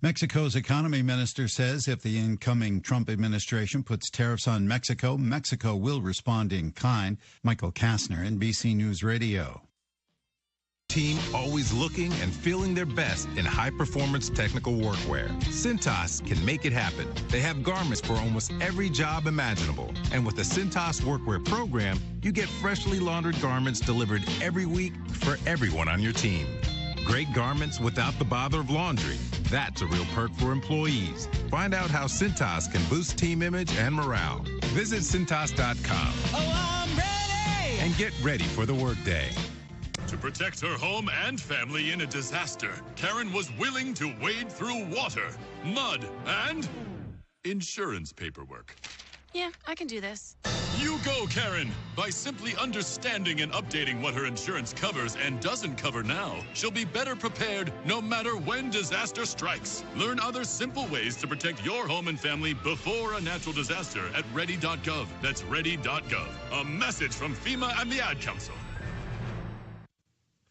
Mexico's economy minister says if the incoming Trump administration puts tariffs on Mexico, Mexico will respond in kind. Michael Kastner, NBC News Radio. Team always looking and feeling their best in high-performance technical workwear. Cintas can make it happen. They have garments for almost every job imaginable. And with the Cintas Workwear program, you get freshly laundered garments delivered every week for everyone on your team. Great garments without the bother of laundry. That's a real perk for employees. Find out how Cintas can boost team image and morale. Visit Cintas.com. Oh, I'm ready! And get ready for the workday. To protect her home and family in a disaster, Karen was willing to wade through water, mud, and insurance paperwork. Yeah, I can do this. You go, Karen! By simply understanding and updating what her insurance covers and doesn't cover now, she'll be better prepared no matter when disaster strikes. Learn other simple ways to protect your home and family before a natural disaster at ready.gov. That's ready.gov. A message from FEMA and the Ad Council.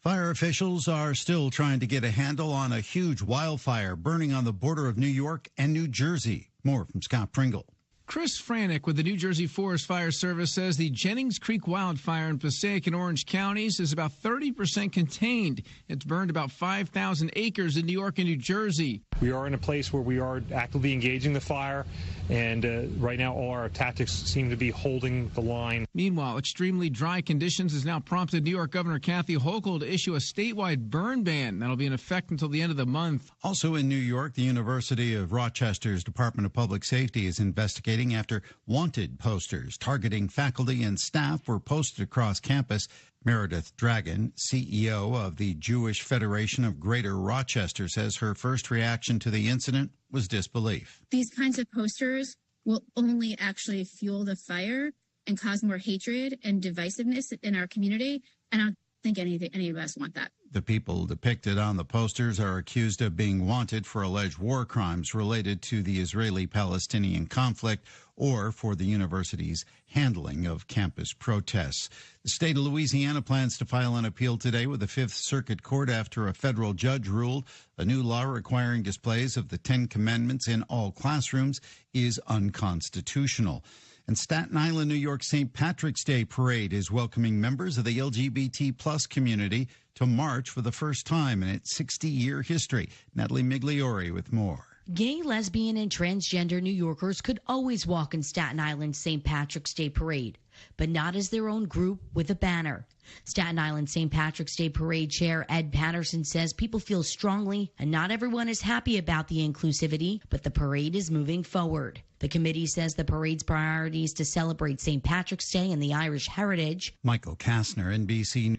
Fire officials are still trying to get a handle on a huge wildfire burning on the border of New York and New Jersey. More from Scott Pringle. Chris Franek with the New Jersey Forest Fire Service says the Jennings Creek wildfire in Passaic and Orange counties is about 30% contained. It's burned about 5,000 acres in New York and New Jersey. We are in a place where we are actively engaging the fire, and right now all our tactics seem to be holding the line. Meanwhile, extremely dry conditions has now prompted New York Governor Kathy Hochul to issue a statewide burn ban that'll be in effect until the end of the month. Also in New York, the University of Rochester's Department of Public Safety is investigating after wanted posters targeting faculty and staff were posted across campus. Meredith Dragon, CEO of the Jewish Federation of Greater Rochester, says her first reaction to the incident was disbelief. These kinds of posters will only actually fuel the fire and cause more hatred and divisiveness in our community. And I don't think any of us want that. The people depicted on the posters are accused of being wanted for alleged war crimes related to the Israeli-Palestinian conflict or for the university's handling of campus protests. The state of Louisiana plans to file an appeal today with the Fifth Circuit Court after a federal judge ruled a new law requiring displays of the Ten Commandments in all classrooms is unconstitutional. And Staten Island, New York St. Patrick's Day Parade is welcoming members of the LGBT plus community to march for the first time in its 60-year history. Natalie Migliori with more. Gay, lesbian, and transgender New Yorkers could always walk in Staten Island's St. Patrick's Day Parade, but not as their own group with a banner. Staten Island St. Patrick's Day Parade Chair Ed Patterson says people feel strongly and not everyone is happy about the inclusivity, but the parade is moving forward. The committee says the parade's priority is to celebrate St. Patrick's Day and the Irish heritage. Michael Kastner, NBC News.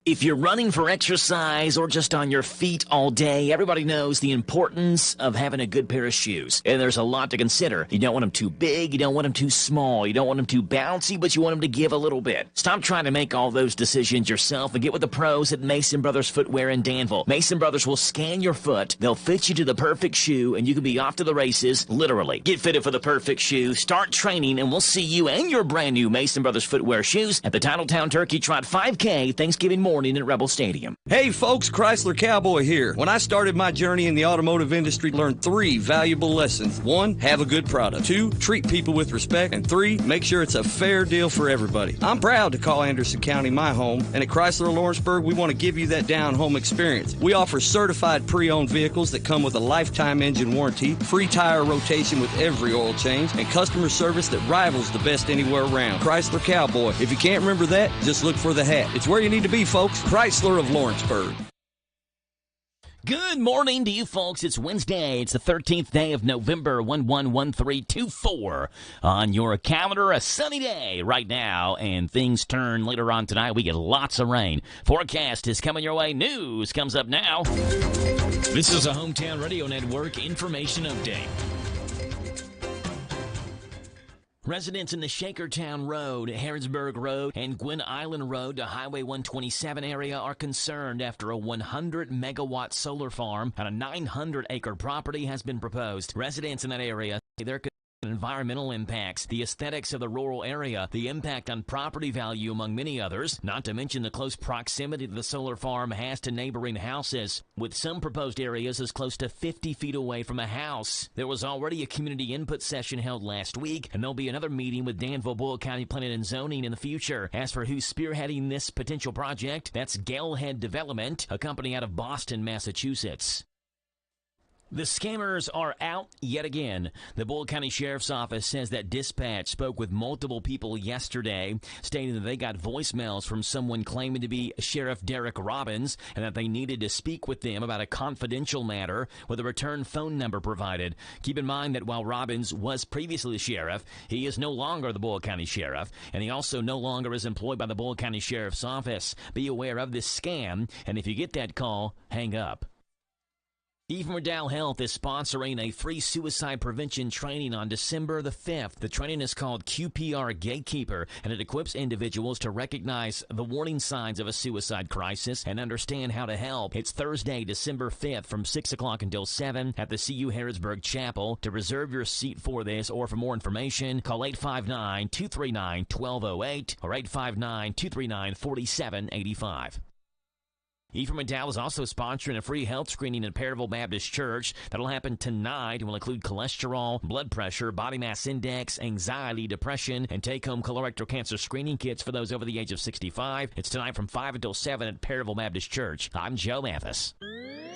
If you're running for exercise or just on your feet all day, everybody knows the importance of having a good pair of shoes. And there's a lot to consider. You don't want them too big, you don't want them too small, you don't want them too bouncy, but you want them to give a little bit. Stop trying to make all those decisions yourself and get with the pros at Mason Brothers Footwear in Danville. Mason Brothers will scan your foot, they'll fit you to the perfect shoe, and you can be off to the races, literally. Get fitted for the perfect shoe, start training, and we'll see you and your brand new Mason Brothers Footwear shoes at the Titletown Turkey Trot 5K Thanksgiving morning at Rebel Stadium. Hey folks, Chrysler Cowboy here. When I started my journey in the automotive industry, I learned 3 valuable lessons. 1, have a good product. 2, treat people with respect. And 3, make sure it's a fair deal for everybody. I'm proud to call Anderson County my home, and at Chrysler Lawrenceburg, we want to give you that down-home experience. We offer certified pre-owned vehicles that come with a lifetime engine warranty, free tire rotation with every oil change, and customer service that rivals the best anywhere around. Chrysler Cowboy. If you can't remember that, just look for the hat. It's where you need to be, folks. Chrysler of Lawrenceburg. Good morning to you folks. It's Wednesday. It's the 13th day of November, 111324 on your calendar. A sunny day right now, and things turn later on tonight. We get lots of rain. Forecast is coming your way. News comes up now. This is a Hometown Radio Network information update. Residents in the Shakertown Road, Harrodsburg Road, and Gwynn Island Road to Highway 127 area are concerned after a 100-megawatt solar farm on a 900-acre property has been proposed. Residents in that area say there could be environmental impacts, the aesthetics of the rural area, the impact on property value, among many others, not to mention the close proximity the solar farm has to neighboring houses, with some proposed areas as close to 50 feet away from a house. There was already a community input session held last week, and there'll be another meeting with Danville, Boyle County Planning and Zoning in the future. As for who's spearheading this potential project, that's Galehead Development, a company out of Boston, Massachusetts. The scammers are out yet again. The Boyle County Sheriff's Office says that dispatch spoke with multiple people yesterday, stating that they got voicemails from someone claiming to be Sheriff Derek Robbins and that they needed to speak with them about a confidential matter with a return phone number provided. Keep in mind that while Robbins was previously the sheriff, he is no longer the Boyle County Sheriff, and he also no longer is employed by the Boyle County Sheriff's Office. Be aware of this scam, and if you get that call, hang up. Eve Riddell Health is sponsoring a free suicide prevention training on December the 5th. The training is called QPR Gatekeeper, and it equips individuals to recognize the warning signs of a suicide crisis and understand how to help. It's Thursday, December 5th from 6 o'clock until 7 at the CU Harrodsburg Chapel. To reserve your seat for this or for more information, call 859-239-1208 or 859-239-4785. Ephraim McDowell is also sponsoring a free health screening at Perryville Baptist Church. That'll happen tonight and will include cholesterol, blood pressure, body mass index, anxiety, depression, and take-home colorectal cancer screening kits for those over the age of 65. It's tonight from 5 until 7 at Perryville Baptist Church. I'm Joe Mathis.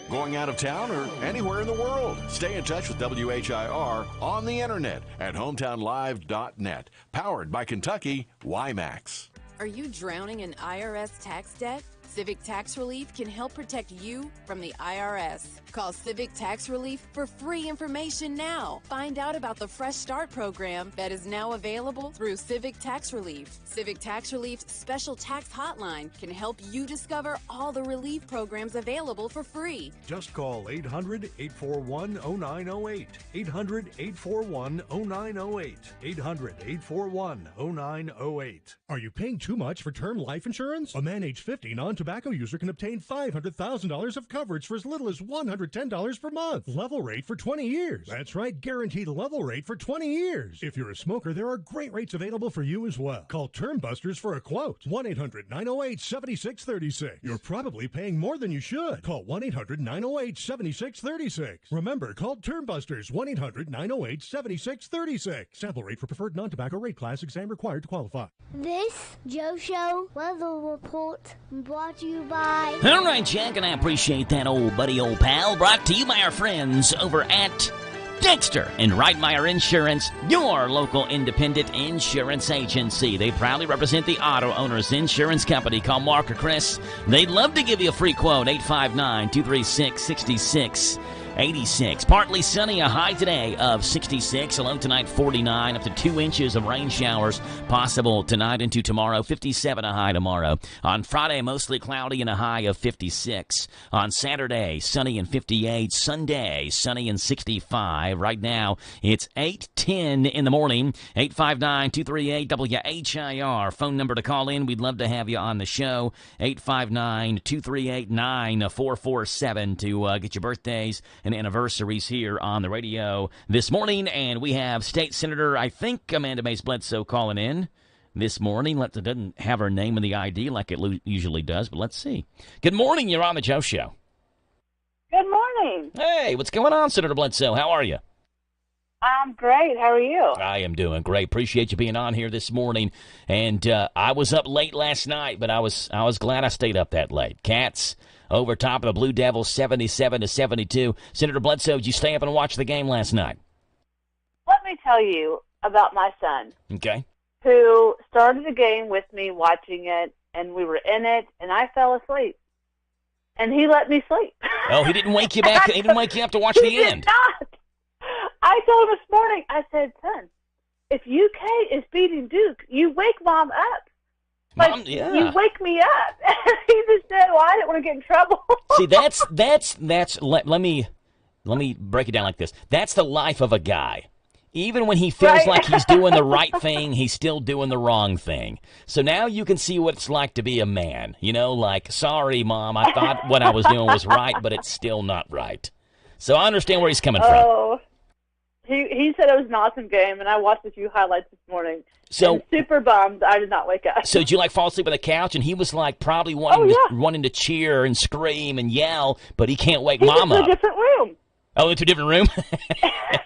Going out of town or anywhere in the world? Stay in touch with WHIR on the internet at hometownlive.net. Powered by Kentucky WiMAX. Are you drowning in IRS tax debt? Civic Tax Relief can help protect you from the IRS. Call Civic Tax Relief for free information now. Find out about the Fresh Start program that is now available through Civic Tax Relief. Civic Tax Relief's special tax hotline can help you discover all the relief programs available for free. Just call 800-841-0908. 800-841-0908. 800-841-0908. Are you paying too much for term life insurance? A man age 50 non-tobacco user can obtain $500,000 of coverage for as little as $110 per month. Level rate for 20 years. That's right, guaranteed level rate for 20 years. If you're a smoker, there are great rates available for you as well. Call Term Busters for a quote. 1-800-908-7636. You're probably paying more than you should. Call 1-800-908-7636. Remember, call Term Busters. 1-800-908-7636. Sample rate for preferred non-tobacco rate class. Exam required to qualify. This Joe Show weather report brought to you by... All right, Jack, and I appreciate that, old buddy, old pal. Brought to you by our friends over at Dexter and Reitmeyer Insurance, your local independent insurance agency. They proudly represent the Auto Owners Insurance Company. Call Mark or Chris. They'd love to give you a free quote. 859-236-6686. Partly sunny, a high today of 66. A low tonight 49, up to 2 inches of rain showers possible tonight into tomorrow. 57 a high tomorrow. On Friday, mostly cloudy and a high of 56. On Saturday, sunny and 58. Sunday, sunny and 65. Right now, it's 8:10 in the morning. 859-238-WHIR. Phone number to call in. We'd love to have you on the show. 859-238-9447 to get your birthdays and anniversaries here on the radio this morning. And we have State Senator, I think, Amanda Mays Bledsoe calling in this morning. It doesn't have her name in the ID like it usually does, but let's see. Good morning. You're on the Joe Show. Good morning. Hey, what's going on, Senator Bledsoe? How are you? I'm great. How are you? I am doing great. Appreciate you being on here this morning. And I was up late last night, but I was glad I stayed up that late. Cats over top of the Blue Devils, 77-72. Senator Bledsoe, did you stay up and watch the game last night? Let me tell you about my son. Okay. Who started the game with me watching it, and we were in it, and I fell asleep. And he let me sleep. Oh, he didn't wake you back? He didn't wake you up to watch the end? He did not. I told him this morning, I said, son, if UK is beating Duke, you wake Mom up. Mom, yeah. You wake me up. He just said, well, I didn't want to get in trouble. See, let me break it down like this. That's the life of a guy. Even when he feels like he's doing the right thing, he's still doing the wrong thing. So now you can see what it's like to be a man. You know, like, sorry, Mom, I thought what I was doing was right, but it's still not right. So I understand where he's coming from. He said it was an awesome game, and I watched a few highlights this morning. So and super bummed I did not wake up. So did you fall asleep on the couch? And he was probably wanting to cheer and scream and yell, but he can't wake Mom up. He went to a different room. Oh, into a different room?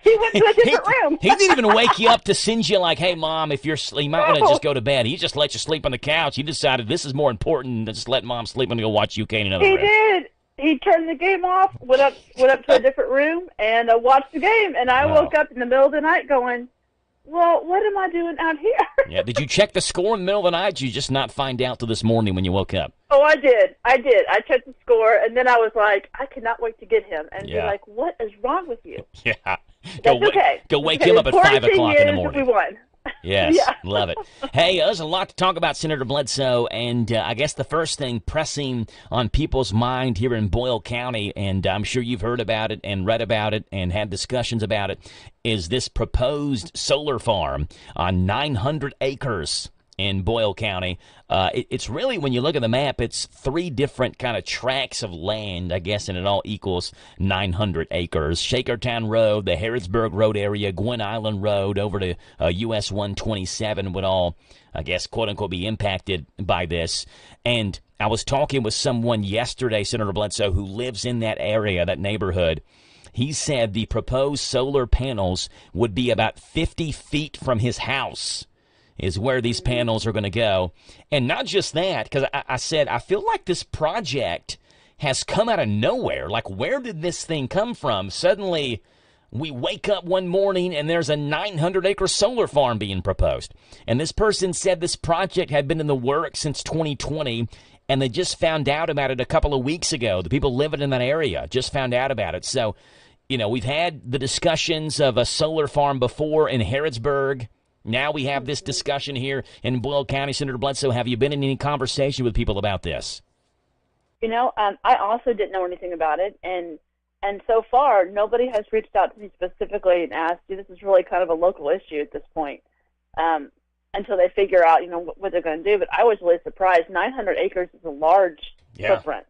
He went to a different room. He didn't even wake you up to send you hey, Mom, if you might want to just go to bed. He just let you sleep on the couch. He decided this is more important than just let Mom sleep and go watch UK in another room. He did. He turned the game off, went up to a different room, and watched the game. And I woke up in the middle of the night going, well, what am I doing out here? Yeah. Did you check the score in the middle of the night? Or did you just not find out till this morning when you woke up? Oh, I did. I checked the score, and then I was like, I cannot wait to get him. And be like, what is wrong with you? Yeah. That's okay. Go wake him up at 5 o'clock in the morning. We won. Yes, yeah. Love it. Hey, there's a lot to talk about, Senator Bledsoe, and I guess the first thing pressing on people's mind here in Boyle County, and I'm sure you've heard about it and read about it and had discussions about it, is this proposed solar farm on 900 acres in Boyle County. It's really, when you look at the map, it's 3 different kind of tracts of land, I guess, and it all equals 900 acres. Shakertown Road, the Harrodsburg Road area, Gwynn Island Road, over to US 127 would all, I guess, quote-unquote, be impacted by this. And I was talking with someone yesterday, Senator Bledsoe, who lives in that area, that neighborhood. He said the proposed solar panels would be about 50 feet from his house is where these panels are going to go. And not just that, because I said, I feel like this project has come out of nowhere. Like, where did this thing come from? Suddenly, we wake up one morning and there's a 900-acre solar farm being proposed. And this person said this project had been in the works since 2020, and they just found out about it a couple of weeks ago. The people living in that area just found out about it. So, we've had the discussions of a solar farm before in Harrodsburg. Now we have this discussion here in Boyle County. Senator Bledsoe, have you been in any conversation with people about this? I also didn't know anything about it, and so far nobody has reached out to me specifically and asked, this is really kind of a local issue at this point, until they figure out, what they're going to do. But I was really surprised. 900 acres is a large footprint,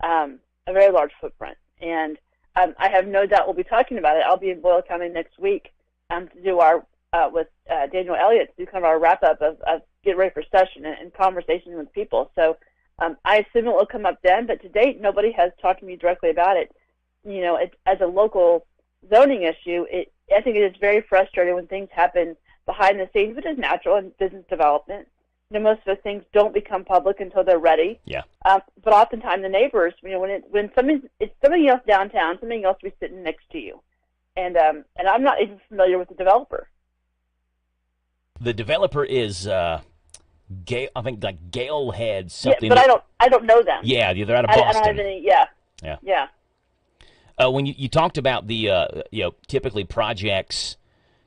a very large footprint, and I have no doubt we'll be talking about it. I'll be in Boyle County next week to do our with Daniel Elliott to do kind of our wrap up of get ready for session and conversation with people. So. I assume it will come up then, but to date, nobody has talked to me directly about it. As a local zoning issue, I think it is very frustrating when things happen behind the scenes, which is natural in business development. Most of those things don't become public until they're ready. Yeah. But oftentimes the neighbors, when somebody else downtown, somebody else will be sitting next to you, and I'm not even familiar with the developer. The developer is. I think like Gale had something. Yeah, but I don't know them. Yeah, they're out of Boston. I don't have any. Yeah. When you talked about the typically projects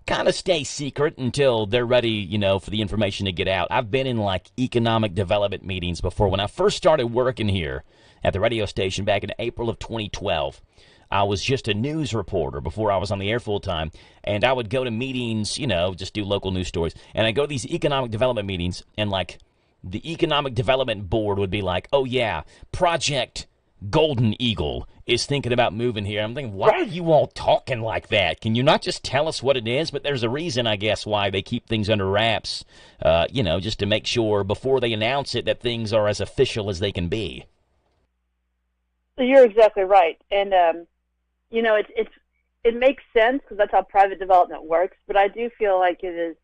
kind of stay secret until they're ready, for the information to get out. I've been in like economic development meetings before. When I first started working here at the radio station back in April of 2012. I was just a news reporter before I was on the air full time, and I would go to meetings, just do local news stories, and I go to these economic development meetings, and like the economic development board would be like, oh yeah, Project Golden Eagle is thinking about moving here. I'm thinking, why are you all talking like that? Can you not just tell us what it is? But there's a reason, I guess, why they keep things under wraps, just to make sure before they announce it that things are as official as they can be. So you're exactly right, and it makes sense because that's how private development works. But I do feel like it's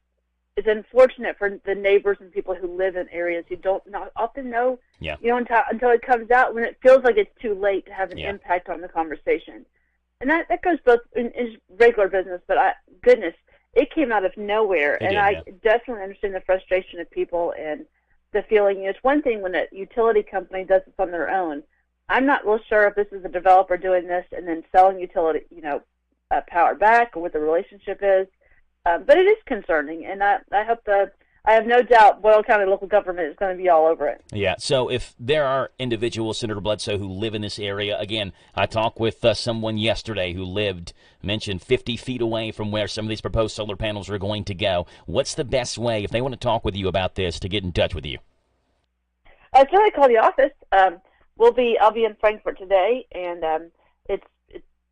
unfortunate for the neighbors and people who live in areas who don't not often know. Yeah. Until it comes out, when it feels like it's too late to have an impact on the conversation, and that goes both in regular business. But goodness, it came out of nowhere, I definitely understand the frustration of people and the feeling. It's one thing when a utility company does this on their own. I'm not real sure if this is a developer doing this and then selling utility, power back, or what the relationship is. But it is concerning, and I have no doubt Boyle County local government is going to be all over it. Yeah, so if there are individuals, Senator Bledsoe, who live in this area, again, I talked with someone yesterday who mentioned 50 feet away from where some of these proposed solar panels are going to go. What's the best way, if they want to talk with you about this, to get in touch with you? Certainly call the office. I'll be in Frankfort today, and it's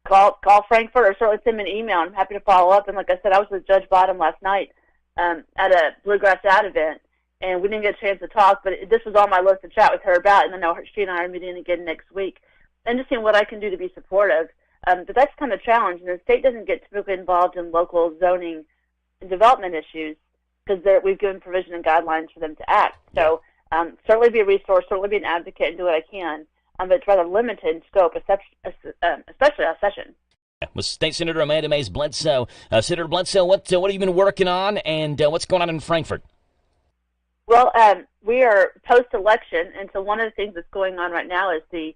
call Frankfort or certainly send me an email. I'm happy to follow up. And like I said, I was with Judge Bottom last night at a Bluegrass Ad event, and we didn't get a chance to talk, but this was on my list to chat with her about, and I know she and I are meeting again next week, and just seeing what I can do to be supportive. But that's kind of a challenge, and the state doesn't get typically involved in local zoning and development issues because we've given provision and guidelines for them to act. So certainly be a resource, certainly be an advocate, and do what I can. But it's rather limited in scope, especially our session. With State Senator Amanda Mays Bledsoe. Senator Bledsoe, what have you been working on, and what's going on in Frankfort? Well, we are post-election, and so one of the things that's going on right now is the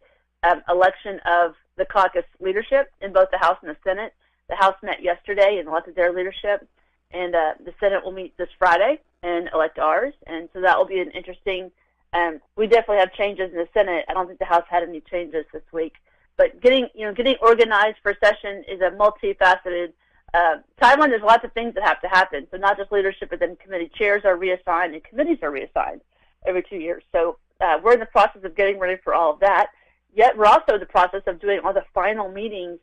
election of the caucus leadership in both the House and the Senate. The House met yesterday and elected their leadership, and the Senate will meet this Friday and elect ours, and so that will be an interesting. We definitely have changes in the Senate. I don't think the House had any changes this week, but getting organized for session is a multifaceted timeline. There's lots of things that have to happen. So not just leadership, but then committee chairs are reassigned and committees are reassigned every 2 years. So we're in the process of getting ready for all of that. Yet we're also in the process of doing all the final meetings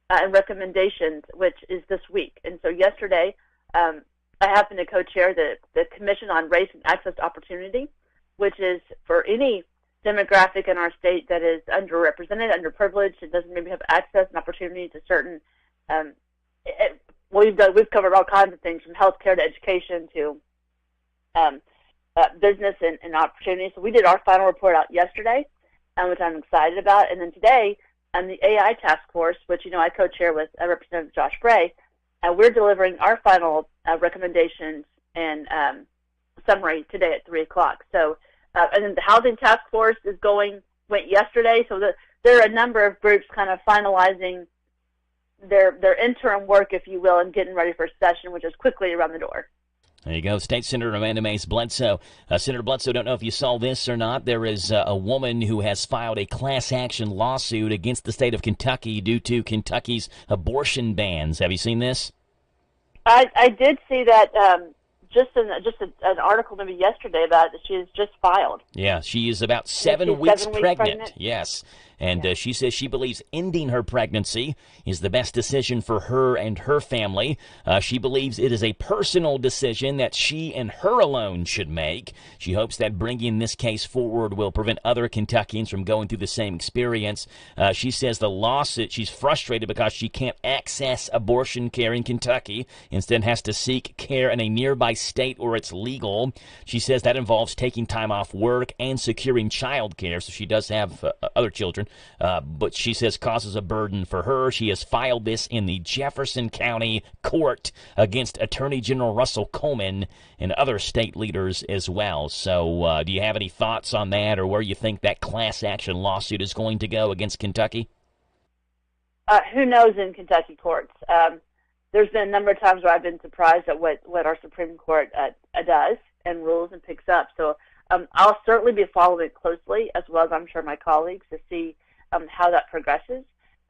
and recommendations, which is this week. And so yesterday, I happened to co-chair the Commission on Race and Access to Opportunity, which is for any demographic in our state that is underrepresented, underprivileged, and doesn't maybe have access and opportunity to certain. We've covered all kinds of things from healthcare to education to business and opportunities. So we did our final report out yesterday, which I'm excited about, and then today the AI task force, which I co-chair with Representative Josh Bray, we're delivering our final recommendations and summary today at 3:00. So And then the housing task force went yesterday. So there are a number of groups kind of finalizing their interim work, if you will, and getting ready for session, which is quickly around the door. There you go. State Senator Amanda Mace Bledsoe. Senator Bledsoe, don't know if you saw this or not. There is a woman who has filed a class action lawsuit against the state of Kentucky due to Kentucky's abortion bans. Have you seen this? I did see that just an article maybe yesterday about it that she has just filed. Yeah, she is about 7 weeks pregnant. Yes. And she says she believes ending her pregnancy is the best decision for her and her family. She believes it is a personal decision that she and her alone should make. She hopes that bringing this case forward will prevent other Kentuckians from going through the same experience. She says the lawsuit, she's frustrated because she can't access abortion care in Kentucky, instead has to seek care in a nearby state where it's legal. She says that involves taking time off work and securing child care, so she does have other children. But she says causes a burden for her. She has filed this in the Jefferson County Court against Attorney General Russell Coleman and other state leaders as well. So do you have any thoughts on that, or where you think that class action lawsuit is going to go against Kentucky? Who knows in Kentucky courts? There's been a number of times where I've been surprised at what our Supreme Court does and rules and picks up. So I'll certainly be following it closely, as well as I'm sure my colleagues, to see how that progresses.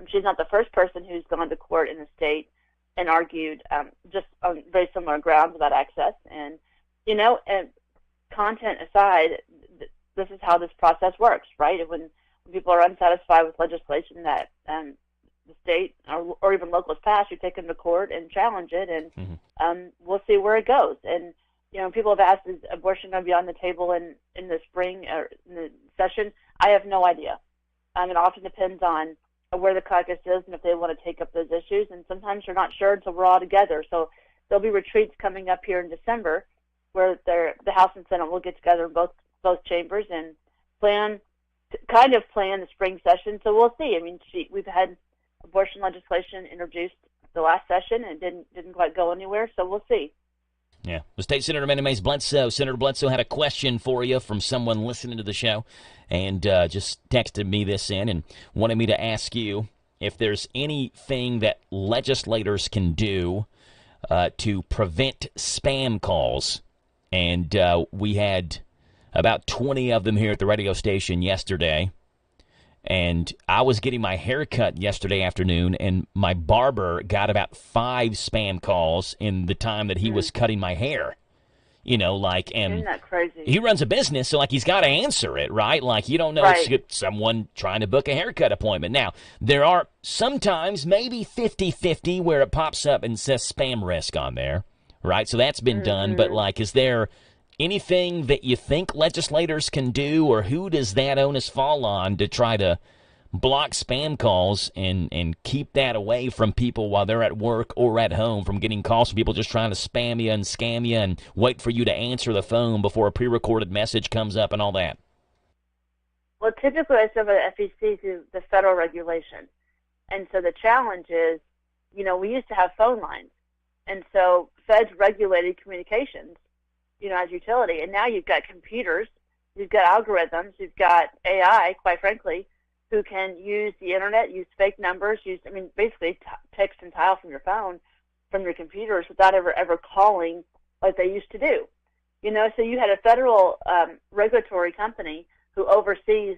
She's not the first person who's gone to court in the state and argued just on very similar grounds about access. And, and content aside, this is how this process works, right? When people are unsatisfied with legislation that the state or even local has passed, you take them to court and challenge it, and we'll see where it goes. And people have asked, is abortion going to be on the table in the spring or in the session? I have no idea. It often depends on where the caucus is and if they want to take up those issues. And sometimes you're not sure until we're all together. So there'll be retreats coming up here in December where the House and Senate will get together in both chambers and plan the spring session. So we'll see. We've had abortion legislation introduced the last session and didn't quite go anywhere. So we'll see. Yeah. The State Senator Amanda Mace Bledsoe. Senator Bledsoe had a question for you from someone listening to the show and just texted me this in and wanted me to ask you if there's anything that legislators can do to prevent spam calls. And we had about 20 of them here at the radio station yesterday. And I was getting my hair cut yesterday afternoon, and my barber got about 5 spam calls in the time that he was cutting my hair. And isn't that crazy? He runs a business, so he's got to answer it, right? You don't know it's someone trying to book a haircut appointment. Now, there are sometimes maybe 50-50 where it pops up and says spam risk on there, right? So that's been done, but is there anything that you think legislators can do, or who does that onus fall on to try to block spam calls and keep that away from people while they're at work or at home from getting calls from people just trying to spam you and scam you and wait for you to answer the phone before a pre-recorded message comes up and all that? Well, typically I serve at the FEC through the federal regulation. And so the challenge is, we used to have phone lines. And so feds regulated communications, as utility. And now you've got computers, you've got algorithms, you've got AI, quite frankly, who can use the internet, use fake numbers, basically text and dial from your phone, from your computers without ever calling like they used to do. So you had a federal regulatory company who oversees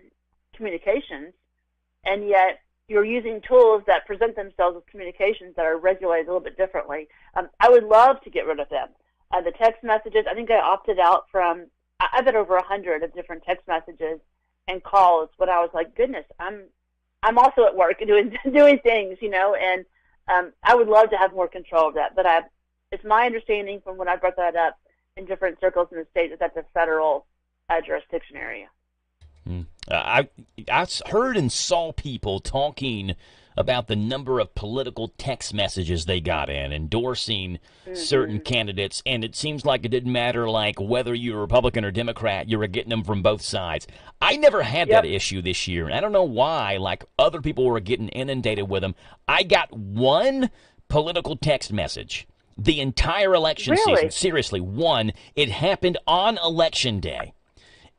communications, and yet you're using tools that present themselves as communications that are regulated a little bit differently. I would love to get rid of them. The text messages, I think I opted out from, I bet over 100 of different text messages and calls when I was like, goodness, I'm also at work doing things, and I would love to have more control of that. But it's my understanding from when I brought that up in different circles in the state that that's a federal jurisdiction area. I heard and saw people talking about the number of political text messages they got in endorsing certain candidates, and it seems like it didn't matter whether you're Republican or Democrat, you were getting them from both sides. I never had that issue this year, and I don't know why. Other people were getting inundated with them. I got one political text message the entire election season. Seriously, one. It happened on Election Day.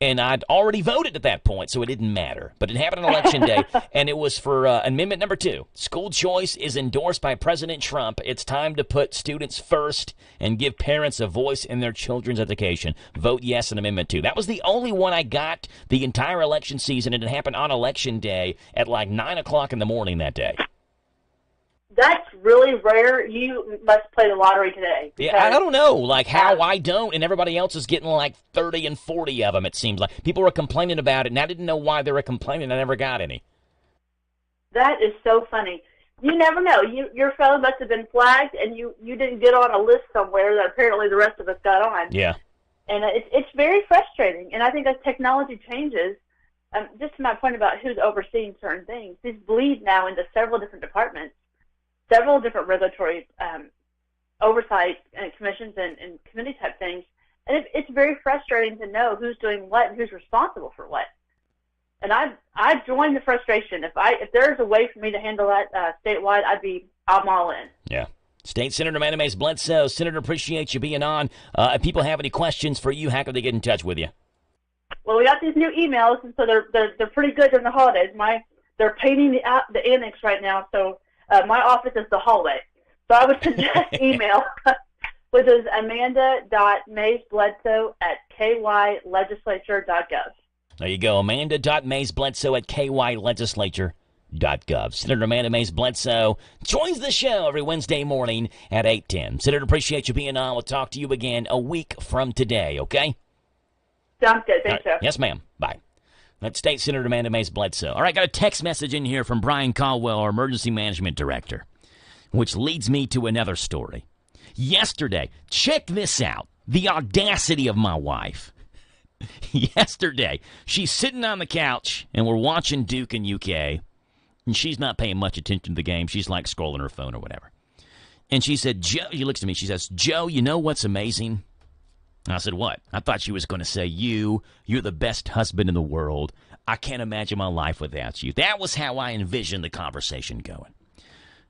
And I'd already voted at that point, so it didn't matter. But it happened on Election Day, and it was for Amendment number 2. School choice is endorsed by President Trump. It's time to put students first and give parents a voice in their children's education. Vote yes on Amendment 2. That was the only one I got the entire election season, and it happened on Election Day at like 9 o'clock in the morning that day. That's really rare. You must play the lottery today. Yeah, I don't know, like how I don't, and everybody else is getting like 30 and 40 of them, it seems like. People were complaining about it, and I didn't know why they were complaining. I never got any. That is so funny. You never know. Your phone must have been flagged, and you didn't get on a list somewhere that apparently the rest of us got on. Yeah. And it's very frustrating. And I think as technology changes, just to my point about who's overseeing certain things, these bleed now into several different departments, several different regulatory oversight and commissions and committee type things. And it's very frustrating to know who's doing what and who's responsible for what. And I join the frustration. If there's a way for me to handle that statewide, I'm all in. Yeah. State Senator Amanda Mays Bledsoe. Senator, appreciate you being on. If people have any questions for you, how can they get in touch with you? Well, we got these new emails, and so they're pretty good during the holidays. They're painting the annex right now, so my office is the hallway. So I would suggest email, which is amanda.maysbledsoe@kylegislature.gov. There you go, amanda.maysbledsoe@kylegislature.gov. Senator Amanda Mays Bledsoe joins the show every Wednesday morning at 8:10. Senator, appreciate you being on. We'll talk to you again a week from today, okay? Sounds good. Thanks, Jeff. Yes, ma'am. Bye. That's State Senator Amanda Mays Bledsoe. All right, got a text message in here from Brian Caldwell, our Emergency Management Director, which leads me to another story. Yesterday, check this out, the audacity of my wife. Yesterday, she's sitting on the couch, and we're watching Duke and UK, and she's not paying much attention to the game. She's like scrolling her phone or whatever. And she said, Joe, she looks at me, she says, Joe, you know what's amazing? And I said, what? I thought she was going to say, you're the best husband in the world. I can't imagine my life without you. That was how I envisioned the conversation going.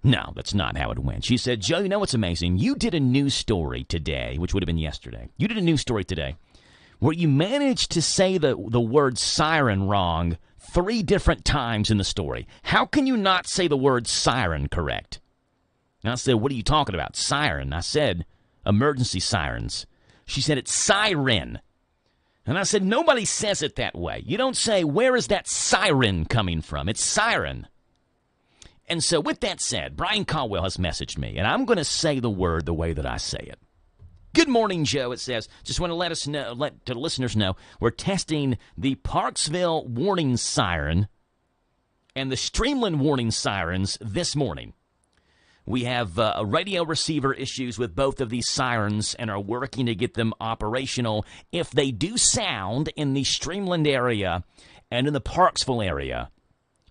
No, that's not how it went. She said, Joe, you know what's amazing? You did a news story today, which would have been yesterday. You did a news story today where you managed to say the word siren wrong 3 different times in the story. How can you not say the word siren correct? And I said, what are you talking about? Siren. I said, emergency sirens. She said, it's siren. And I said, nobody says it that way. You don't say, where is that siren coming from? It's siren. And so with that said, Brian Caldwell has messaged me, and I'm going to say the word the way that I say it. Good morning, Joe, it says. Just want to let the listeners know, we're testing the Parksville warning siren and the Streamland warning sirens this morning. We have radio receiver issues with both of these sirens and are working to get them operational. If they do sound in the Streamland area and in the Parksville area,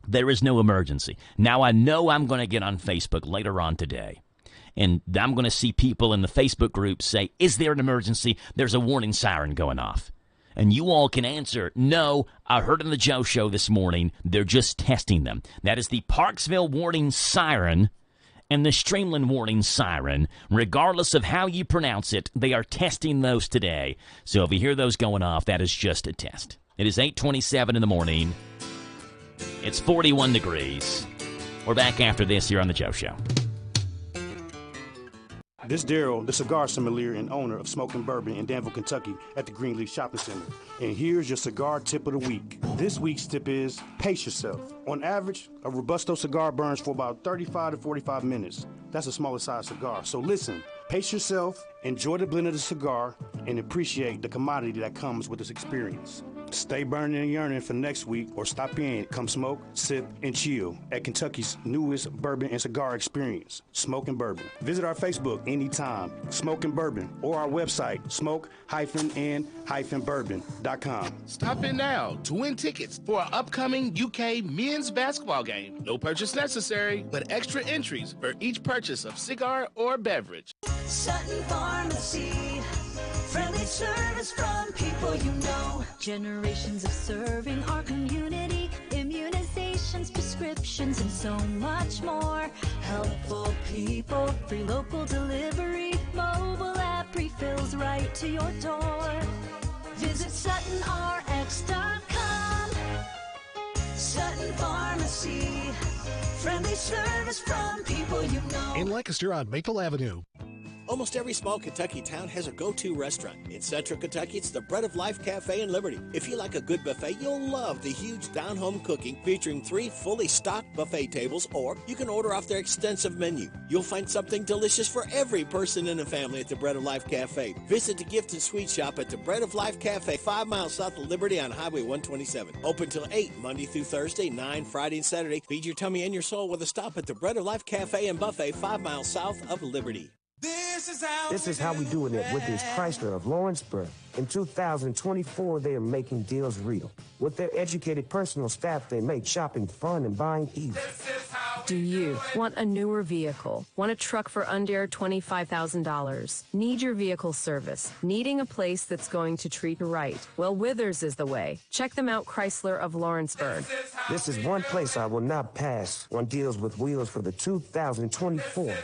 there is no emergency. Now, I know I'm going to get on Facebook later on today, and I'm going to see people in the Facebook group say, is there an emergency? There's a warning siren going off. And you all can answer, no, I heard on the Joe Show this morning, they're just testing them. That is the Parksville warning siren and the Streamland warning siren. Regardless of how you pronounce it, they are testing those today. So if you hear those going off, that is just a test. It is 8:27 in the morning. It's 41 degrees. We're back after this here on The Joe Show. This is Daryl, the cigar sommelier and owner of Smoking Bourbon in Danville, Kentucky at the Greenleaf Shopping Center. And here's your cigar tip of the week. This week's tip is pace yourself. On average, a Robusto cigar burns for about 35 to 45 minutes. That's a smaller size cigar. So listen, pace yourself, enjoy the blend of the cigar, and appreciate the commodity that comes with this experience. Stay burning and yearning for next week, or stop in, come smoke, sip, and chill at Kentucky's newest bourbon and cigar experience, Smoking Bourbon. Visit our Facebook anytime, Smoking Bourbon, or our website, smoke-and-bourbon.com. Stop in now to win tickets for our upcoming UK men's basketball game. No purchase necessary, but extra entries for each purchase of cigar or beverage. Sutton Pharmacy, friendly service from people you know. Generations of serving our community, immunizations, prescriptions, and so much more. Helpful people, free local delivery, mobile app refills right to your door. Visit SuttonRx service from people you know. In Lancaster on Maple Avenue. Almost every small Kentucky town has a go-to restaurant. In Central Kentucky, it's the Bread of Life Cafe in Liberty. If you like a good buffet, you'll love the huge down-home cooking featuring 3 fully stocked buffet tables, or you can order off their extensive menu. You'll find something delicious for every person in the family at the Bread of Life Cafe. Visit the gift and sweet shop at the Bread of Life Cafe, 5 miles south of Liberty on Highway 127. Open till 8, Monday through Thursday, 9 Friday and Saturday. Feed your tummy and your soul with a stop at the Bread of Life Cafe and Buffet, 5 miles south of Liberty. This is how we doing it with this Chrysler of Lawrenceburg. In 2024, they are making deals real. With their educated personal staff, they make shopping fun and buying easy. Do you want a newer vehicle? Want a truck for under $25,000? Need your vehicle service? Needing a place that's going to treat you right? Well, Withers is the way. Check them out, Chrysler of Lawrenceburg. This is one place I will not pass on deals with wheels for the 2024.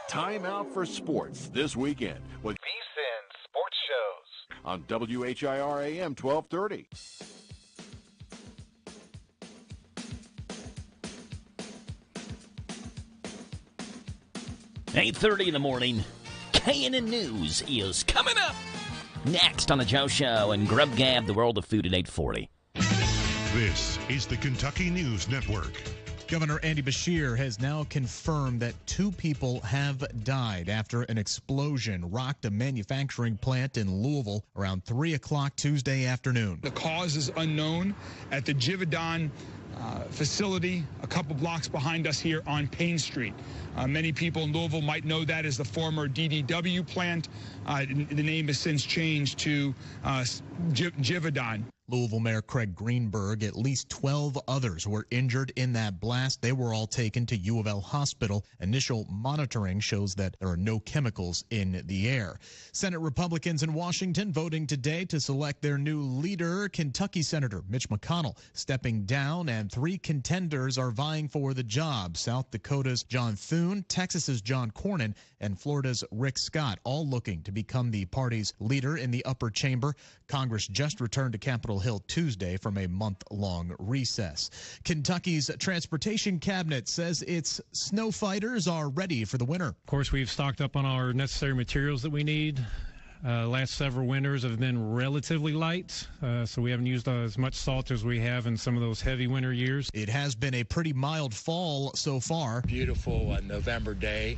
Time out for sports this weekend with VSiN Sports Shows on WHIR AM 1230. $8:30 in the morning. KNN News is coming up next on the Joe Show and Grub Gab, the world of food at 8:40. This is the Kentucky News Network. Governor Andy Beshear has now confirmed that 2 people have died after an explosion rocked a manufacturing plant in Louisville around 3 o'clock Tuesday afternoon. The cause is unknown at the Givaudan facility a couple blocks behind us here on Payne Street. Many people in Louisville might know that as the former DDW plant. The name has since changed to Givaudan. Louisville Mayor Craig Greenberg, at least 12 others were injured in that blast. They were all taken to U of L Hospital. Initial monitoring shows that there are no chemicals in the air. Senate Republicans in Washington voting today to select their new leader. Kentucky Senator Mitch McConnell stepping down, and 3 contenders are vying for the job. South Dakota's John Thune, Texas's John Cornyn, and Florida's Rick Scott, all looking to become the party's leader in the upper chamber. Congress just returned to Capitol Hill Tuesday from a month-long recess. Kentucky's transportation cabinet says its snow fighters are ready for the winter. Of course, we've stocked up on our necessary materials that we need. Last several winters have been relatively light, so we haven't used as much salt as we have in some of those heavy winter years. It has been a pretty mild fall so far. Beautiful November day.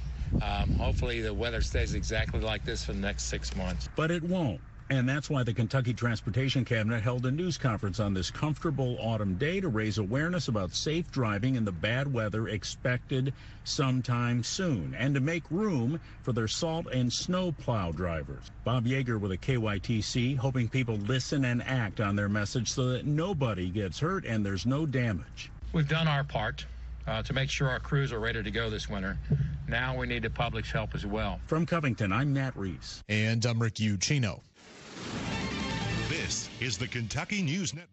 Hopefully the weather stays exactly like this for the next 6 months. But it won't. And that's why the Kentucky Transportation Cabinet held a news conference on this comfortable autumn day to raise awareness about safe driving in the bad weather expected sometime soon, and to make room for their salt and snow plow drivers. Bob Yeager with a KYTC, hoping people listen and act on their message so that nobody gets hurt and there's no damage. We've done our part to make sure our crews are ready to go this winter. Now we need the public's help as well. From Covington, I'm Nat Reese. And I'm Rick Uccino. This is the Kentucky News Network.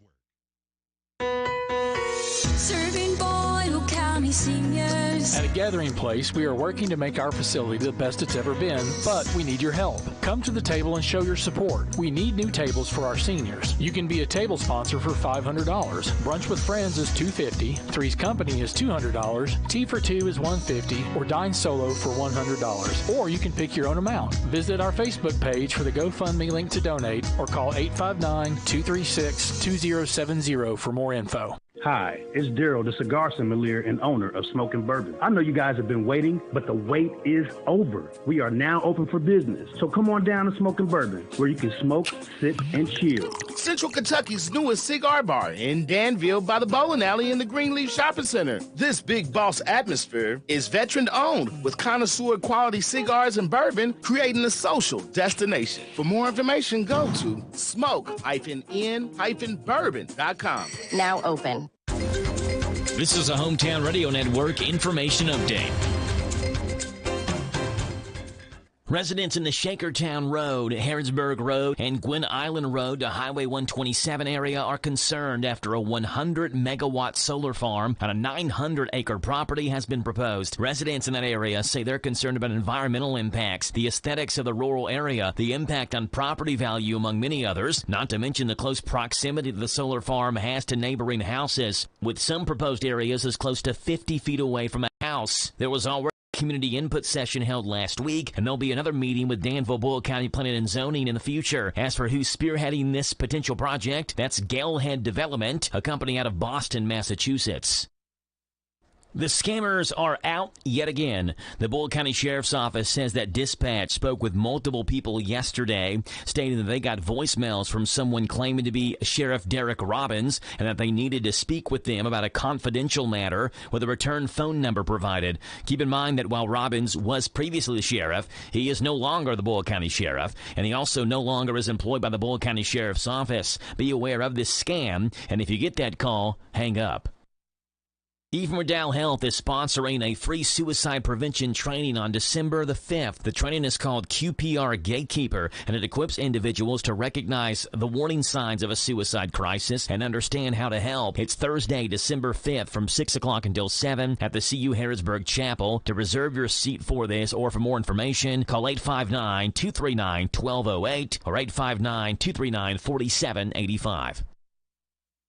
Serving Boyle County seniors. At a gathering place, we are working to make our facility the best it's ever been, but we need your help. Come to the table and show your support. We need new tables for our seniors. You can be a table sponsor for $500. Brunch with Friends is $250. Three's Company is $200. Tea for Two is $150, or Dine Solo for $100. Or you can pick your own amount. Visit our Facebook page for the GoFundMe link to donate, or call 859-236-2070 for more info. Hi, it's Daryl, the cigar sommelier and owner of Smoking Bourbon. I know you guys have been waiting, but the wait is over. We are now open for business. So come on down to Smoking Bourbon, where you can smoke, sip, and chill. Central Kentucky's newest cigar bar in Danville by the bowling alley in the Greenleaf Shopping Center. This big boss atmosphere is veteran-owned with connoisseur quality cigars and bourbon, creating a social destination. For more information, go to smoke-in-bourbon.com. Now open. This is a Hometown Radio Network information update. Residents in the Shakertown Road, Harrodsburg Road, and Gwynn Island Road to Highway 127 area are concerned after a 100-megawatt solar farm on a 900-acre property has been proposed. Residents in that area say they're concerned about environmental impacts, the aesthetics of the rural area, the impact on property value, among many others, not to mention the close proximity the solar farm has to neighboring houses, with some proposed areas as close to 50 feet away from a house. There was already community input session held last week, and there'll be another meeting with Danville Boyle County Planning and Zoning in the future. As for who's spearheading this potential project, that's Galehead Development, a company out of Boston, Massachusetts. The scammers are out yet again. The Boyle County Sheriff's Office says that dispatch spoke with multiple people yesterday, stating that they got voicemails from someone claiming to be Sheriff Derek Robbins and that they needed to speak with them about a confidential matter with a return phone number provided. Keep in mind that while Robbins was previously the sheriff, he is no longer the Boyle County Sheriff, and he also no longer is employed by the Boyle County Sheriff's Office. Be aware of this scam, and if you get that call, hang up. Eve Merdell Health is sponsoring a free suicide prevention training on December the 5th. The training is called QPR Gatekeeper, and it equips individuals to recognize the warning signs of a suicide crisis and understand how to help. It's Thursday, December 5th from 6 o'clock until 7 at the CU Harrodsburg Chapel. To reserve your seat for this or for more information, call 859-239-1208 or 859-239-4785.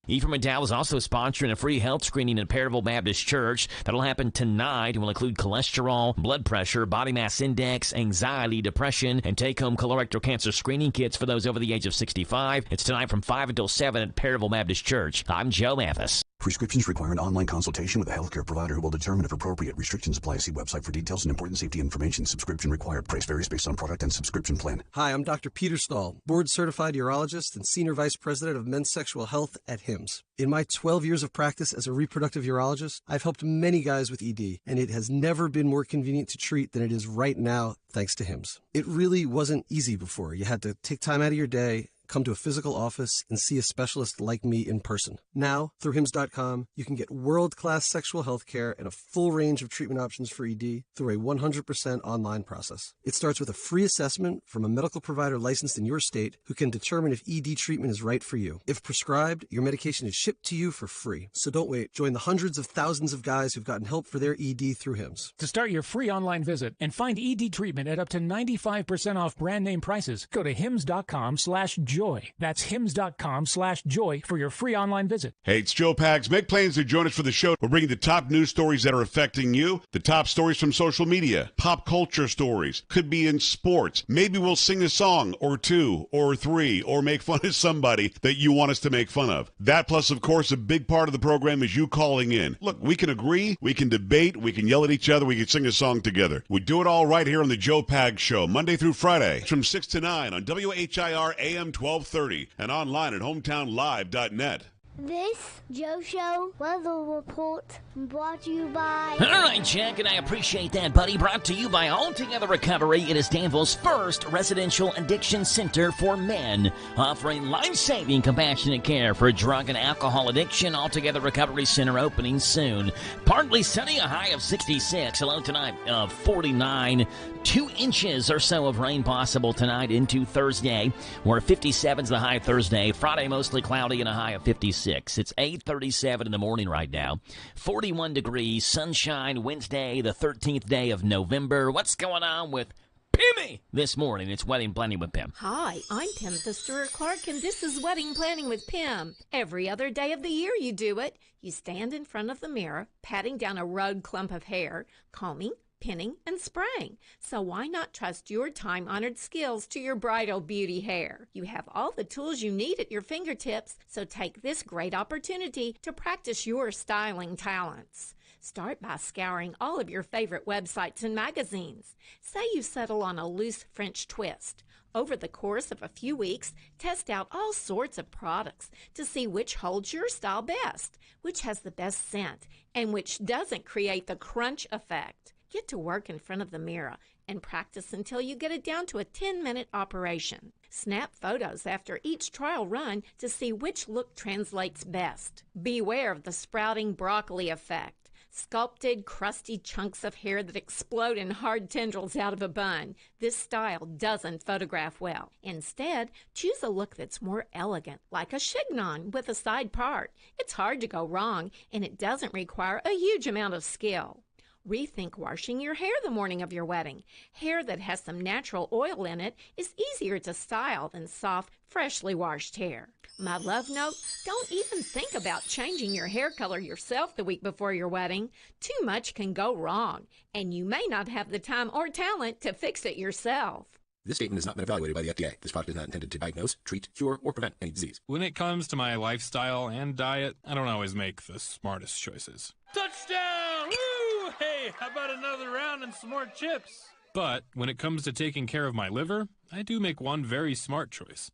Ephraim McDowell is also sponsoring a free health screening at Perryville Baptist Church. That'll happen tonight and will include cholesterol, blood pressure, body mass index, anxiety, depression, and take-home colorectal cancer screening kits for those over the age of 65. It's tonight from 5 until 7 at Perryville Baptist Church. I'm Joe Mathis. Prescriptions require an online consultation with a healthcare provider who will determine if appropriate. Restrictions apply. See website for details and important safety information. Subscription required. Price varies based on product and subscription plan. Hi, I'm Dr. Peter Stahl, board-certified urologist and senior vice president of men's sexual health at HIMSS. In my 12 years of practice as a reproductive urologist, I've helped many guys with ED, and it has never been more convenient to treat than it is right now, thanks to HIMSS. It really wasn't easy before. You had to take time out of your day, come to a physical office, and see a specialist like me in person. Now, through HIMSS.com, you can get world-class sexual health care and a full range of treatment options for ED through a 100% online process. It starts with a free assessment from a medical provider licensed in your state who can determine if ED treatment is right for you. If prescribed, your medication is shipped to you for free. So don't wait. Join the hundreds of thousands of guys who've gotten help for their ED through HIMSS. To start your free online visit and find ED treatment at up to 95% off brand name prices, go to HIMSS.com/joy. That's HIMSS.com/joy for your free online visit. Hey, it's Joe Pags. Make plans to join us for the show. We're bringing the top news stories that are affecting you, the top stories from social media, pop culture stories, could be in sports. Maybe we'll sing a song or two or three or make fun of somebody that you want us to make fun of. That plus, of course, a big part of the program is you calling in. Look, we can agree, we can debate, we can yell at each other, we can sing a song together. We do it all right here on the Joe Pags Show, Monday through Friday from 6 to 9 on WHIR AM 1230 and online at hometownlive.net. This Joe Show weather report brought to you by... All right, Jack, and I appreciate that, buddy. Brought to you by Altogether Recovery. It is Danville's first residential addiction center for men, offering life-saving, compassionate care for drug and alcohol addiction. Altogether Recovery Center opening soon. Partly sunny, a high of 66. Hello tonight of 49. 2 inches or so of rain possible tonight into Thursday, where 57's the high Thursday. Friday, mostly cloudy and a high of 56. It's 8:37 in the morning right now. 41 degrees, sunshine, Wednesday, the 13th day of November. What's going on with Pimmy this morning? It's Wedding Planning with Pim. Hi, I'm Pim the Stewart Clark, and this is Wedding Planning with Pim. Every other day of the year you do it. You stand in front of the mirror, patting down a rugged clump of hair, combing, pinning, and spraying. So why not trust your time-honored skills to your bridal beauty hair? You have all the tools you need at your fingertips, so take this great opportunity to practice your styling talents. Start by scouring all of your favorite websites and magazines. Say you settle on a loose French twist. Over the course of a few weeks, test out all sorts of products to see which holds your style best, which has the best scent, and which doesn't create the crunch effect. Get to work in front of the mirror and practice until you get it down to a 10-minute operation. Snap photos after each trial run to see which look translates best. Beware of the sprouting broccoli effect. Sculpted, crusty chunks of hair that explode in hard tendrils out of a bun. This style doesn't photograph well. Instead, choose a look that's more elegant, like a chignon with a side part. It's hard to go wrong, and it doesn't require a huge amount of skill. Rethink washing your hair the morning of your wedding. Hair that has some natural oil in it is easier to style than soft, freshly washed hair. My love note, don't even think about changing your hair color yourself the week before your wedding. Too much can go wrong, and you may not have the time or talent to fix it yourself. This statement has not been evaluated by the FDA. This product is not intended to diagnose, treat, cure, or prevent any disease. When it comes to my lifestyle and diet, I don't always make the smartest choices. Touchdown! Woo! Hey, how about another round and some more chips? But when it comes to taking care of my liver, I do make one very smart choice.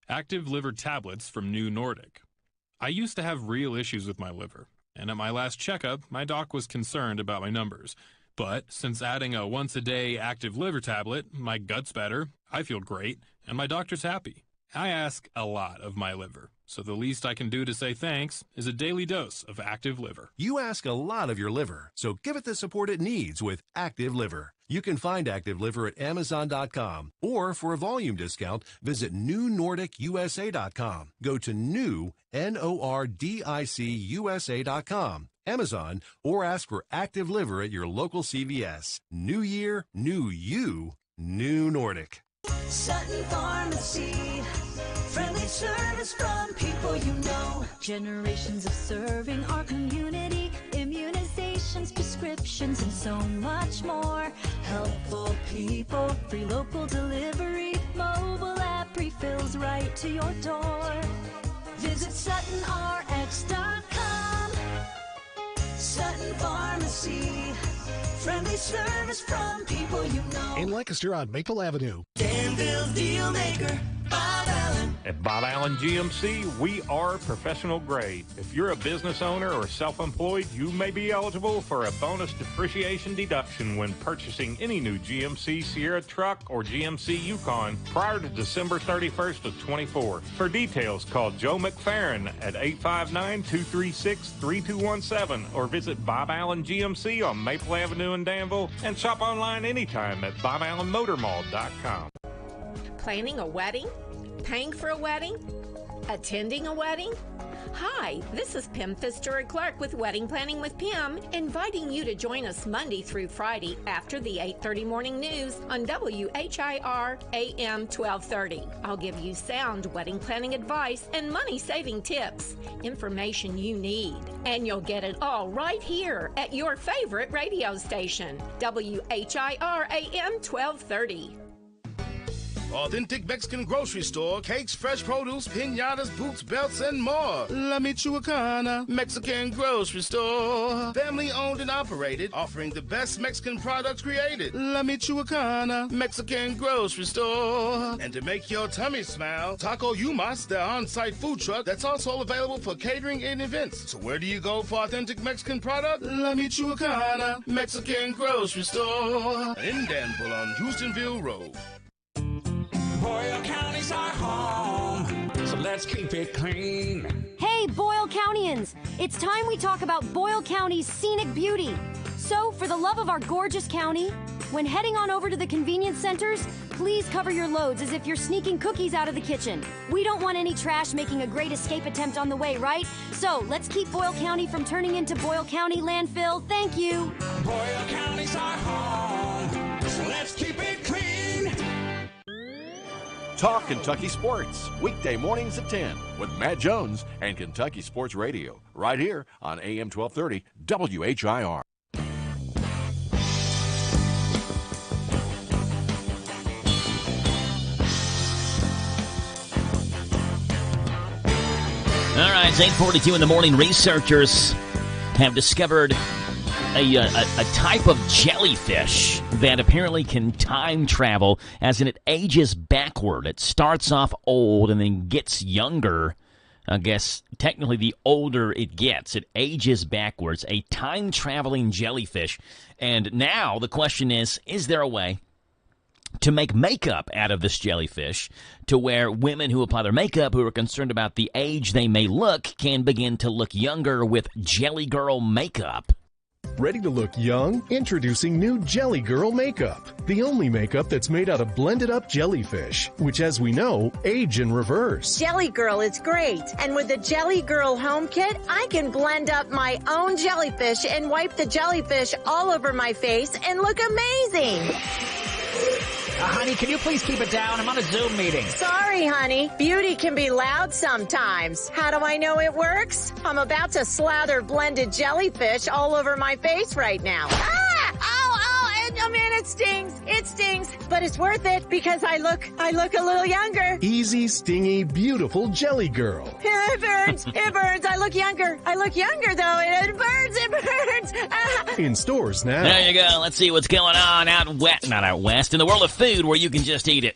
Active Liver tablets from New Nordic. I used to have real issues with my liver, and at my last checkup, my doc was concerned about my numbers. But since adding a once-a-day Active Liver tablet, my gut's better, I feel great, and my doctor's happy. I ask a lot of my liver, so the least I can do to say thanks is a daily dose of Active Liver. You ask a lot of your liver, so give it the support it needs with Active Liver. You can find Active Liver at Amazon.com, or for a volume discount, visit NewNordicUSA.com. Go to new, NORDICUSA.com, Amazon, or ask for Active Liver at your local CVS. New year, new you, New Nordic. Sutton Pharmacy, friendly service from people you know. Generations of serving our community, immunizations, prescriptions, and so much more. Helpful people, free local delivery, mobile app refills right to your door. Visit SuttonRx.com. Sutton Pharmacy, friendly service from people you know. In Lancaster on Maple Avenue. Danville Deal Maker, Bob Allen. At Bob Allen GMC, we are professional grade. If you're a business owner or self-employed, you may be eligible for a bonus depreciation deduction when purchasing any new GMC Sierra truck or GMC Yukon prior to December 31st of 24. For details, call Joe McFerrin at 859-236-3217 or visit Bob Allen GMC on Maple Avenue in Danville and shop online anytime at BobAllenMotorMall.com. Planning a wedding? Paying for a wedding? Attending a wedding? Hi, this is Pim Fitzgerald-Clark with Wedding Planning with Pim, inviting you to join us Monday through Friday after the 8:30 morning news on WHIR AM 1230. I'll give you sound wedding planning advice and money-saving tips, information you need, and you'll get it all right here at your favorite radio station, WHIR AM 1230. Authentic Mexican grocery store, cakes, fresh produce, piñatas, boots, belts, and more. La Michoacana Mexican grocery store. Family owned and operated, offering the best Mexican products created. La Michoacana Mexican grocery store. And to make your tummy smile, Taco Yumas, their on-site food truck that's also available for catering and events. So where do you go for authentic Mexican product? La Michoacana Mexican grocery store. In Danville on Houstonville Road. Boyle County's our home, so let's keep it clean. Hey, Boyle Countyans! It's time we talk about Boyle County's scenic beauty. So, for the love of our gorgeous county, when heading on over to the convenience centers, please cover your loads as if you're sneaking cookies out of the kitchen. We don't want any trash making a great escape attempt on the way, right? So, let's keep Boyle County from turning into Boyle County landfill. Thank you. Boyle County's our home, so let's keep it clean. Talk Kentucky Sports, weekday mornings at 10 with Matt Jones and Kentucky Sports Radio, right here on AM 1230 WHIR. All right, it's 8:42 in the morning. Researchers have discovered a type of jellyfish that apparently can time travel, as in it ages backward. It starts off old and then gets younger. I guess technically the older it gets, it ages backwards. A time-traveling jellyfish. And now the question is there a way to make makeup out of this jellyfish to where women who apply their makeup, who are concerned about the age they may look, can begin to look younger with Jelly Girl makeup? Ready to look young? Introducing new Jelly Girl makeup. The only makeup that's made out of blended up jellyfish, which as we know, age in reverse. Jelly Girl is great. And with the Jelly Girl Home Kit, I can blend up my own jellyfish and wipe the jellyfish all over my face and look amazing. Honey, can you please keep it down? I'm on a Zoom meeting. Sorry, honey. Beauty can be loud sometimes. How do I know it works? I'm about to slather blended jellyfish all over my face right now. Ah! Oh, man, it stings. It stings. But it's worth it because I look a little younger. Easy, stingy, beautiful Jelly Girl. It burns. It burns. I look younger. I look younger, though. It burns. It burns. Ah. In stores now. There you go. Let's see what's going on not out west, in the world of food where you can just eat it.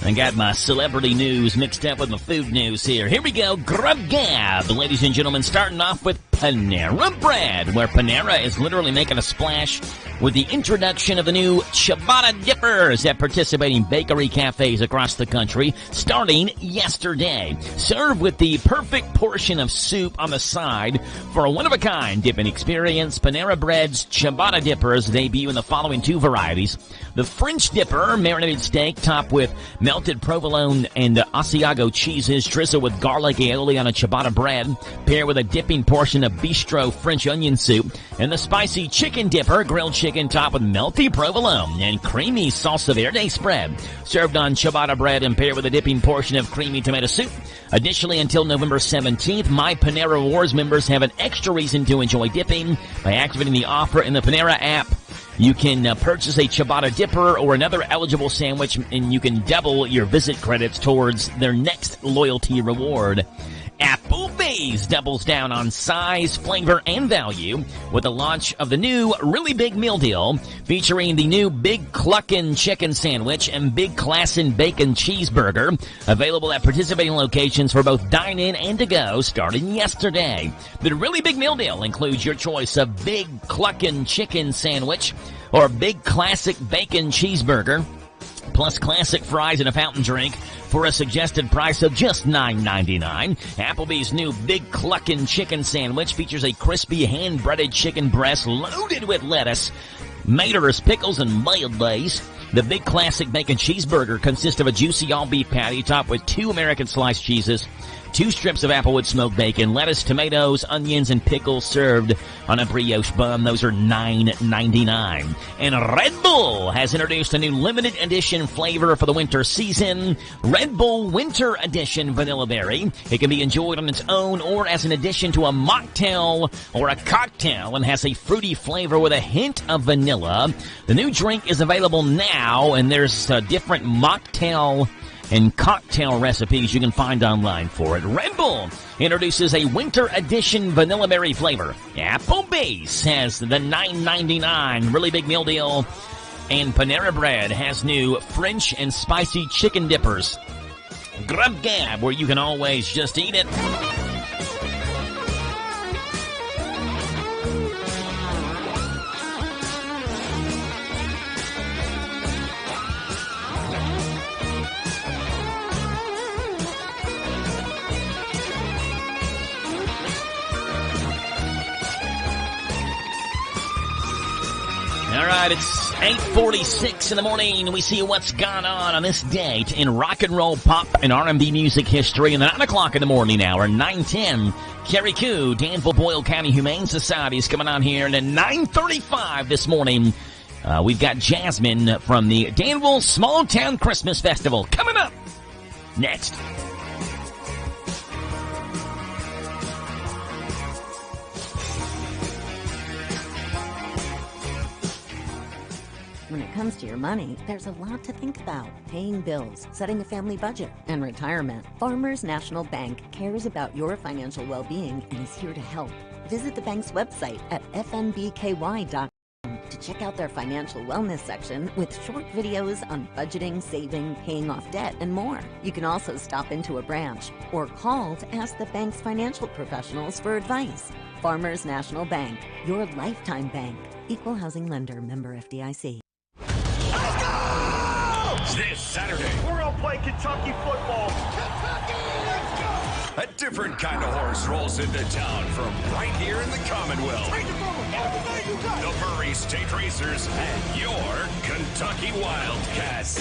I got my celebrity news mixed up with my food news here. Here we go. Grub Gab. Ladies and gentlemen, starting off with Panera Bread, where Panera is literally making a splash with the introduction of the new Ciabatta Dippers at participating bakery cafes across the country starting yesterday. Served with the perfect portion of soup on the side for a one-of-a-kind dipping experience. Panera Bread's Ciabatta Dippers debut in the following two varieties. The French Dipper, marinated steak topped with melted provolone and Asiago cheeses, drizzled with garlic aioli on a ciabatta bread, paired with a dipping portion of bistro French onion soup, and the spicy chicken dipper, grilled chicken topped with melty provolone and creamy salsa verde spread, served on ciabatta bread and paired with a dipping portion of creamy tomato soup. Additionally, until November 17th, My Panera Rewards members have an extra reason to enjoy dipping by activating the offer in the Panera app. You can purchase a ciabatta dipper or another eligible sandwich, and you can double your visit credits towards their next loyalty reward. Applebee's doubles down on size, flavor, and value with the launch of the new Really Big Meal Deal, featuring the new Big Cluckin' Chicken Sandwich and Big Classin' Bacon Cheeseburger, available at participating locations for both dine-in and to-go starting yesterday. The Really Big Meal Deal includes your choice of Big Cluckin' Chicken Sandwich or Big Classic Bacon Cheeseburger, plus classic fries and a fountain drink for a suggested price of just $9.99. Applebee's new Big Cluckin' Chicken Sandwich features a crispy hand-breaded chicken breast loaded with lettuce, maters, pickles, and mayonnaise. The Big Classic Bacon Cheeseburger consists of a juicy all-beef patty topped with 2 American sliced cheeses, 2 strips of Applewood smoked bacon, lettuce, tomatoes, onions, and pickles served on a brioche bun. Those are $9.99. And Red Bull has introduced a new limited edition flavor for the winter season, Red Bull Winter Edition Vanilla Berry. It can be enjoyed on its own or as an addition to a mocktail or a cocktail and has a fruity flavor with a hint of vanilla. The new drink is available now, and there's different mocktail and cocktail recipes you can find online for it. Red Bull introduces a winter edition vanilla berry flavor. Applebee's has the $9.99 Really Big Meal Deal, and Panera Bread has new French and spicy chicken dippers. Grub Gab, where you can always just eat it. All right, it's 8:46 in the morning. We see what's gone on this date in rock and roll, pop, and R&B music history. In the 9 o'clock in the morning hour, 9:10, Carrie Koo, Danville Boyle County Humane Society is coming on here. And at 9:35 this morning, we've got Jasmine from the Danville Small Town Christmas Festival coming up next. When it comes to your money, there's a lot to think about. Paying bills, setting a family budget, and retirement. Farmers National Bank cares about your financial well-being and is here to help. Visit the bank's website at fnbky.com to check out their financial wellness section with short videos on budgeting, saving, paying off debt, and more. You can also stop into a branch or call to ask the bank's financial professionals for advice. Farmers National Bank, your lifetime bank. Equal housing lender, member FDIC. This Saturday, we're going to play Kentucky football. Kentucky, let's go! A different kind of horse rolls into town from right here in the Commonwealth. The Murray State Racers and your Kentucky Wildcats.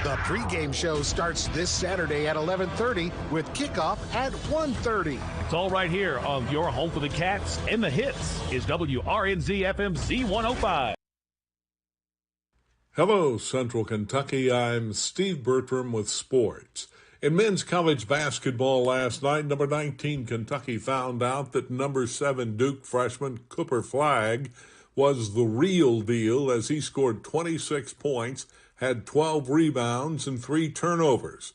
The pregame show starts this Saturday at 11:30 with kickoff at 1:30. It's all right here on your home for the Cats and the hits is WRNZ FM Z105. Hello, Central Kentucky. I'm Steve Bertram with sports. In men's college basketball last night, number 19 Kentucky found out that number 7 Duke freshman Cooper Flagg was the real deal as he scored 26 points, had 12 rebounds, and 3 turnovers.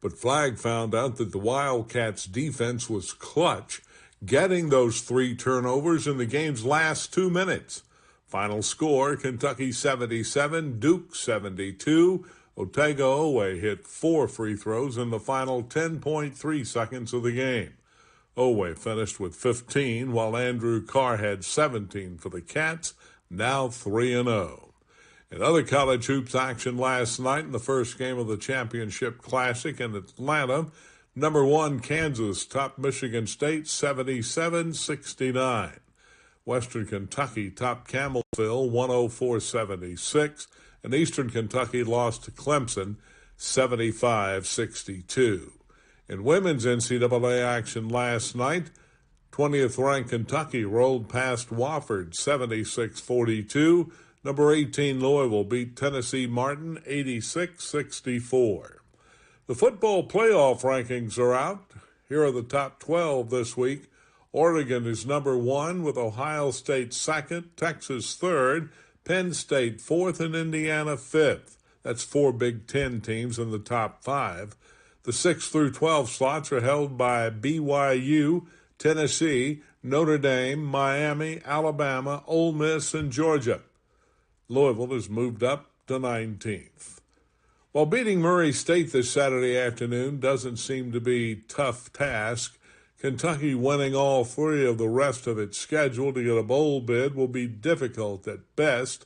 But Flagg found out that the Wildcats' defense was clutch, getting those 3 turnovers in the game's last 2 minutes. Final score, Kentucky 77, Duke 72. Otega-Oweh hit 4 free throws in the final 10.3 seconds of the game. Oweh finished with 15, while Andrew Carr had 17 for the Cats, now 3-0. In other college hoops action last night in the first game of the Championship Classic in Atlanta, number 1 Kansas topped Michigan State 77-69. Western Kentucky topped Campbellsville 104-76, and Eastern Kentucky lost to Clemson 75-62. In women's NCAA action last night, 20th-ranked Kentucky rolled past Wofford 76-42. Number 18 Louisville beat Tennessee Martin 86-64. The football playoff rankings are out. Here are the top 12 this week. Oregon is number 1 with Ohio State 2nd, Texas 3rd, Penn State 4th, and Indiana 5th. That's 4 Big Ten teams in the top 5. The 6 through 12 slots are held by BYU, Tennessee, Notre Dame, Miami, Alabama, Ole Miss, and Georgia. Louisville has moved up to 19th. While beating Murray State this Saturday afternoon doesn't seem to be a tough task, Kentucky winning all 3 of the rest of its schedule to get a bowl bid will be difficult at best.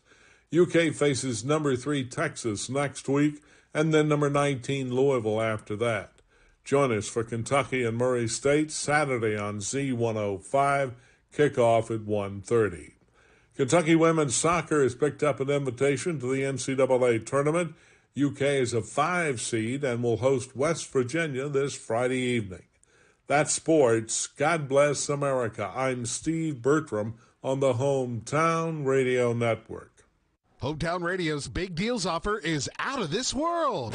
UK faces number 3 Texas next week, and then number 19 Louisville after that. Join us for Kentucky and Murray State Saturday on Z105, kickoff at 1:30. Kentucky women's soccer has picked up an invitation to the NCAA tournament. UK is a 5 seed and will host West Virginia this Friday evening. That's sports. God bless America. I'm Steve Bertram on the Hometown Radio Network. Hometown Radio's Big Deals offer is out of this world.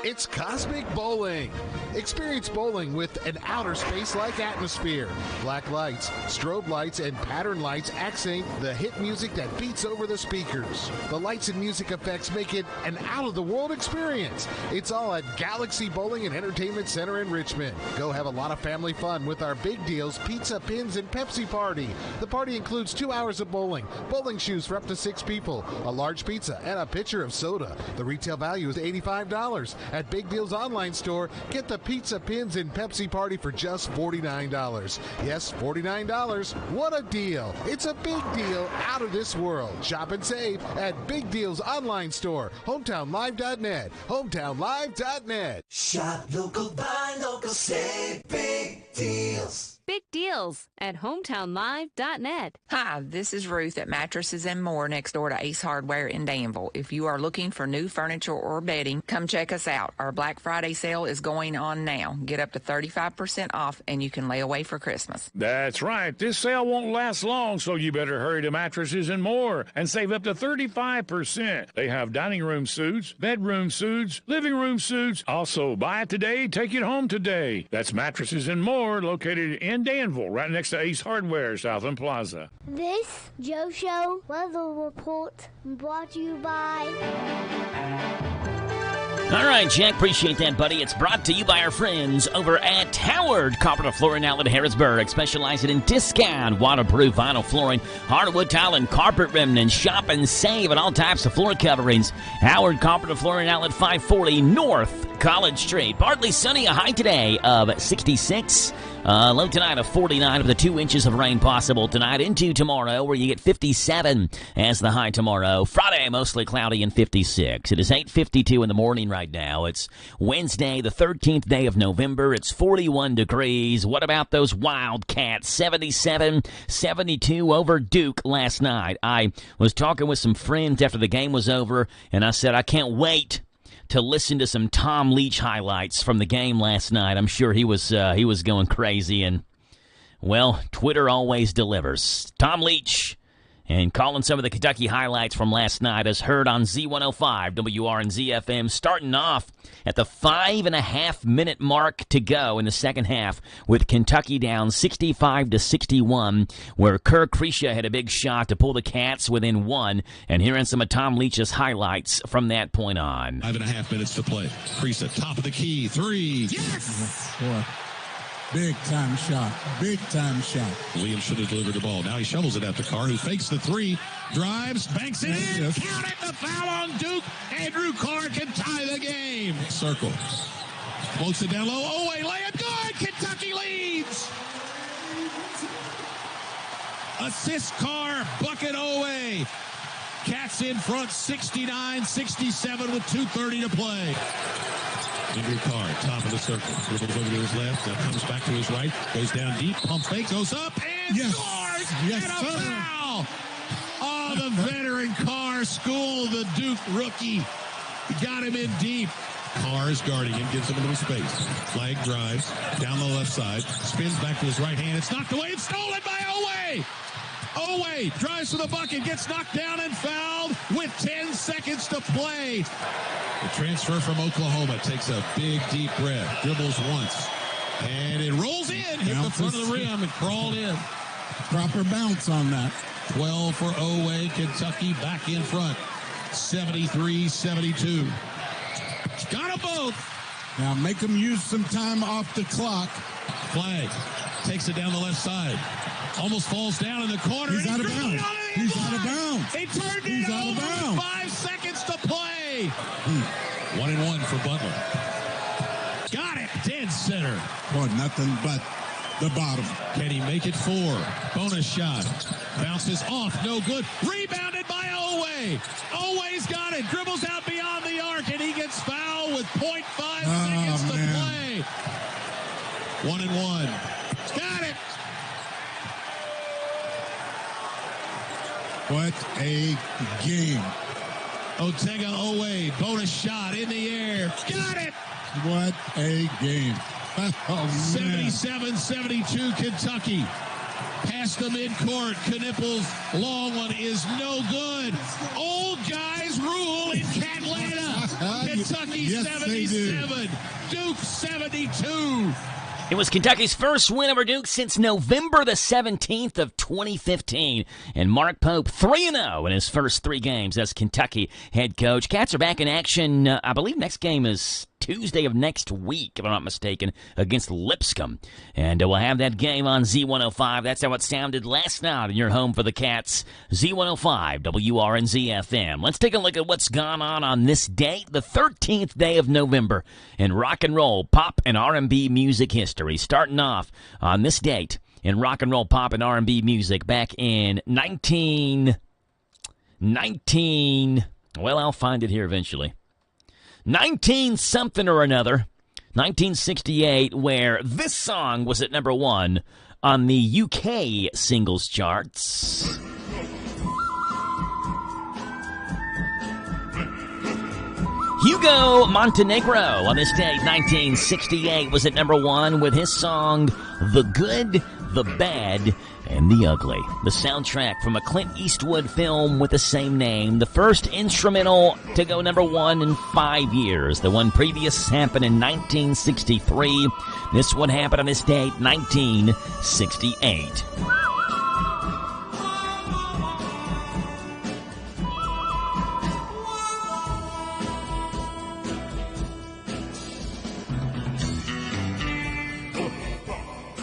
It's Cosmic Bowling. Experience bowling with an outer space-like atmosphere. Black lights, strobe lights, and pattern lights accent the hit music that beats over the speakers. The lights and music effects make it an out-of-the-world experience. It's all at Galaxy Bowling and Entertainment Center in Richmond. Go have a lot of family fun with our Big Deals Pizza, Pins, and Pepsi party. The party includes 2 hours of bowling, bowling shoes for up to 6 people, a large pizza, and a pitcher of soda. The retail value is $85. At Big Deals online store, get the Pizza, Pins, and Pepsi party for just $49. Yes, $49. What a deal. It's a big deal out of this world. Shop and save at Big Deals online store, hometownlive.net, hometownlive.net. Shop local, buy local, save big deals. Big deals at hometownlive.net. Hi, this is Ruth at Mattresses and More next door to Ace Hardware in Danville. If you are looking for new furniture or bedding, come check us out. Our Black Friday sale is going on now. Get up to 35% off and you can lay away for Christmas. That's right. This sale won't last long, so you better hurry to Mattresses and More and save up to 35%. They have dining room suits, bedroom suits, living room suits. Also, buy it today, take it home today. That's Mattresses and More, located in Danville, right next to Ace Hardware, Southland Plaza. This Joe Show weather report brought to you by... All right, Jack, appreciate that, buddy. It's brought to you by our friends over at Howard Carpenter Flooring Outlet Harrisburg, specializing in discount waterproof vinyl flooring, hardwood tile, and carpet remnants. Shop and save on all types of floor coverings. Howard Carpenter Flooring Outlet, 540 North College Street. Partly sunny, a high today of 66. Low tonight of 49 with the 2 inches of rain possible tonight into tomorrow, where you get 57 as the high tomorrow. Friday, mostly cloudy and 56. It is 8:52 in the morning right right now. It's Wednesday, the 13th day of November. It's 41 degrees. What about those Wildcats? 77-72 over Duke last night. I was talking with some friends after the game was over, and I said, I can't wait to listen to some Tom Leach highlights from the game last night. I'm sure he was going crazy, and, well, Twitter always delivers. Tom Leach and calling some of the Kentucky highlights from last night as heard on Z105 WRNZ-FM, starting off at the 5.5-minute mark to go in the second half with Kentucky down 65-61, where Kerr Kriesha had a big shot to pull the Cats within one. And hearing some of Tom Leach's highlights from that point on. 5.5 minutes to play. Kriesha, top of the key, 3. Yes! Boy. Big time shot. Big time shot. Williams should have delivered the ball. Now he shovels it out to Carr, who fakes the 3, drives, banks it in. Yes. Count it, the foul on Duke. Andrew Carr can tie the game. Circle. Floats it down low. Oweh, layup good. Kentucky leads. Assist Carr, bucket Oweh. Cats in front 69-67 with 2:30 to play. Andrew Carr, top of the circle. Dribbles over to his left, comes back to his right, goes down deep, pump fake, goes up, and scores! Yes, and a sir. foul! Oh, the veteran Carr schooled the Duke rookie. Got him in deep. Carr is guarding him, gives him a little space. Flag drives down the left side, spins back to his right hand. It's knocked away. It's stolen by Oweh. Oweh drives to the bucket, gets knocked down and fouled with 10 seconds to play. The transfer from Oklahoma takes a big, deep breath, dribbles once, and it rolls in, hit the front of the rim, and crawled in. Proper bounce on that. 12 for Oweh, Kentucky back in front, 73-72. Got them both. Now make them use some time off the clock. Flag takes it down the left side. Almost falls down in the corner. He's out of bounds. He's out of bounds. He turned He's it out of over. bounds. 5 seconds to play. 1-1 for Butler. Got it. Dead center. Boy, nothing but the bottom. Can he make it 4? Bonus shot. Bounces off. No good. Rebounded by Oweh. Oweh's got it. Dribbles out beyond the arc, and he gets fouled with 0.5 seconds to play. 1-1. Got it. What a game. Otega Oweh, bonus shot in the air. Got it! What a game. Oh, 77-72 Kentucky. Past the midcourt. Knippel's long one is no good. Old guys rule in Catlanta. Kentucky Yes, 77. Duke 72. It was Kentucky's first win over Duke since November the 17th of 2015. And Mark Pope 3-0 in his first 3 games as Kentucky head coach. Cats are back in action. I believe next game is Tuesday of next week, if I'm not mistaken, against Lipscomb. And we'll have that game on Z105. That's how it sounded last night in your home for the Cats. Z105, WRNZ-FM. Let's take a look at what's gone on this date, the 13th day of November, in rock and roll, pop, and R&B music history. Starting off on this date in rock and roll, pop, and R&B music back in 1919. Well, I'll find it here eventually. 19-something or another, 1968, where this song was at number 1 on the UK singles charts. Hugo Montenegro on this date, 1968, was at number 1 with his song The Good, the Bad, and the Ugly. The soundtrack from a Clint Eastwood film with the same name. The first instrumental to go number 1 in 5 years. The one previous happened in 1963. This one happened on this date, 1968.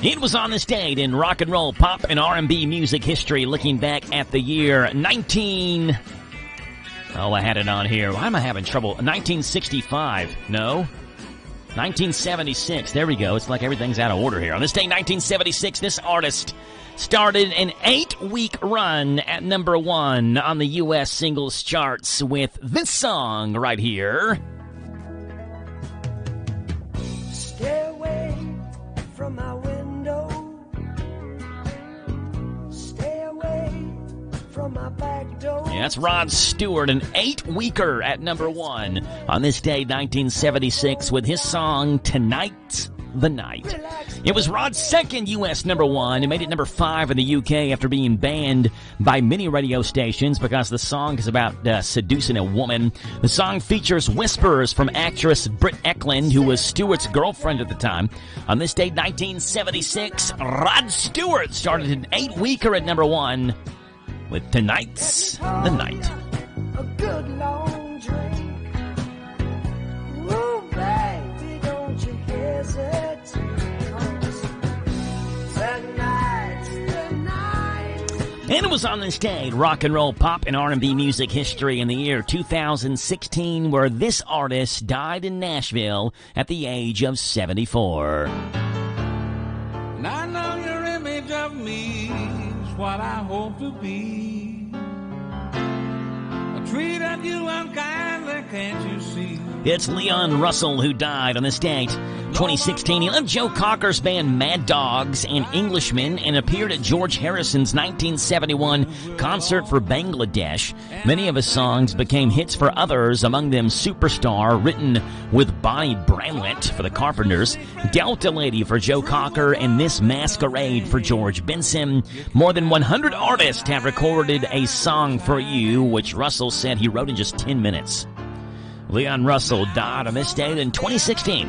It was on this date in rock and roll, pop, and R&B music history, looking back at the year I had it on here. Why am I having trouble? 1965. No. 1976. There we go. It's like everything's out of order here. On this day, 1976, this artist started an 8-week run at number 1 on the U.S. singles charts with this song right here. That's Rod Stewart, an 8-weeker at number 1 on this day, 1976, with his song Tonight's the Night. It was Rod's second U.S. number 1. It made it number 5 in the U.K. after being banned by many radio stations because the song is about seducing a woman. The song features whispers from actress Britt Ekland, who was Stewart's girlfriend at the time. On this date, 1976, Rod Stewart started an 8-weeker at number 1 with Tonight's the Night. A good long drink. Ooh, baby, don't you hesitate. And it was on this day, rock and roll, pop, and R&B music history in the year 2016, where this artist died in Nashville at the age of 74. And I know your image of me is what I hope to be. I treated you unkindly, can't you see? It's Leon Russell who died on this date, 2016. He left Joe Cocker's band Mad Dogs and Englishmen and appeared at George Harrison's 1971 concert for Bangladesh. Many of his songs became hits for others, among them Superstar, written with Bonnie Bramlett for the Carpenters, Delta Lady for Joe Cocker, and This Masquerade for George Benson. More than 100 artists have recorded a song for you, which Russell said he wrote in just 10 minutes. Leon Russell died on this date in 2016.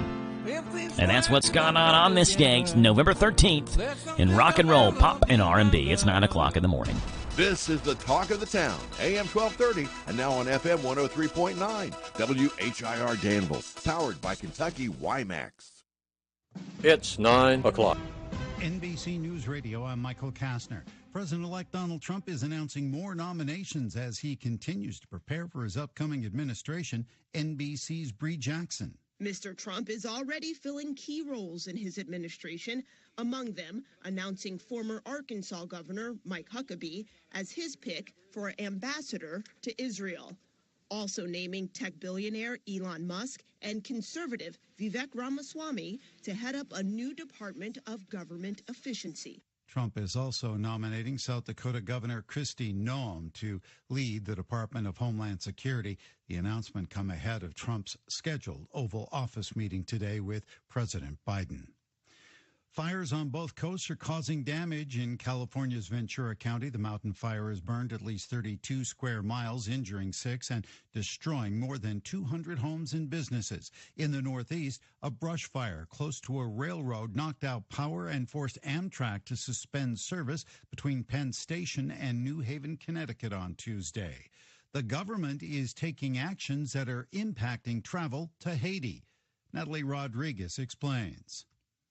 And that's what's gone on this date, November 13th, in rock and roll, pop, and R&B. It's 9 o'clock in the morning. This is the Talk of the Town, AM 1230, and now on FM 103.9, WHIR Danville, powered by Kentucky WiMAX. It's 9 o'clock. NBC News Radio, I'm Michael Kastner. President-elect Donald Trump is announcing more nominations as he continues to prepare for his upcoming administration. NBC's Bree Jackson. Mr. Trump is already filling key roles in his administration, among them announcing former Arkansas Governor Mike Huckabee as his pick for ambassador to Israel. Also naming tech billionaire Elon Musk and conservative Vivek Ramaswamy to head up a new Department of Government Efficiency. Trump is also nominating South Dakota Governor Kristi Noem to lead the Department of Homeland Security. The announcement come ahead of Trump's scheduled Oval Office meeting today with President Biden. Fires on both coasts are causing damage in California's Ventura County. The mountain fire has burned at least 32 square miles, injuring 6 and destroying more than 200 homes and businesses. In the Northeast, a brush fire close to a railroad knocked out power and forced Amtrak to suspend service between Penn Station and New Haven, Connecticut on Tuesday. The government is taking actions that are impacting travel to Haiti. Natalie Rodriguez explains.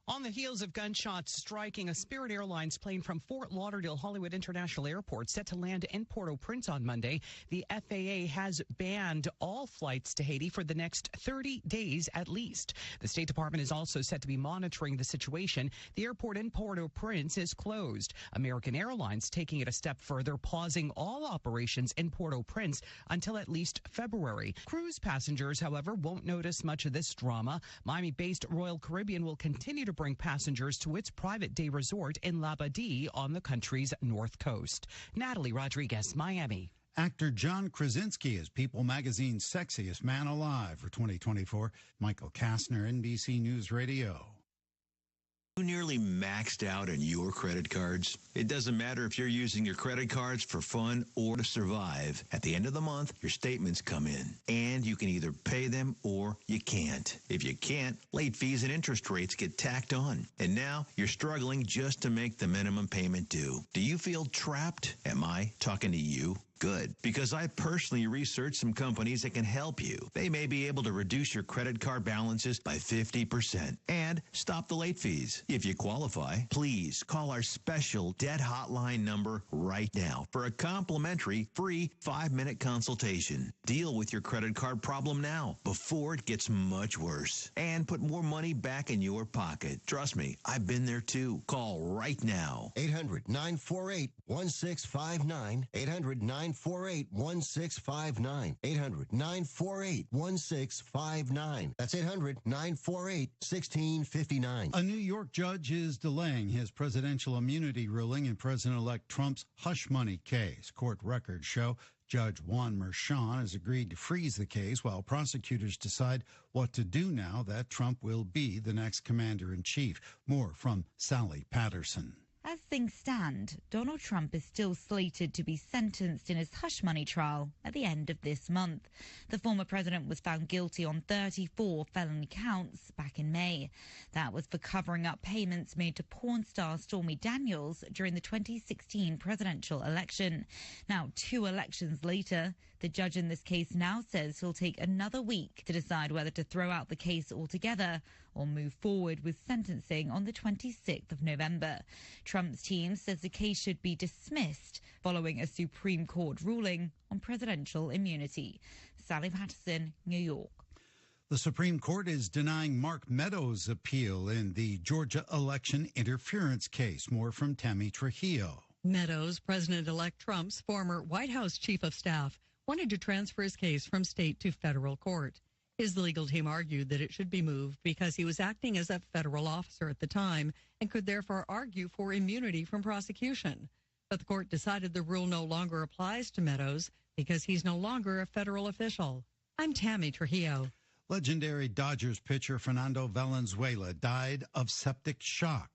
On the heels of gunshots striking a Spirit Airlines plane from Fort Lauderdale Hollywood International Airport set to land in Port-au-Prince on Monday, the FAA has banned all flights to Haiti for the next 30 days at least. The State Department is also set to be monitoring the situation. The airport in Port-au-Prince is closed. American Airlines taking it a step further, pausing all operations in Port-au-Prince until at least February. Cruise passengers, however, won't notice much of this drama. Miami-based Royal Caribbean will continue to bring passengers to its private day resort in Labadee on the country's north coast. Natalie Rodriguez, Miami. Actor John Krasinski is People Magazine's Sexiest Man Alive for 2024. Michael Kastner, NBC News Radio. You nearly maxed out on your credit cards? It doesn't matter if you're using your credit cards for fun or to survive. At the end of the month, your statements come in, and you can either pay them or you can't. If you can't, late fees and interest rates get tacked on. And now you're struggling just to make the minimum payment due. Do you feel trapped? Am I talking to you? Good, because I personally researched some companies that can help you. They may be able to reduce your credit card balances by 50% and stop the late fees. If you qualify, please call our special debt hotline number right now for a complimentary free 5-minute consultation. Deal with your credit card problem now before it gets much worse and put more money back in your pocket. Trust me, I've been there too. Call right now. 800-948-1659. 800-948-1659. 800-948-1659. That's 800-948-1659. A New York judge is delaying his presidential immunity ruling in President-elect Trump's hush money case. Court records show Judge Juan Merchan has agreed to freeze the case while prosecutors decide what to do now that Trump will be the next commander-in-chief. More from Sally Patterson. As things stand, Donald Trump is still slated to be sentenced in his hush money trial at the end of this month. The former president was found guilty on 34 felony counts back in May. That was for covering up payments made to porn star Stormy Daniels during the 2016 presidential election. Now, 2 elections later, the judge in this case now says he'll take another week to decide whether to throw out the case altogether or move forward with sentencing on the 26th of November. Trump's team says the case should be dismissed following a Supreme Court ruling on presidential immunity. Sally Patterson, New York. The Supreme Court is denying Mark Meadows' appeal in the Georgia election interference case. More from Tammy Trujillo. Meadows, President-elect Trump's former White House chief of staff, wanted to transfer his case from state to federal court. His legal team argued that it should be moved because he was acting as a federal officer at the time and could therefore argue for immunity from prosecution. But the court decided the rule no longer applies to Meadows because he's no longer a federal official. I'm Tammy Trujillo. Legendary Dodgers pitcher Fernando Valenzuela died of septic shock.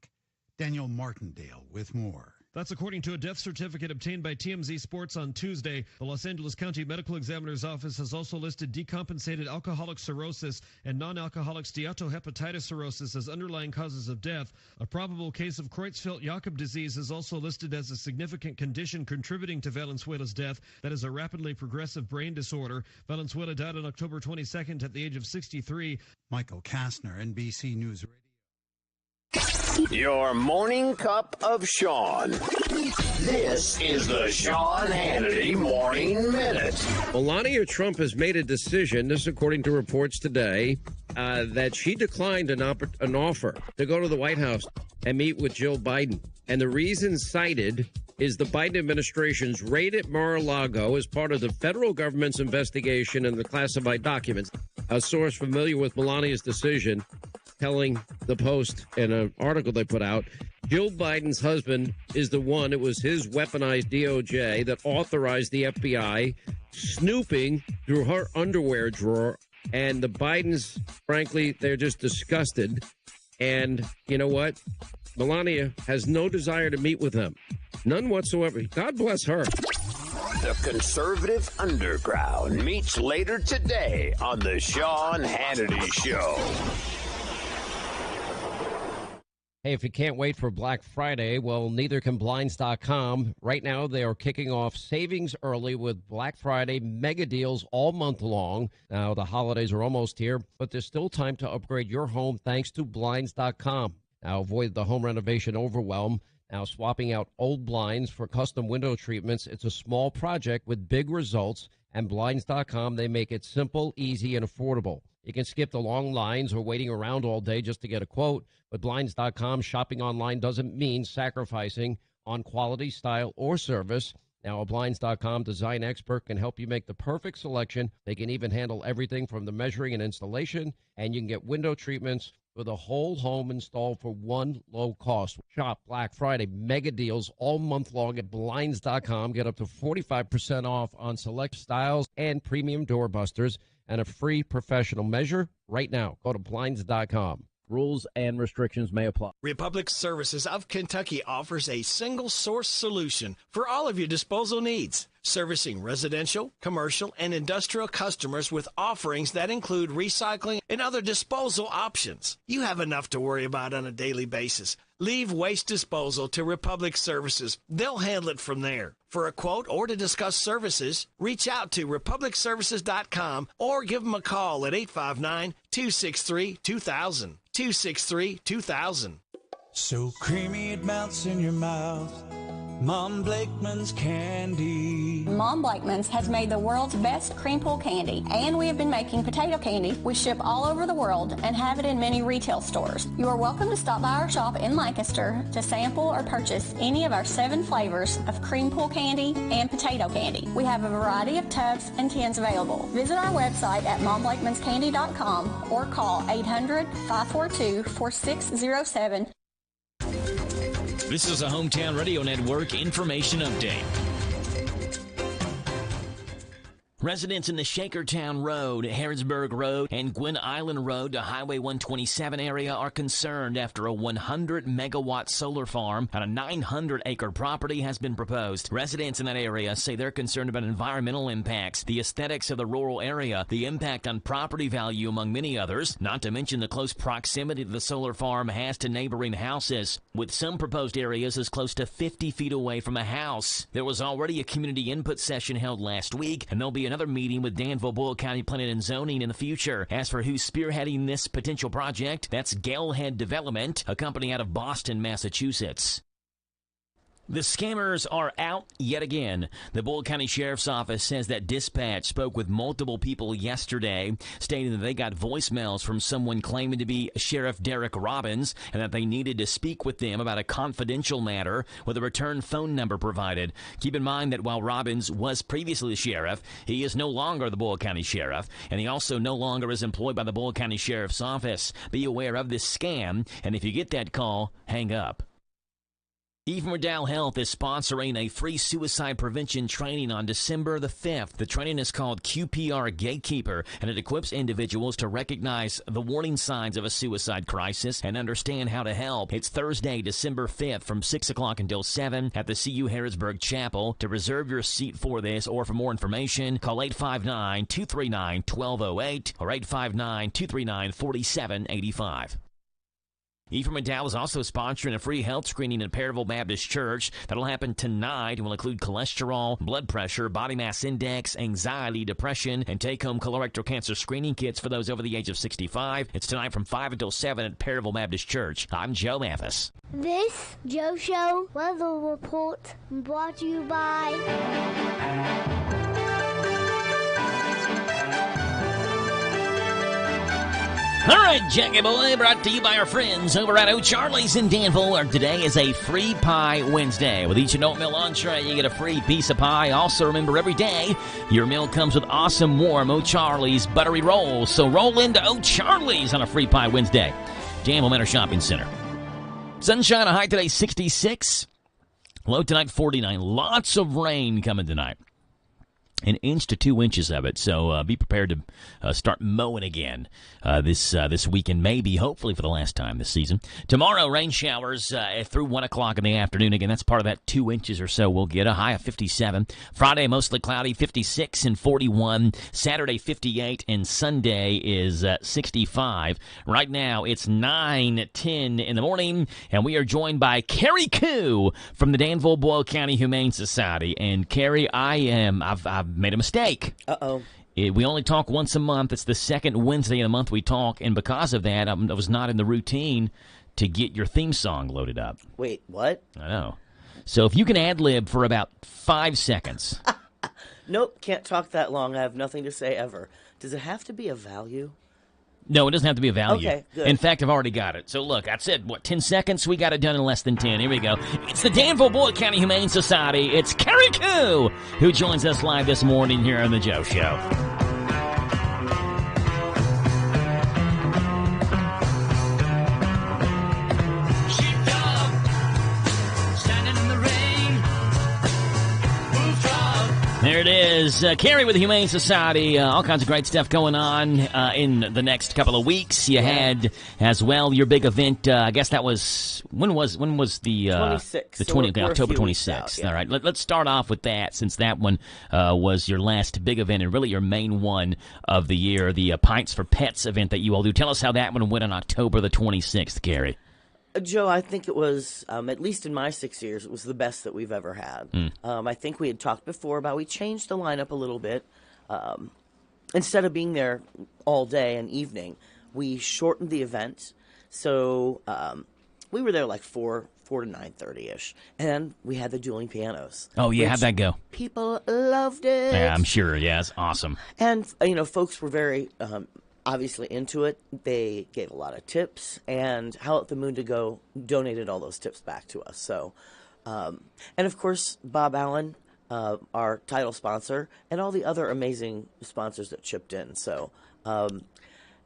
Daniel Martindale with more. That's according to a death certificate obtained by TMZ Sports on Tuesday. The Los Angeles County Medical Examiner's Office has also listed decompensated alcoholic cirrhosis and non-alcoholic steatohepatitis cirrhosis as underlying causes of death. A probable case of Creutzfeldt-Jakob disease is also listed as a significant condition contributing to Valenzuela's death. That is a rapidly progressive brain disorder. Valenzuela died on October 22nd at the age of 63. Michael Kastner, NBC News Radio. Your morning cup of Sean. This is the Sean Hannity Morning Minute. Melania Trump has made a decision, this according to reports today, that she declined an offer to go to the White House and meet with Jill Biden. And the reason cited is the Biden administration's raid at Mar-a-Lago as part of the federal government's investigation into the classified documents. A source familiar with Melania's decision telling the Post in an article they put out, Jill Biden's husband is the one, it was his weaponized DOJ that authorized the FBI snooping through her underwear drawer. And the Bidens, frankly, they're just disgusted. And you know what? Melania has no desire to meet with them. None whatsoever. God bless her. The Conservative Underground meets later today on the Sean Hannity Show. Hey, if you can't wait for Black Friday, well, neither can Blinds.com. Right now, they are kicking off savings early with Black Friday mega deals all month long. Now, the holidays are almost here, but there's still time to upgrade your home thanks to Blinds.com. Now, avoid the home renovation overwhelm. Now, swapping out old blinds for custom window treatments, it's a small project with big results, and Blinds.com, they make it simple, easy, and affordable. You can skip the long lines or waiting around all day just to get a quote. But Blinds.com, shopping online doesn't mean sacrificing on quality, style, or service. Now, a Blinds.com design expert can help you make the perfect selection. They can even handle everything from the measuring and installation, and you can get window treatments for the whole home installed for one low cost. Shop Black Friday mega deals all month long at Blinds.com. Get up to 45% off on select styles and premium doorbusters and a free professional measure right now. Go to Blinds.com. Rules and restrictions may apply. Republic Services of Kentucky offers a single source solution for all of your disposal needs, servicing residential, commercial, and industrial customers with offerings that include recycling and other disposal options. You have enough to worry about on a daily basis. Leave waste disposal to Republic Services. They'll handle it from there. For a quote or to discuss services, reach out to republicservices.com or give them a call at 859-263-2000. 263-2000. So creamy it melts in your mouth. Mom Blakeman's candy. Mom Blakeman's has made the world's best cream pull candy, and we have been making potato candy. We ship all over the world and have it in many retail stores. You are welcome to stop by our shop in Lancaster to sample or purchase any of our 7 flavors of cream pull candy and potato candy. We have a variety of tubs and tins available. Visit our website at momblakeman'scandy.com or call 800-542-4607. This is a Hometown Radio Network information update. Residents in the Shakertown Road, Harrodsburg Road, and Gwynn Island Road to Highway 127 area are concerned after a 100-megawatt solar farm on a 900-acre property has been proposed. Residents in that area say they're concerned about environmental impacts, the aesthetics of the rural area, the impact on property value, among many others, not to mention the close proximity the solar farm has to neighboring houses, with some proposed areas as close to 50 feet away from a house. There was already a community input session held last week, and there'll be another meeting with Danville, Boyle County Planning and Zoning in the future. As for who's spearheading this potential project, that's Galehead Development, a company out of Boston, Massachusetts. The scammers are out yet again. The Boyle County Sheriff's Office says that dispatch spoke with multiple people yesterday, stating that they got voicemails from someone claiming to be Sheriff Derek Robbins and that they needed to speak with them about a confidential matter with a return phone number provided. Keep in mind that while Robbins was previously the sheriff, he is no longer the Boyle County Sheriff, and he also no longer is employed by the Boyle County Sheriff's Office. Be aware of this scam, and if you get that call, hang up. Even Riddell Health is sponsoring a free suicide prevention training on December the 5th. The training is called QPR Gatekeeper, and it equips individuals to recognize the warning signs of a suicide crisis and understand how to help. It's Thursday, December 5th from 6 o'clock until 7 at the CU Harrodsburg Chapel. To reserve your seat for this or for more information, call 859-239-1208 or 859-239-4785. Ephraim McDowell is also sponsoring a free health screening at Perryville Baptist Church. That'll happen tonight and will include cholesterol, blood pressure, body mass index, anxiety, depression, and take-home colorectal cancer screening kits for those over the age of 65. It's tonight from 5 until 7 at Perryville Baptist Church. I'm Joe Mathis. This Joe Show weather report brought to you by... All right, Jackie Boy, brought to you by our friends over at O'Charley's in Danville, where today is a free pie Wednesday. With each oatmeal entree, you get a free piece of pie. Also, remember, every day, your meal comes with awesome, warm O'Charley's buttery rolls. So roll into O'Charley's on a free pie Wednesday. Danville Manor Shopping Center. Sunshine, a high today, 66. Low tonight, 49. Lots of rain coming tonight. An inch to 2 inches of it, so be prepared to start mowing again this weekend, maybe, hopefully for the last time this season. Tomorrow, rain showers through 1 o'clock in the afternoon. Again, that's part of that 2 inches or so. We'll get a high of 57. Friday, mostly cloudy, 56 and 41. Saturday, 58, and Sunday is 65. Right now, it's 9:10 in the morning, and we are joined by Carrie Koo from the Danville Boyle County Humane Society. And Carrie, I've made a mistake. Uh-oh. We only talk once a month. It's the second Wednesday of the month we talk, and because of that, I was not in the routine to get your theme song loaded up. Wait, what? I know. So if you can ad-lib for about 5 seconds. Nope, can't talk that long. I have nothing to say ever. Does it have to be a value? No, it doesn't have to be a value. Okay, good. In fact, I've already got it. So look, that's it. 10 seconds? We got it done in less than 10. Here we go. It's the Danville Boyle County Humane Society. It's Carrie Koo, who joins us live this morning here on The Joe Show. There it is. Carrie with the Humane Society. All kinds of great stuff going on in the next couple of weeks. You had as well your big event. I guess that was when was the 26th. The So October 26th. Out, yeah. All right. Let's start off with that, since that one was your last big event and really your main one of the year, the Pints for Pets event that you all do. Tell us how that one went on October the 26th, Carrie. Joe, I think it was, at least in my 6 years, it was the best that we've ever had. I think we had talked before about we changed the lineup a little bit. Instead of being there all day and evening, we shortened the event. So we were there like 4 to 9:30-ish, and we had the dueling pianos. Oh, yeah, how'd that go? People loved it. Yeah, I'm sure. Yeah, it's awesome. And, folks were very... obviously into it. They gave a lot of tips, and Howl at the Moon to Go donated all those tips back to us. So, and of course, Bob Allen, our title sponsor, and all the other amazing sponsors that chipped in. So,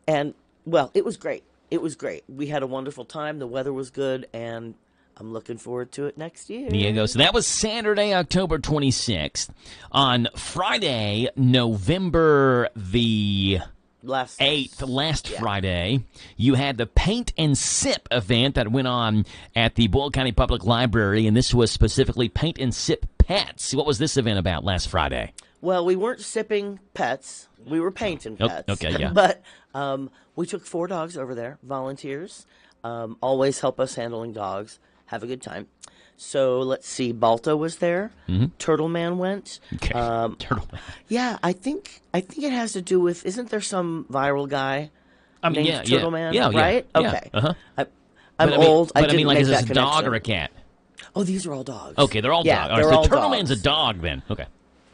and well, it was great. It was great. We had a wonderful time. The weather was good, and I'm looking forward to it next year. There you go. So that was Saturday, October 26th. On Friday, November the 8th, last Friday, you had the Paint and Sip event that went on at the Boyle County Public Library, and this was specifically Paint and Sip Pets. What was this event about last Friday? Well, we weren't sipping pets. We were painting pets. Okay, yeah. But we took 4 dogs over there, volunteers. Always help us handling dogs. Have a good time. So let's see. Balto was there. Turtle Man went. Okay. Turtle Man. Yeah, I think it has to do with. Isn't there some viral guy named Turtle Man? Yeah, right. yeah. Okay. Uh-huh. I'm old. But I didn't make is that this a dog connection. or a cat? Oh, these are all dogs. Okay, they're all dogs. All right, they're so all Turtle dogs. Man's a dog then. Okay.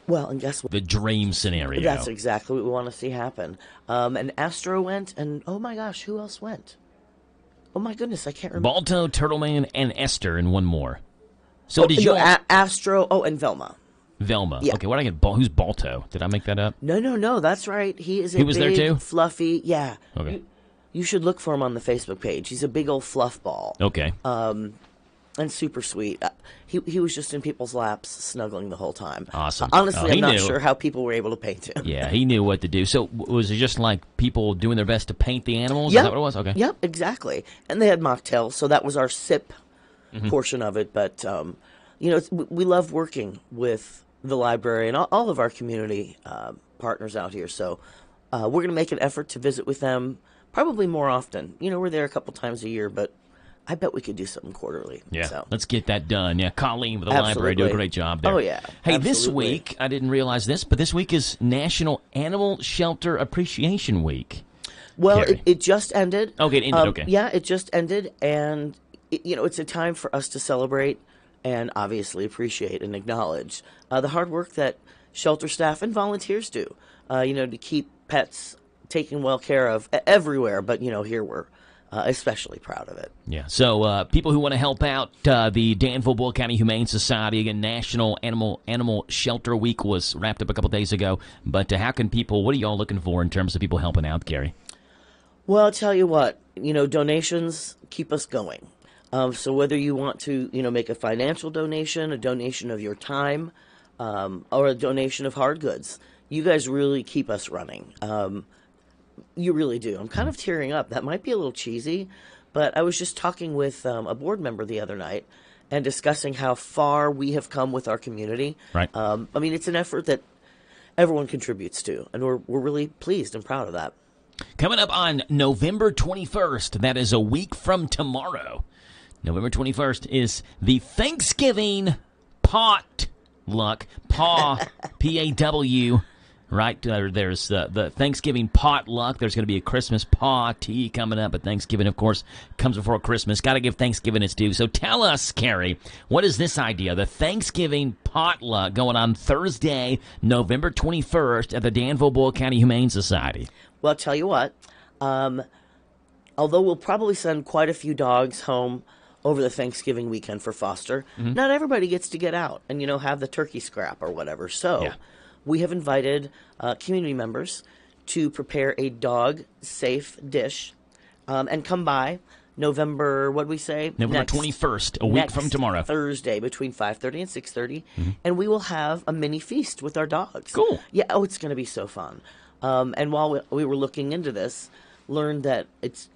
Well, and guess what? The dream scenario. That's exactly what we want to see happen. And Astro went, and oh my gosh, who else went? Oh my goodness, I can't remember. Balto, Turtle Man, and Esther, and one more. So did you Astro? Oh, and Velma. Velma. Yeah. Okay, what did I get? Who's Balto? Did I make that up? No, that's right. He is a He was there big, too? fluffy. Yeah. Okay. You should look for him on the Facebook page. He's a big old fluff ball. Okay. And super sweet. He was just in people's laps, snuggling the whole time. Awesome. Honestly, he I'm not knew. sure how people were able to paint him. Yeah, he knew what to do. So was it just like people doing their best to paint the animals? Yep. Is that what it was? Okay. Yep, exactly. And they had mocktails, so that was our sip portion of it. But, we love working with the library and all of our community partners out here. So we're going to make an effort to visit with them probably more often. We're there a couple times a year, but I bet we could do something quarterly. Yeah, So. let's get that done. Yeah, Colleen with the Absolutely. library do a great job there. Oh, yeah. Hey, this Absolutely. week, I didn't realize this, but this week is National Animal Shelter Appreciation Week. Well, Carrie. it just ended. Okay, it ended, okay. Yeah, it just ended, and it's a time for us to celebrate and obviously appreciate and acknowledge the hard work that shelter staff and volunteers do. To keep pets taken well care of everywhere, but here we're especially proud of it. Yeah, so people who want to help out the Danville-Boyle County Humane Society, again, National Animal Shelter Week was wrapped up a couple days ago, but how can people, what are y'all looking for in terms of people helping out, Gary? Well, I'll tell you what, donations keep us going. So whether you want to, make a financial donation, a donation of your time, or a donation of hard goods, you guys really keep us running. You really do. I'm kind of tearing up. That might be a little cheesy, but I was just talking with a board member the other night and discussing how far we have come with our community. Right. It's an effort that everyone contributes to, and we're really pleased and proud of that. Coming up on November 21st, that is a week from tomorrow. November 21st is the Thanksgiving Potluck. P-A-W. Right, there's the Thanksgiving potluck. There's going to be a Christmas party coming up, but Thanksgiving, of course, comes before Christmas. Got to give Thanksgiving its due. So tell us, Carrie, what is this idea? The Thanksgiving potluck going on Thursday, November 21st at the Danville-Boyle County Humane Society. Well, I'll tell you what, although we'll probably send quite a few dogs home over the Thanksgiving weekend for foster, not everybody gets to get out and, have the turkey scrap or whatever. So we have invited community members to prepare a dog-safe dish and come by November, what did we say? November 21st, a week from tomorrow. Thursday between 5:30 and 6:30, and we will have a mini feast with our dogs. Cool. Yeah, it's going to be so fun. And while we were looking into this, learned that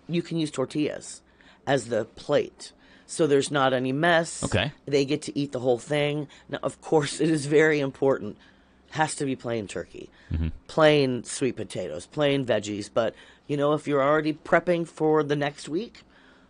you can use tortillas as the plate. So there's not any mess. Okay. They get to eat the whole thing. Now, of course, it is very important. Has to be plain turkey, plain sweet potatoes, plain veggies. But, if you're already prepping for the next week,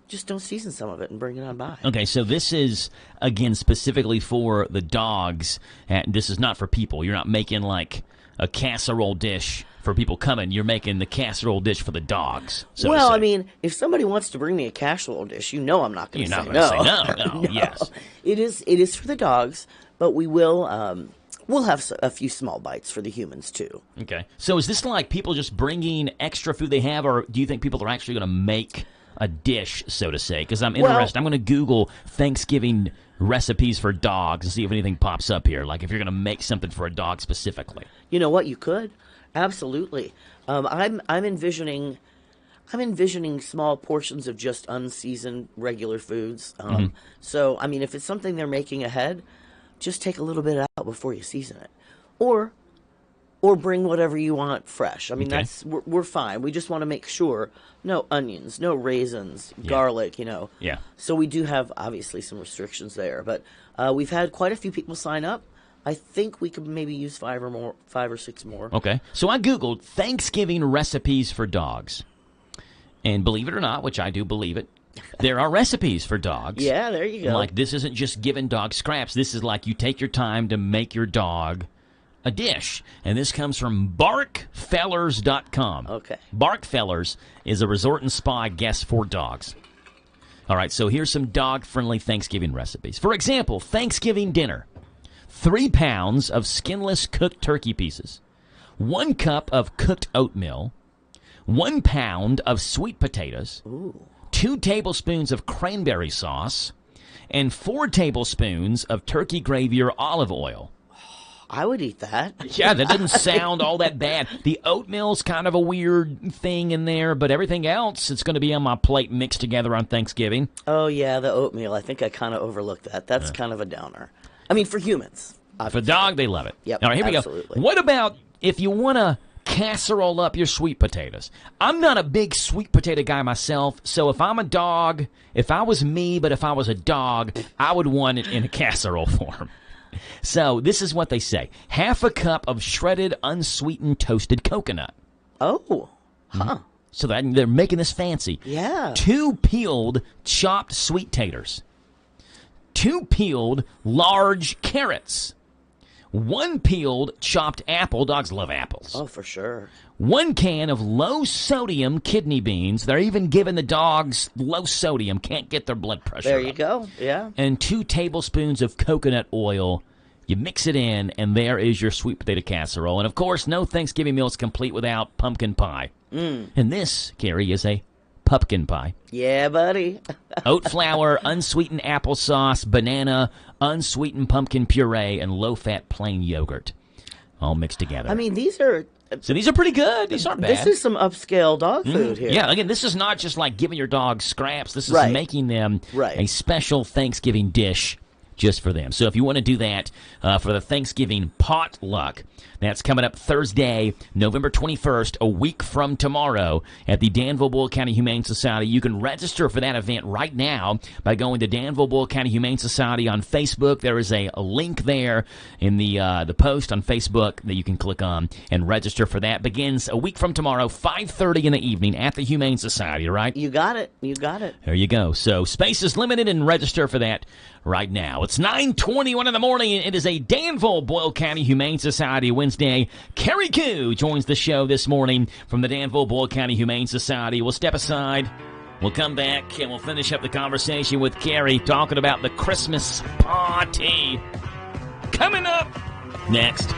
just don't season some of it and bring it on by. Okay, so this is, again, specifically for the dogs. And this is not for people. You're not making, like, a casserole dish for people coming. You're making the casserole dish for the dogs. So well, to say. If somebody wants to bring me a casserole dish, I'm not going to say no. You're not going to say no. No, yes. It is for the dogs, but we will... We'll have a few small bites for the humans, too. Okay. So is this like people just bringing extra food they have, or do you think people are actually going to make a dish, so to say? Because I'm interested. I'm going to Google Thanksgiving recipes for dogs and see if anything pops up here, like if you're going to make something for a dog specifically. You know what? You could. Absolutely. I'm envisioning... I'm envisioning small portions of just unseasoned regular foods. Mm-hmm. So, I mean, if it's something they're making ahead, just take a little bit out before you season it. Or bring whatever you want fresh. I mean, Okay. we're fine. We just want to make sure no onions, no raisins, garlic, Yeah. So we do have, obviously, some restrictions there. But we've had quite a few people sign up. I think we could maybe use 5 or 6 more. Okay. So I Googled Thanksgiving recipes for dogs. And believe it or not, which I do believe it, there are recipes for dogs. Yeah, there you go. Like, this isn't just giving dogs scraps. This is like you take your time to make your dog a dish. And this comes from barkfellers.com. Okay. Barkfellers is a resort and spa guest for dogs. All right, so here's some dog-friendly Thanksgiving recipes. For example, Thanksgiving dinner. 3 pounds of skinless cooked turkey pieces. 1 cup of cooked oatmeal. 1 pound of sweet potatoes. Ooh. 2 tablespoons of cranberry sauce. And 4 tablespoons of turkey gravy or olive oil. I would eat that. Yeah, that doesn't sound all that bad. The oatmeal's kind of a weird thing in there, but everything else, it's going to be on my plate mixed together on Thanksgiving. Oh, yeah, the oatmeal. I think I kind of overlooked that. That's kind of a downer. I mean, for humans. For dog, they love it. Yep, All right, here we absolutely. go. What about if you want to casserole up your sweet potatoes? I'm not a big sweet potato guy myself, so if I'm a dog, if I was me, but if I was a dog, I would want it in a casserole form. So this is what they say. 1/2 cup of shredded, unsweetened, toasted coconut. Oh, huh. So they're making this fancy. Yeah. 2 peeled, chopped sweet taters. 2 peeled, large carrots. 1 peeled, chopped apple. Dogs love apples. Oh, for sure. 1 can of low-sodium kidney beans. They're even giving the dogs low sodium. Can't get their blood pressure There up. you go. Yeah. And 2 tablespoons of coconut oil. You mix it in, and there is your sweet potato casserole. And, of course, no Thanksgiving meal is complete without pumpkin pie. And this, Carrie, is a pumpkin pie. Yeah, buddy. Oat flour, unsweetened applesauce, banana, unsweetened pumpkin puree, and low-fat plain yogurt. All mixed together. I mean, these are pretty good. These aren't bad. This is some upscale dog food here. Yeah, again, this is not just like giving your dog scraps. This is Right. making them Right. a special Thanksgiving dish just for them. So if you want to do that for the Thanksgiving potluck, that's coming up Thursday, November 21st, a week from tomorrow at the Danville-Boyle County Humane Society. You can register for that event right now by going to Danville-Boyle County Humane Society on Facebook. There is a link there in the post on Facebook that you can click on and register for that. Begins a week from tomorrow, 5:30 in the evening at the Humane Society, right? You got it. You got it. There you go. So space is limited, and register for that right now. It's 9:21 in the morning, and it is a Danville-Boyle County Humane Society Wednesday. Carrie Koo joins the show this morning from the Danville-Boyle County Humane Society. We'll step aside. We'll come back, and we'll finish up the conversation with Carrie talking about the Christmas party. Coming up next.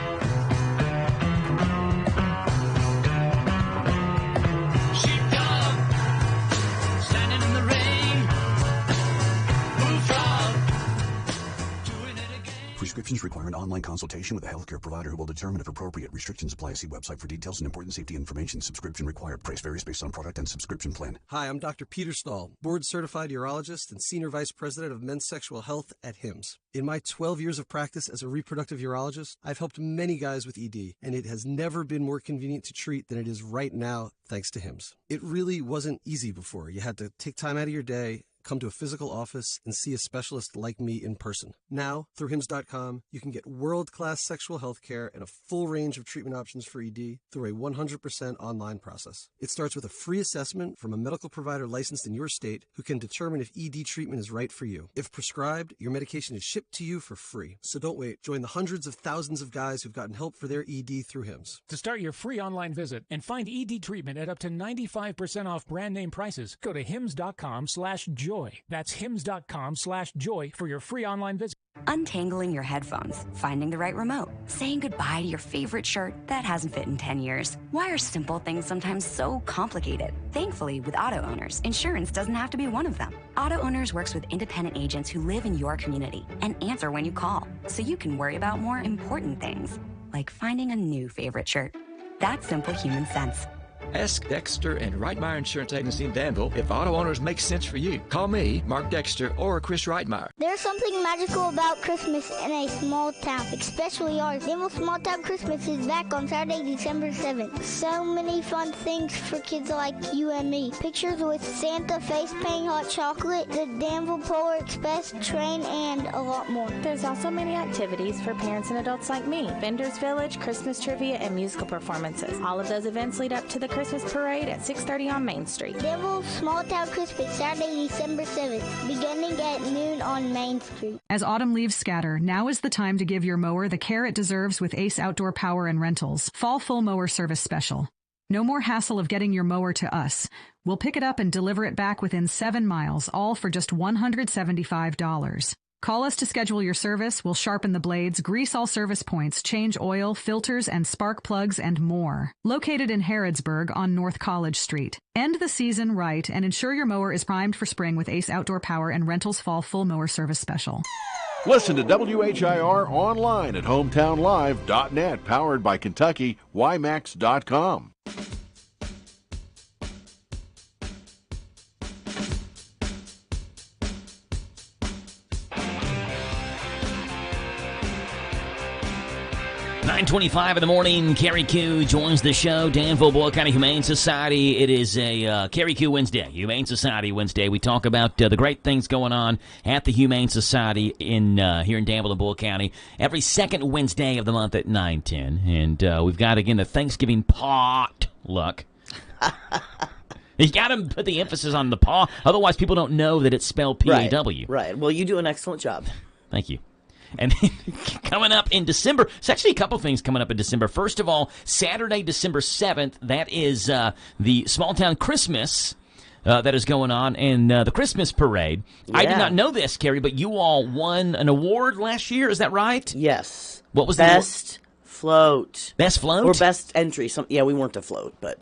Prescriptions require an online consultation with a healthcare provider who will determine if appropriate. Restrictions apply. See website for details and important safety information. Subscription required. Price varies based on product and subscription plan. Hi, I'm Dr. Peter Stahl, board-certified urologist and senior vice president of men's sexual health at HIMSS. In my 12 years of practice as a reproductive urologist, I've helped many guys with ED, and it has never been more convenient to treat than it is right now, thanks to HIMSS. It really wasn't easy before. You had to take time out of your day, come to a physical office, and see a specialist like me in person. Now, through HIMSS.com, you can get world-class sexual health care and a full range of treatment options for ED through a 100% online process. It starts with a free assessment from a medical provider licensed in your state who can determine if ED treatment is right for you. If prescribed, your medication is shipped to you for free. So don't wait. Join the hundreds of thousands of guys who've gotten help for their ED through HIMSS. To start your free online visit and find ED treatment at up to 95% off brand name prices, go to hims.com/joy. That's hims.com/joy for your free online visit. Untangling your headphones, finding the right remote, saying goodbye to your favorite shirt that hasn't fit in 10 years. Why are simple things sometimes so complicated? Thankfully, with Auto Owners, insurance doesn't have to be one of them. Auto Owners works with independent agents who live in your community and answer when you call, so you can worry about more important things, like finding a new favorite shirt. That's simple human sense. Ask Dexter and Reitmeyer Insurance Agency in Danville if auto owners make sense for you. Call me, Mark Dexter, or Chris Reitmeyer. There's something magical about Christmas in a small town, especially ours. Danville Small Town Christmas is back on Saturday, December 7th. So many fun things for kids like you and me. Pictures with Santa, face paint, hot chocolate, the Danville Polar Express train, and a lot more. There's also many activities for parents and adults like me. Vendors Village, Christmas trivia, and musical performances. All of those events lead up to the Christmas parade at 6:30 on Main Street. Danville Small Town Christmas, Saturday, December 7th, beginning at noon on Main Street. As autumn leaves scatter, now is the time to give your mower the care it deserves with Ace Outdoor Power and Rentals Fall Full Mower Service Special. No more hassle of getting your mower to us. We'll pick it up and deliver it back within 7 miles, all for just $175. Call us to schedule your service. We'll sharpen the blades, grease all service points, change oil, filters, and spark plugs, and more. Located in Harrodsburg on North College Street. End the season right and ensure your mower is primed for spring with Ace Outdoor Power and Rentals Fall Full Mower Service Special. Listen to WHIR online at hometownlive.net, powered by Kentucky, YMAX.com. $9:25 in the morning. Carrie Q joins the show. Danville Boyle County Humane Society. It is a Carrie Q Wednesday, Humane Society Wednesday. We talk about the great things going on at the Humane Society in here in Danville and Boyle County every second Wednesday of the month at 9:10. And we've got, again, the Thanksgiving potluck. You got to put the emphasis on the paw. Otherwise, people don't know that it's spelled P-A-W. Right. Well, you do an excellent job. Thank you. And then coming up in December, there's actually a couple things coming up in December. First of all, Saturday, December 7th, that is the Small Town Christmas that is going on, and the Christmas parade. Yeah. I did not know this, Carrie, but you all won an award last year. Is that right? Yes. What was Best float. Best float? Or best entry. Yeah, we weren't a float, but...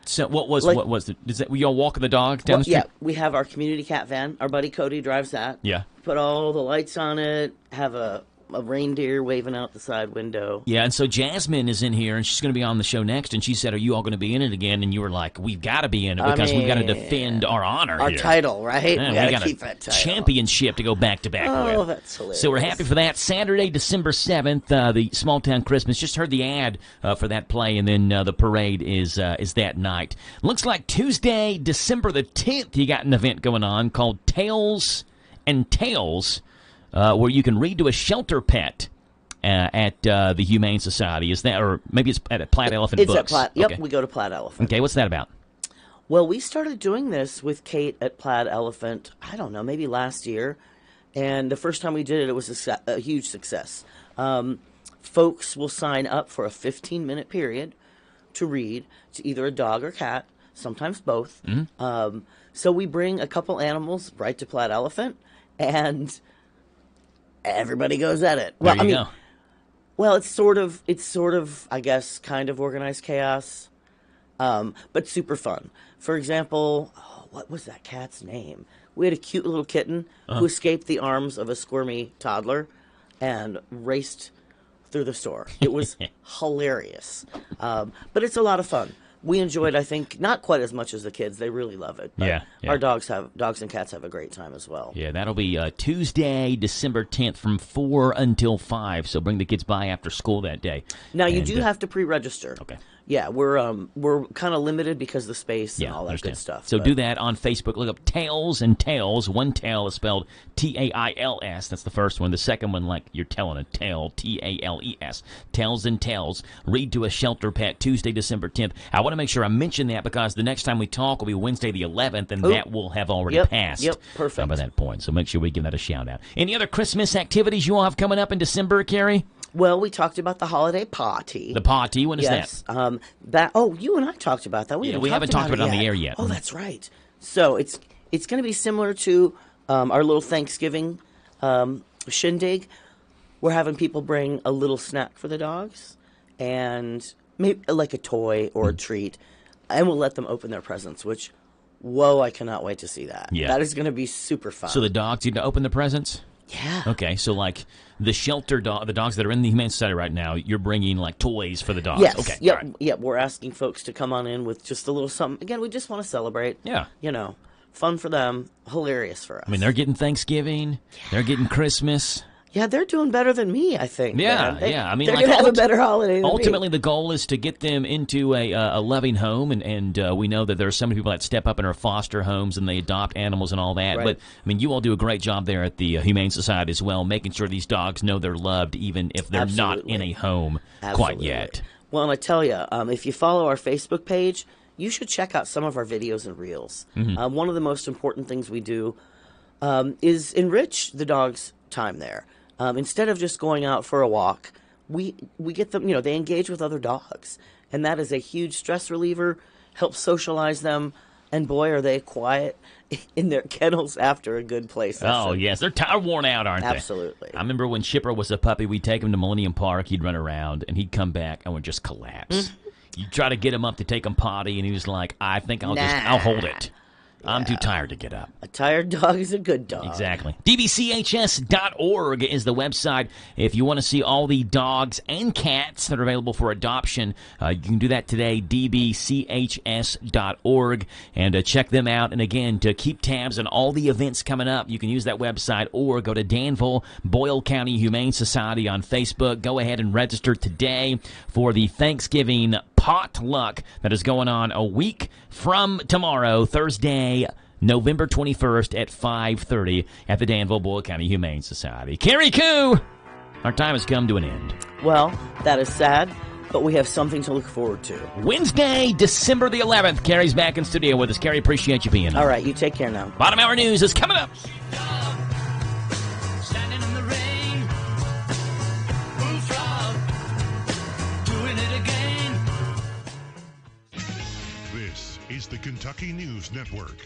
So what was were you all walking the dog down the street? Yeah, we have our community cat van. Our buddy Cody drives that. Yeah. Put all the lights on it, have a reindeer waving out the side window. Yeah, and so Jasmine is in here, and she's going to be on the show next, and she said, are you all going to be in it again? And you were like, we've got to be in it because we've got to defend our honor our here. title, right? Yeah, we got to keep that title. Championship to go back-to-back with. Oh, that's hilarious. So we're happy for that. Saturday, December 7th, the Small Town Christmas. Just heard the ad for that play, and then the parade is that night. Looks like Tuesday, December the 10th, you got an event going on called Tails and Tales, where you can read to a shelter pet at the Humane Society. Is that, or maybe it's at Platt Elephant Books? It's at Platt. Yep, okay. We go to Platt Elephant. Okay, what's that about? Well, we started doing this with Kate at Platt Elephant, I don't know, maybe last year. And the first time we did it, it was a huge success. Folks will sign up for a 15-minute period to read to either a dog or cat, sometimes both. Mm-hmm. So we bring a couple animals right to Platt Elephant, and everybody goes at it. Well, there you go. Well, it's sort of, I guess, kind of organized chaos, but super fun. For example, what was that cat's name? We had a cute little kitten who escaped the arms of a squirmy toddler and raced through the store. It was hilarious, but it's a lot of fun. We enjoyed, I think, not quite as much as the kids. They really love it. But yeah. Our dogs and cats have a great time as well. Yeah, that'll be Tuesday, December 10th from 4 until 5. So bring the kids by after school that day. Now, you do have to pre-register. Okay. Yeah, we're kind of limited because of the space and all that good stuff. So do that on Facebook. Look up Tails and Tales. One tail is spelled T-A-I-L-S. That's the first one. The second one, like you're telling a tale, T-A-L-E-S. Tails and Tales. Read to a shelter pet, Tuesday, December 10th. I want to make sure I mention that because the next time we talk will be Wednesday the 11th, and that will have already passed. Yep, perfect. By that point. So make sure we give that a shout-out. Any other Christmas activities you all have coming up in December, Carrie? Well, we talked about the holiday party. The party? When is that? You and I talked about that. We haven't talked about it on the air yet. Oh, that's right. So it's going to be similar to our little Thanksgiving shindig. We're having people bring a little snack for the dogs and maybe like a toy or a treat, and we'll let them open their presents, which, whoa, I cannot wait to see that. Yeah. That is going to be super fun. So the dogs need to open the presents? Yeah. Okay, so like the shelter the dogs that are in the Humane Society right now, you're bringing like toys for the dogs. Yes. Okay. Yep. all right. Yep. We're asking folks to come on in with just a little something. Again, we just want to celebrate. Yeah. You know, fun for them, hilarious for us. I mean, they're getting Thanksgiving. They're getting Christmas. Yeah, they're doing better than me, I think. Yeah, man. yeah. I mean, they're like, gonna have a better holiday than ultimately, me. the goal is to get them into a loving home, and we know that there are so many people that step up in our foster homes and they adopt animals and all that. Right. But I mean, you all do a great job there at the Humane Society as well, making sure these dogs know they're loved, even if they're not in a home quite Absolutely. yet. Well, and I tell you, if you follow our Facebook page, you should check out some of our videos and reels. Mhm. One of the most important things we do is enrich the dog's time there. Instead of just going out for a walk, we get them, they engage with other dogs. And that is a huge stress reliever, helps socialize them, and boy, are they quiet in their kennels after a good play session. Oh, yes. They're tired, worn out, aren't they? Absolutely. I remember when Chipper was a puppy, we'd take him to Millennium Park, he'd run around, and he'd come back and would just collapse. You'd try to get him up to take him potty, and he was like, I think I'll hold it. I'm too tired to get up. A tired dog is a good dog. Exactly. dbchs.org is the website. If you want to see all the dogs and cats that are available for adoption, you can do that today, dbchs.org, and check them out. And again, to keep tabs on all the events coming up, you can use that website or go to Danville Boyle County Humane Society on Facebook. Go ahead and register today for the Thanksgiving potluck that is going on a week from tomorrow, Thursday, November 21st at 5:30 at the Danville Boyle County Humane Society. Carrie Koo, our time has come to an end. Well, that is sad, but we have something to look forward to. Wednesday, December the 11th. Carrie's back in studio with us. Carrie, appreciate you being here. All right, you take care now. Bottom Hour News is coming up. Standing in the rain. Bullfrog. Doing it again. This is the Kentucky News Network.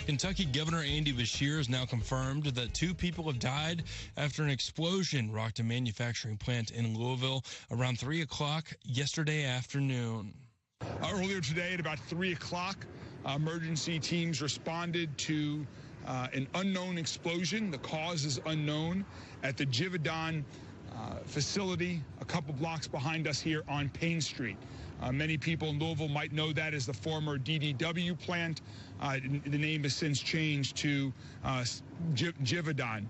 Kentucky Governor Andy Beshear has now confirmed that 2 people have died after an explosion rocked a manufacturing plant in Louisville around 3 o'clock yesterday afternoon. Earlier today at about 3 o'clock, emergency teams responded to an unknown explosion. The cause is unknown at the Givaudan facility a couple blocks behind us here on Payne Street. Many people in Louisville might know that as the former DDW plant. The name has since changed to Givaudan.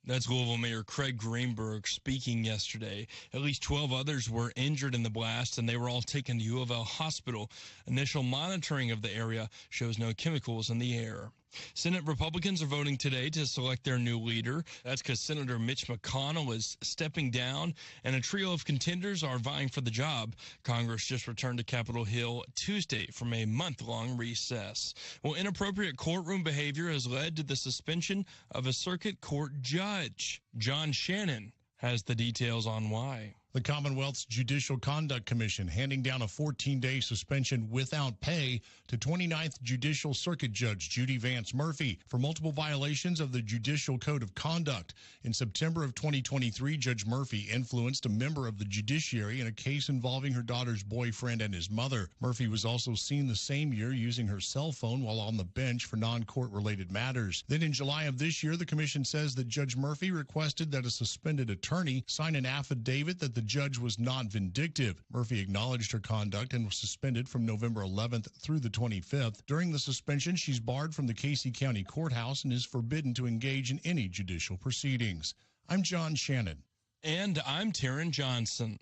That's Louisville Mayor Craig Greenberg speaking yesterday. At least 12 others were injured in the blast, and they were all taken to U of L Hospital. Initial monitoring of the area shows no chemicals in the air. Senate Republicans are voting today to select their new leader. That's because Senator Mitch McConnell is stepping down, and a trio of contenders are vying for the job. Congress just returned to Capitol Hill Tuesday from a month-long recess. Well, inappropriate courtroom behavior has led to the suspension of a circuit court judge. John Shannon has the details on why. The Commonwealth's Judicial Conduct Commission handing down a 14-day suspension without pay to 29th Judicial Circuit Judge Judy Vance Murphy for multiple violations of the Judicial Code of Conduct. In September of 2023, Judge Murphy influenced a member of the judiciary in a case involving her daughter's boyfriend and his mother. Murphy was also seen the same year using her cell phone while on the bench for non-court related matters. Then in July of this year, the commission says that Judge Murphy requested that a suspended attorney sign an affidavit that the judge was not vindictive. Murphy acknowledged her conduct and was suspended from November 11th through the 25th. During the suspension, she's barred from the Casey County Courthouse and is forbidden to engage in any judicial proceedings. I'm John Shannon. And I'm Taryn Johnson.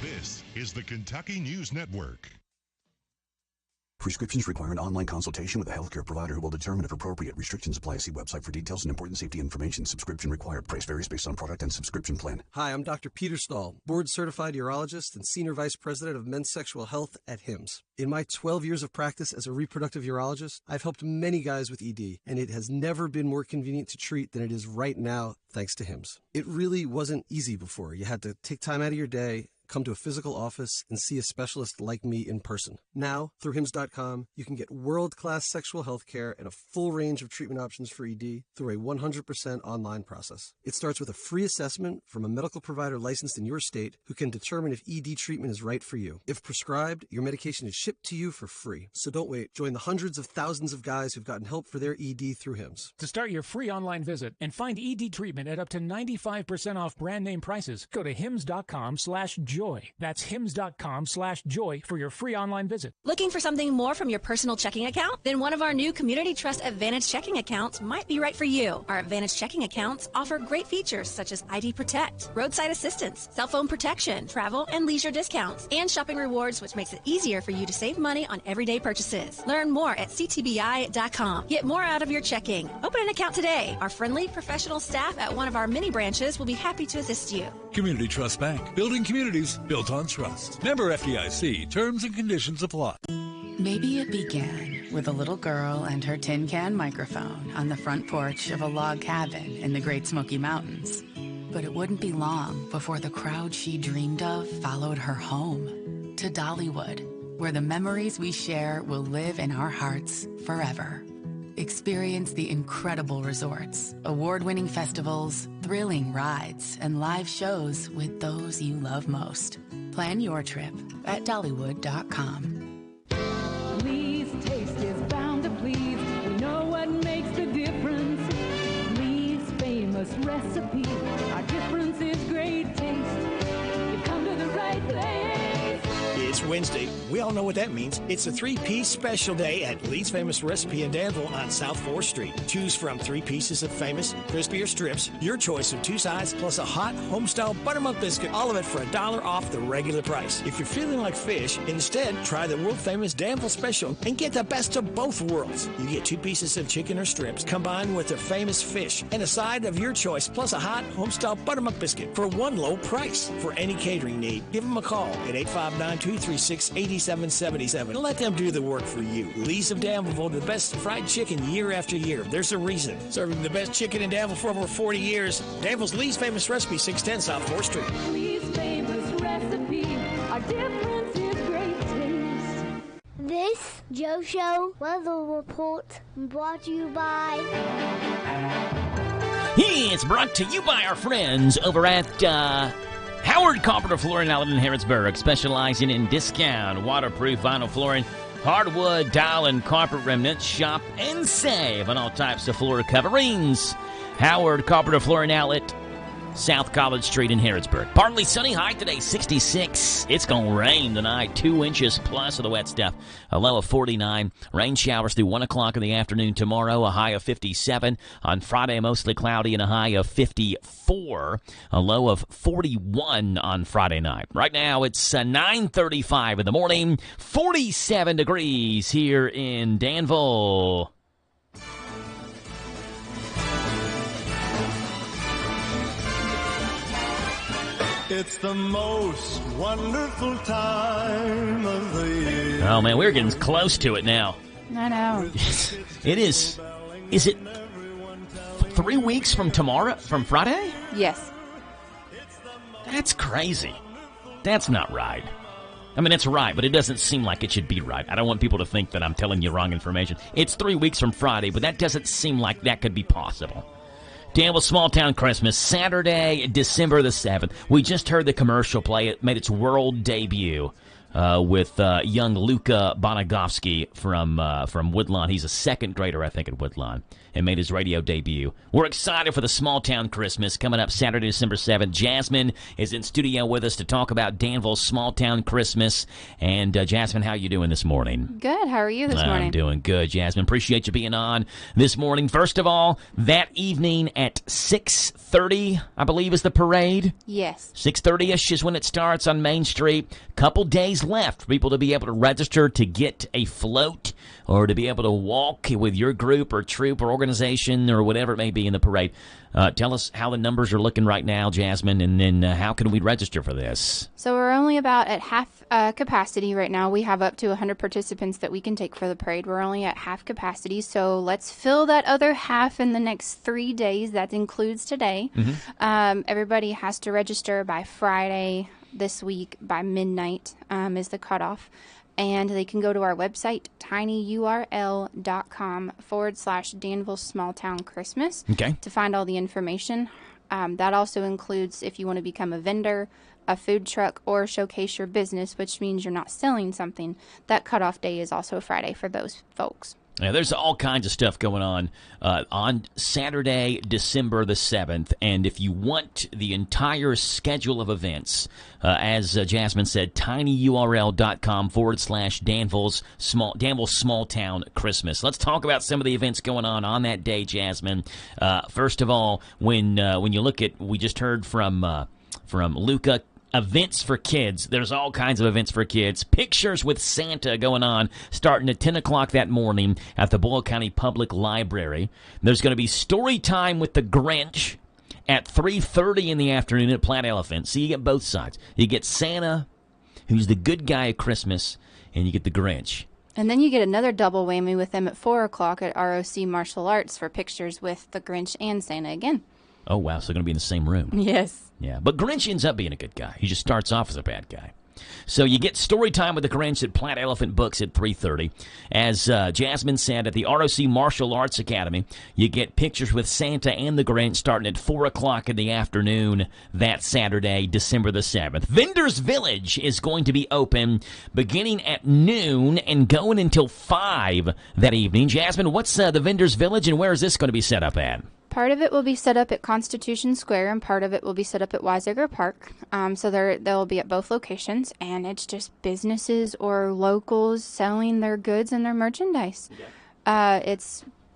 This is the Kentucky News Network. Prescriptions require an online consultation with a healthcare provider who will determine if appropriate. Restrictions apply. See website for details and important safety information. Subscription required. Price varies based on product and subscription plan. Hi, I'm Dr. Peter Stahl, board-certified urologist and senior vice president of men's sexual health at HIMSS. In my 12 years of practice as a reproductive urologist, I've helped many guys with ED, and it has never been more convenient to treat than it is right now, thanks to HIMSS. It really wasn't easy before. You had to take time out of your day, come to a physical office and see a specialist like me in person. Now, through HIMS.com, you can get world-class sexual health care and a full range of treatment options for ED through a 100% online process. It starts with a free assessment from a medical provider licensed in your state who can determine if ED treatment is right for you. If prescribed, your medication is shipped to you for free. So don't wait. Join the hundreds of thousands of guys who've gotten help for their ED through HIMS. To start your free online visit and find ED treatment at up to 95% off brand name prices, go to hims.com/joy. That's hims.com/joy for your free online visit. Looking for something more from your personal checking account? Then one of our new Community Trust Advantage checking accounts might be right for you. Our Advantage checking accounts offer great features such as ID Protect, roadside assistance, cell phone protection, travel and leisure discounts, and shopping rewards, which makes it easier for you to save money on everyday purchases. Learn more at ctbi.com. Get more out of your checking. Open an account today. Our friendly professional staff at one of our many branches will be happy to assist you. Community Trust Bank. Building communities built on trust. Member FDIC. Terms and conditions apply. Maybe it began with a little girl and her tin can microphone on the front porch of a log cabin in the Great Smoky Mountains. But it wouldn't be long before the crowd she dreamed of followed her home to Dollywood, where the memories we share will live in our hearts forever. Experience the incredible resorts, award-winning festivals, thrilling rides, and live shows with those you love most. Plan your trip at Dollywood.com. Lee's taste is bound to please. We know what makes the difference. Lee's famous recipe. Our difference is great taste. You come to the right place. It's Wednesday. We all know what that means. It's a 3-piece special day at Lee's Famous Recipe in Danville on South 4th Street. Choose from 3 pieces of famous, crispy or strips, your choice of 2 sides, plus a hot homestyle buttermilk biscuit, all of it for $1 off the regular price. If you're feeling like fish, instead try the world-famous Danville special and get the best of both worlds. You get 2 pieces of chicken or strips combined with their famous fish and a side of your choice, plus a hot homestyle buttermilk biscuit for one low price. For any catering need, give them a call at 859-236-8777 and let them do the work for you. Lee's of Danville, the best fried chicken year after year. There's a reason. Serving the best chicken in Danville for over 40 years. Danville's Lee's Famous Recipe, 610 South 4th Street. Lee's famous recipe. Our difference is great taste. This Joe Show weather report brought to you by... It's brought to you by our friends over at Howard Carpenter Flooring Outlet in Harrodsburg, specializing in discount waterproof vinyl flooring, hardwood, tile, and carpet remnants. Shop and save on all types of floor coverings. Howard Carpenter Flooring Outlet, South College Street in Harrodsburg. Partly sunny, high today 66. It's going to rain tonight, 2 inches plus of the wet stuff. A low of 49. Rain showers through 1 o'clock in the afternoon tomorrow, a high of 57. On Friday, mostly cloudy and a high of 54. A low of 41 on Friday night. Right now, it's 9:35 in the morning, 47 degrees here in Danville. It's the most wonderful time of the year. Oh, man, we're getting close to it now. I know. It is. Is it 3 weeks from tomorrow, from Friday? Yes. That's crazy. That's not right. I mean, it's right, but it doesn't seem like it should be right. I don't want people to think that I'm telling you wrong information. It's 3 weeks from Friday, but that doesn't seem like that could be possible. Danville Small Town Christmas, Saturday, December the 7th. We just heard the commercial play. It made its world debut with young Luca Bonagovsky from Woodlawn. He's a second grader, I think, at Woodlawn, and made his radio debut. We're excited for the Small Town Christmas coming up Saturday, December 7th. Jasmine is in studio with us to talk about Danville's Small Town Christmas. And Jasmine, how you doing this morning? Good. How are you this morning? I'm doing good, Jasmine. Appreciate you being on this morning. First of all, that evening at 6:30, I believe, is the parade. Yes. 6:30-ish is when it starts on Main Street. Couple days left for people to be able to register to get a float or to be able to walk with your group or troop or organization or whatever it may be in the parade. Tell us how the numbers are looking right now, Jasmine, and then how can we register for this? So we're only about at half capacity right now. We have up to 100 participants that we can take for the parade. We're only at half capacity, so let's fill that other half in the next 3 days. That includes today. Mm-hmm. Everybody has to register by Friday this week by midnight is the cutoff. And they can go to our website, tinyurl.com/Danville Small Town Christmas to find all the information. That also includes if you want to become a vendor, a food truck, or showcase your business, which means you're not selling something. That cutoff day is also Friday for those folks. Yeah, there's all kinds of stuff going on Saturday, December the 7th. And if you want the entire schedule of events, as Jasmine said, tinyurl.com/Danville Small Town Christmas. Let's talk about some of the events going on that day, Jasmine. First of all, when you look at, we just heard from Luca, events for kids. There's all kinds of events for kids. Pictures with Santa going on starting at 10 o'clock that morning at the Boyle County Public Library. There's going to be story time with the Grinch at 3:30 in the afternoon at Platte Elephant. So you get both sides. You get Santa, who's the good guy at Christmas, and you get the Grinch. And then you get another double whammy with them at 4 o'clock at ROC Martial Arts for pictures with the Grinch and Santa again. Oh, wow. So they're going to be in the same room. Yes. Yeah, but Grinch ends up being a good guy. He just starts off as a bad guy. So you get story time with the Grinch at Platte Elephant Books at 3:30. As Jasmine said, at the ROC Martial Arts Academy, you get pictures with Santa and the Grinch starting at 4 o'clock in the afternoon that Saturday, December the 7th. Vendors Village is going to be open beginning at noon and going until 5 that evening. Jasmine, what's the Vendors Village, and where is this going to be set up at? Part of it will be set up at Constitution Square, and part of it will be set up at Weisiger Park. So they'll be at both locations, and it's just businesses or locals selling their goods and their merchandise. They're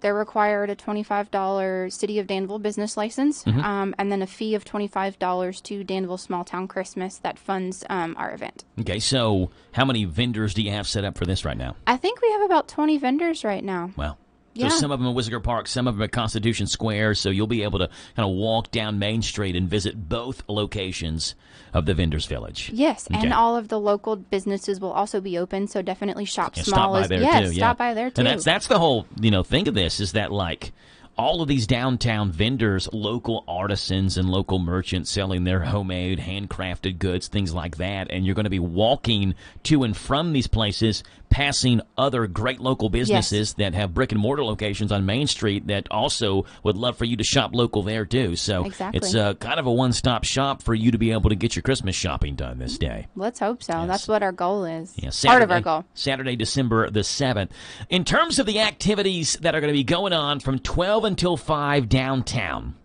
required a $25 City of Danville business license, and then a fee of $25 to Danville Small Town Christmas that funds our event. Okay, so how many vendors do you have set up for this right now? I think we have about 20 vendors right now. Wow. Yeah. So some of them at Weisiger Park, some of them at Constitution Square, so you'll be able to kind of walk down Main Street and visit both locations of the Vendors Village. Yes, Okay. and all of the local businesses will also be open, so definitely shop small. Stop by there too. Stop by there too. And that's the whole thing of this is that like all of these downtown vendors, local artisans and local merchants selling their homemade, handcrafted goods, things like that, and you're going to be walking to and from these places, passing other great local businesses that have brick and mortar locations on Main Street that also would love for you to shop local there too. So it's kind of a one-stop shop for you to be able to get your Christmas shopping done this day. Let's hope so. Yes. That's what our goal is. Yeah, part of our goal. Saturday, December the 7th. In terms of the activities that are going to be going on from 12 until 5 downtown,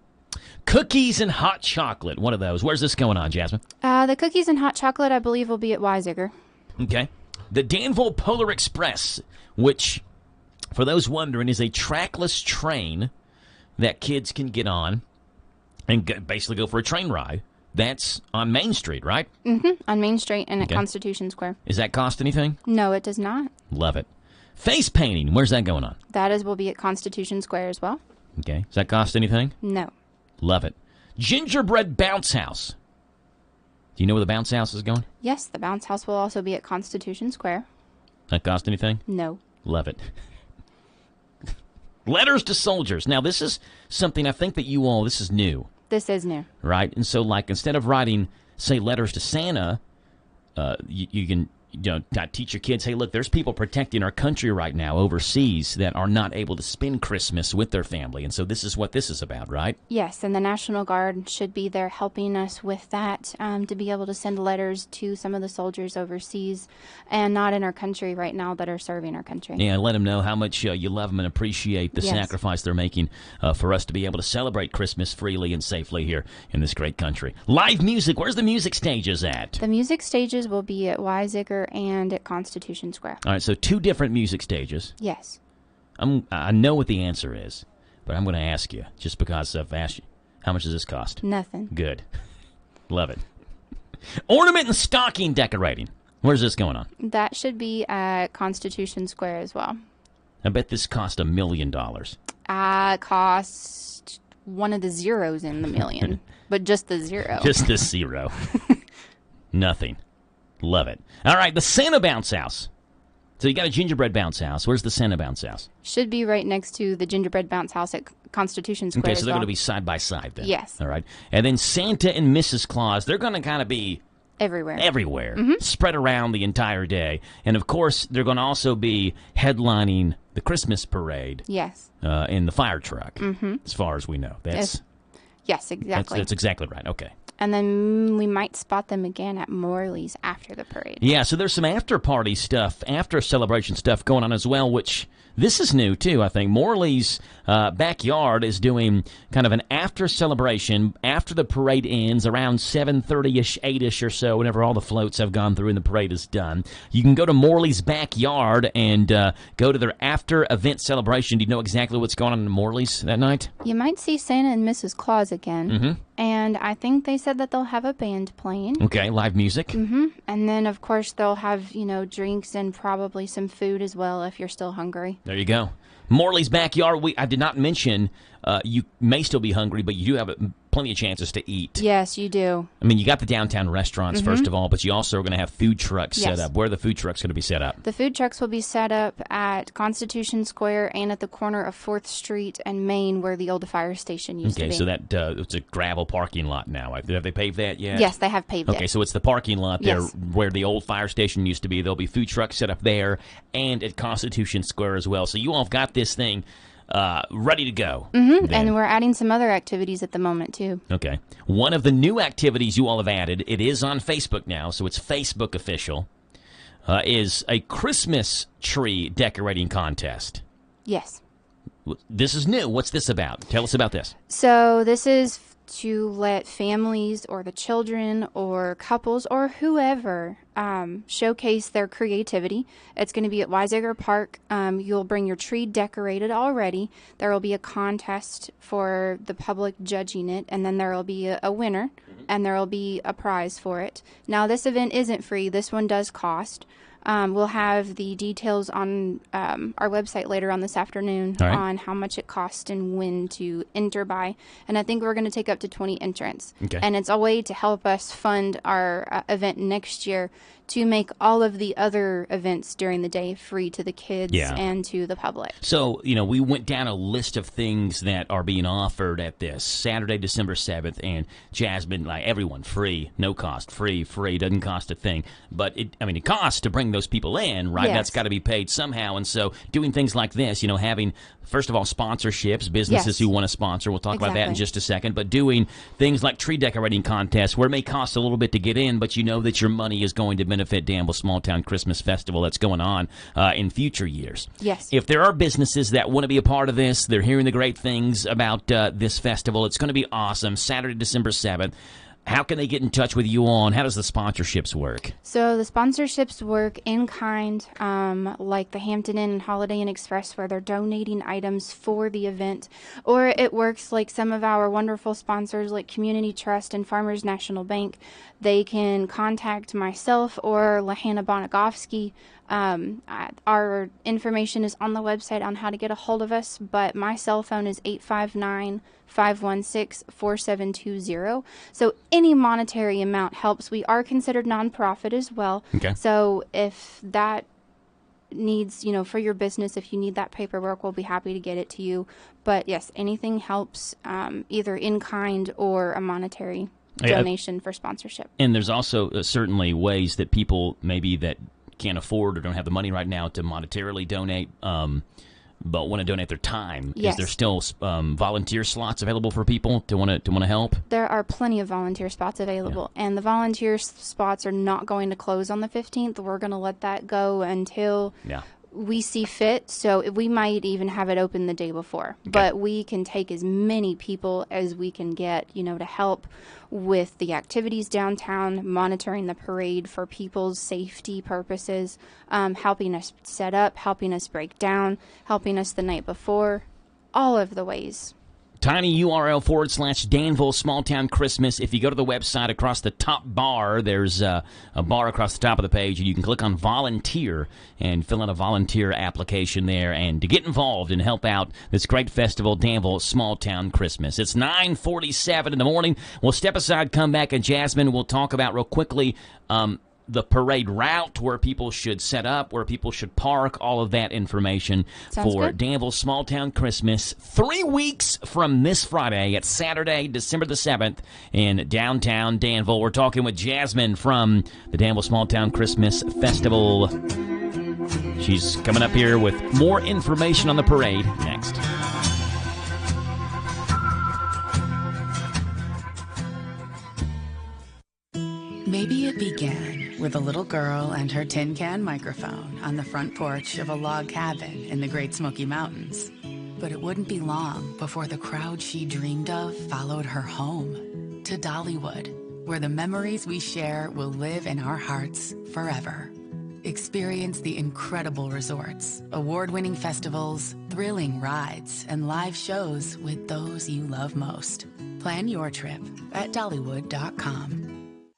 cookies and hot chocolate, one of those. Where's this going on, Jasmine? The cookies and hot chocolate, I believe, will be at Weisiger. Okay. The Danville Polar Express, which, for those wondering, is a trackless train that kids can get on and basically go for a train ride. That's on Main Street, right? Mm-hmm. On Main Street and at Constitution Square. Does that cost anything? No, it does not. Love it. Face painting, where's that going on? Will be at Constitution Square as well. Okay. Does that cost anything? No. Love it. Gingerbread Bounce House. Do you know where the bounce house is going? Yes, the bounce house will also be at Constitution Square. That cost anything? No. Love it. Letters to Soldiers. Now, this is something I think that this is new. This is new. Right? And so, like, instead of writing, say, letters to Santa, you can teach your kids, hey, look, there's people protecting our country right now overseas that are not able to spend Christmas with their family. And so this is what this is about, right? Yes, and the National Guard should be there helping us with that, to be able to send letters to some of the soldiers overseas and not in our country right now that are serving our country. Yeah, let them know how much you love them and appreciate the sacrifice they're making for us to be able to celebrate Christmas freely and safely here in this great country. Live music, where's the music stages at? The music stages will be at Weisiger and at Constitution Square. All right, so 2 different music stages. Yes. I know what the answer is, but I'm going to ask you just because I've asked you. How much does this cost? Nothing. Good. Love it. Ornament and stocking decorating. Where's this going on? That should be at Constitution Square as well. I bet this cost $1 million. Cost one of the zeros in the million, but just the zero. Just the zero. Nothing. Love it. All right, the Santa Bounce House. So you got a gingerbread bounce house. Where's the Santa Bounce House? Should be right next to the gingerbread bounce house at Constitution Square. Okay, so they're going to be side by side then. Yes. All right. And then Santa and Mrs. Claus, they're going to kind of be Everywhere. Spread around the entire day. And, of course, they're going to also be headlining the Christmas parade. Yes. In the fire truck, as far as we know. Yes, exactly. That's exactly right. Okay. And then we might spot them again at Morley's after the parade. Yeah, so there's some after-party stuff, after-celebration stuff going on as well, which this is new, too, I think. Morley's backyard is doing kind of an after-celebration after the parade ends, around 7:30-ish, 8-ish or so, whenever all the floats have gone through and the parade is done. You can go to Morley's backyard and go to their after-event celebration. Do you know exactly what's going on in Morley's that night? You might see Santa and Mrs. Claus again. And I think they said that they'll have a band playing. Okay, live music. And then, of course, they'll have, drinks and probably some food as well if you're still hungry. There you go. Morley's backyard. I did not mention you may still be hungry, but you do have plenty of chances to eat. Yes, you do. I mean, you got the downtown restaurants, first of all, but you also are going to have food trucks set up. Where are the food trucks going to be set up? The food trucks will be set up at Constitution Square and at the corner of 4th Street and Main, where the old fire station used to be. Okay, so that it's a gravel parking lot now. Have they paved that yet? Yes, they have paved it. Okay, so it's the parking lot there where the old fire station used to be. There'll be food trucks set up there and at Constitution Square as well. So you all have got this thing ready to go. And we're adding some other activities at the moment, too. Okay. One of the new activities you all have added, it is on Facebook now, so it's Facebook official, is a Christmas tree decorating contest. Yes. This is new. What's this about? Tell us about this. So this is to let families or the children or couples or whoever showcase their creativity. It's going to be at Weisager Park. You'll bring your tree decorated already. There will be a contest for the public judging it, and then there will be a winner, and there will be a prize for it. Now, this event isn't free. This one does cost. We'll have the details on our website later on this afternoon on how much it costs and when to enter by. And I think we're going to take up to 20 entrants. Okay. And it's a way to help us fund our event next year to make all of the other events during the day free to the kids and to the public. So, we went down a list of things that are being offered at this Saturday, December 7th, and Jasmine, like everyone, free, no cost, free, doesn't cost a thing. But it costs to bring those people in, right? Yes. That's got to be paid somehow. And so doing things like this, having, first of all, sponsorships, businesses who want to sponsor. We'll talk about that in just a second. But doing things like tree decorating contests where it may cost a little bit to get in, but you know that your money is going to benefit Danville Small Town Christmas Festival that's going on in future years. Yes. If there are businesses that want to be a part of this, they're hearing the great things about this festival. It's going to be awesome. Saturday, December 7th. How can they get in touch with you all, and how does the sponsorships work? So the sponsorships work in kind, like the Hampton Inn and Holiday Inn Express, where they're donating items for the event. Or it works like some of our wonderful sponsors, like Community Trust and Farmers National Bank. They can contact myself or Lahana Bonagovsky. Our information is on the website on how to get a hold of us, but my cell phone is 859-516-4720. So any monetary amount helps. We are considered nonprofit as well. Okay. So if that needs, for your business, if you need that paperwork, we'll be happy to get it to you. But yes, anything helps, either in kind or a monetary donation for sponsorship. And there's also certainly ways that people maybe that can't afford or don't have the money right now to monetarily donate, but want to donate their time. Yes. Is there still volunteer slots available for people to want to help? There are plenty of volunteer spots available, and the volunteer spots are not going to close on the 15th. We're going to let that go until we see fit. So we might even have it open the day before, but we can take as many people as we can get, to help with the activities downtown, monitoring the parade for people's safety purposes, helping us set up, helping us break down, helping us the night before, all of the ways. Tiny URL / Danville Small Town Christmas. If you go to the website, across the top bar, there's a bar across the top of the page, and you can click on volunteer and fill out a volunteer application there and to get involved and help out this great festival, Danville Small Town Christmas. It's 9:47 in the morning. We'll step aside, come back, and Jasmine will talk about real quickly the parade route, where people should set up, where people should park, all of that information for Danville Small Town Christmas 3 weeks from this Friday. It's Saturday, December the 7th in downtown Danville. We're talking with Jasmine from the Danville Small Town Christmas Festival. She's coming up here with more information on the parade next. Maybe it began with a little girl and her tin can microphone on the front porch of a log cabin in the Great Smoky Mountains. But it wouldn't be long before the crowd she dreamed of followed her home to Dollywood, where the memories we share will live in our hearts forever. Experience the incredible resorts, award-winning festivals, thrilling rides, and live shows with those you love most. Plan your trip at Dollywood.com.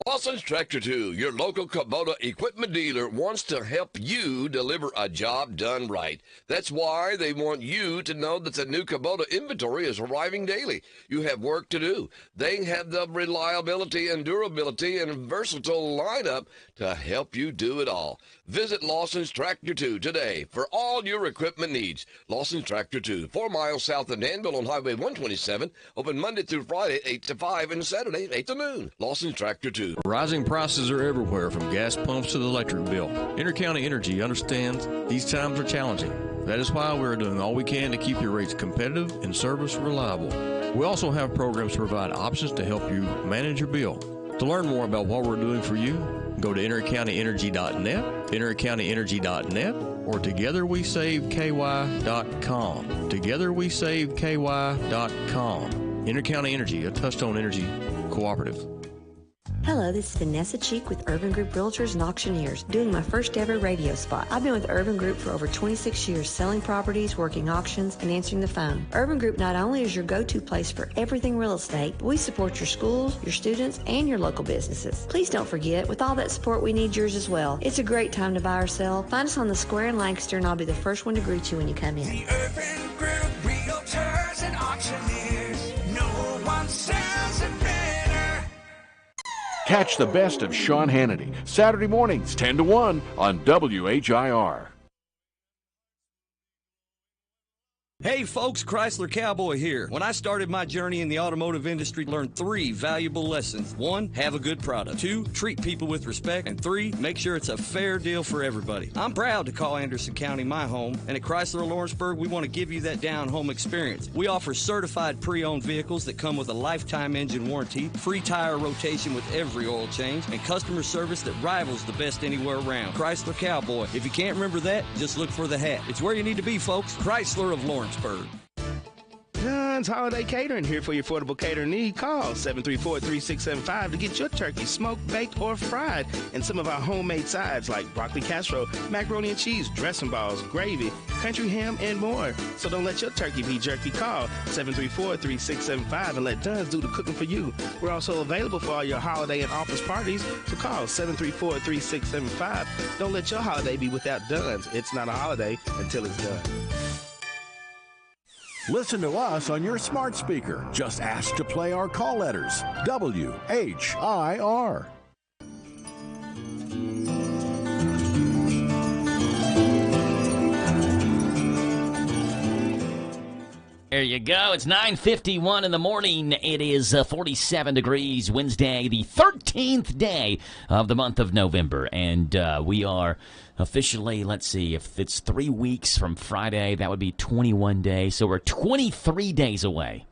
Lawson's Tractor 2, your local Kubota equipment dealer, wants to help you deliver a job done right. That's why they want you to know that the new Kubota inventory is arriving daily. You have work to do. They have the reliability and durability and versatile lineup to help you do it all. Visit Lawson's Tractor 2 today for all your equipment needs. Lawson's Tractor 2, 4 miles south of Danville on Highway 127, open Monday through Friday, 8 to 5, and Saturday, 8 to noon. Lawson's Tractor 2. Rising prices are everywhere, from gas pumps to the electric bill. Intercounty Energy understands these times are challenging. That is why we're doing all we can to keep your rates competitive and service reliable. We also have programs to provide options to help you manage your bill. To learn more about what we're doing for you, go to intercountyenergy.net, intercountyenergy.net, or togetherwesaveky.com. Togetherwesaveky.com. Intercounty Energy, a Touchstone Energy cooperative. Hello, this is Vanessa Cheek with Urban Group Realtors and Auctioneers, doing my first ever radio spot. I've been with Urban Group for over 26 years, selling properties, working auctions, and answering the phone. Urban Group not only is your go-to place for everything real estate, but we support your schools, your students, and your local businesses. Please don't forget, with all that support, we need yours as well. It's a great time to buy or sell. Find us on the square in Lancaster, and I'll be the first one to greet you when you come in. The Urban Group Realtors and Auctioneers. No one sells it better. Catch the best of Sean Hannity, Saturday mornings, 10 to 1 on WHIR. Hey folks, Chrysler Cowboy here. When I started my journey in the automotive industry, learned 3 valuable lessons. 1, have a good product. 2, treat people with respect. And 3, make sure it's a fair deal for everybody. I'm proud to call Anderson County my home, and at Chrysler Lawrenceburg, we want to give you that down-home experience. We offer certified pre-owned vehicles that come with a lifetime engine warranty, free tire rotation with every oil change, and customer service that rivals the best anywhere around. Chrysler Cowboy. If you can't remember that, just look for the hat. It's where you need to be, folks. Chrysler of Lawrenceburg. John's Holiday Catering, here for your affordable catering need. Call 734-3675 to get your turkey smoked, baked, or fried, and some of our homemade sides like broccoli casserole, macaroni and cheese, dressing balls, gravy, country ham, and more. So don't let your turkey be jerky. Call 734-3675 and let Dunn's do the cooking for you. We're also available for all your holiday and office parties, so call 734-3675. Don't let your holiday be without Dunn's. It's not a holiday until it's done. Listen to us on your smart speaker. Just ask to play our call letters. WHIR. There you go. It's 9:51 in the morning. It is 47 degrees Wednesday, the 13th day of the month of November. And we are officially, let's see, if it's 3 weeks from Friday, that would be 21 days. So we're 23 days away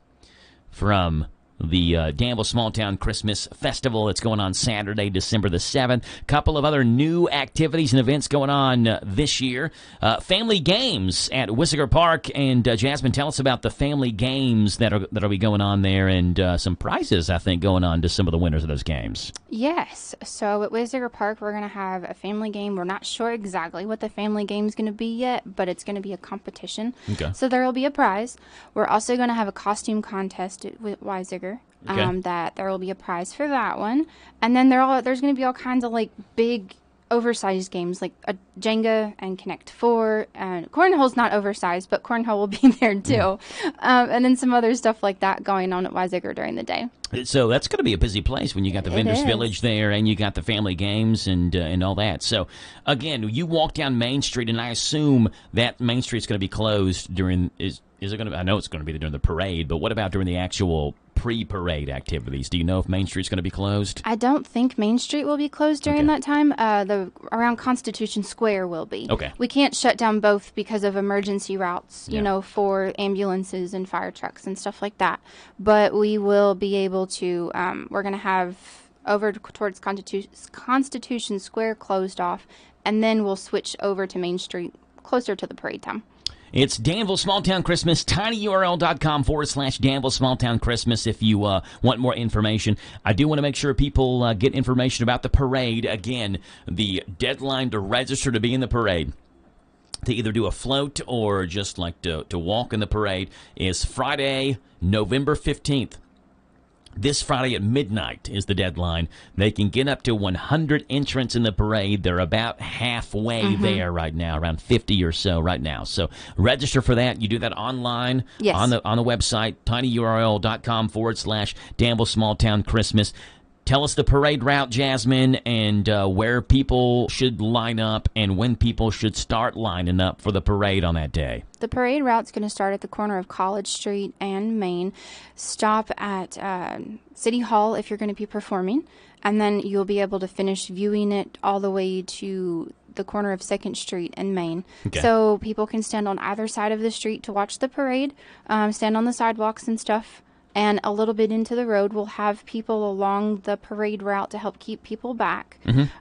from the Danville Small Town Christmas Festival. It's going on Saturday, December the 7th. A couple of other new activities and events going on this year. Family games at Wissager Park. And Jasmine, tell us about the family games that'll be going on there, and some prizes, I think, going on to some of the winners of those games. Yes. So at Wissager Park, we're going to have a family game. We're not sure exactly what the family game is going to be yet, but it's going to be a competition. Okay. So there will be a prize. We're also going to have a costume contest at Wissager. Okay. That there will be a prize for that one. And then there's going to be all kinds of like big oversized games like Jenga and Connect 4. And Cornhole's not oversized, but Cornhole will be there too. And then some other stuff like that going on at Weisiger during the day. So that's going to be a busy place when you got the Vendors Village there and you got the family games and all that. So, again, you walk down Main Street, and I assume that Main Street's going to be closed during is it going to? I know it's going to be during the parade, but what about during the actual pre-parade activities? Do you know if Main Street's going to be closed? I don't think Main Street will be closed during that time. Around Constitution Square will be. Okay. We can't shut down both because of emergency routes, you know, for ambulances and fire trucks and stuff like that. But we will be able to, we're going to have over towards Constitution Square closed off, and then we'll switch over to Main Street closer to the parade time. It's Danville Small Town Christmas, tinyurl.com/Danville Small Town Christmas if you want more information. I do want to make sure people get information about the parade. Again, the deadline to register to be in the parade, to either do a float or just like to walk in the parade, is Friday, November 15th. This Friday at midnight is the deadline. They can get up to 100 entrants in the parade. They're about halfway there right now, around 50 or so right now. So register for that. You do that online on the website, tinyurl.com/Danville Small Town Christmas. Tell us the parade route, Jasmine, and where people should line up and when people should start lining up for the parade on that day. The parade route's going to start at the corner of College Street and Main. Stop at City Hall if you're going to be performing, and then you'll be able to finish viewing it all the way to the corner of 2nd Street and Main. Okay. So people can stand on either side of the street to watch the parade, stand on the sidewalks and stuff. And a little bit into the road, we'll have people along the parade route to help keep people back.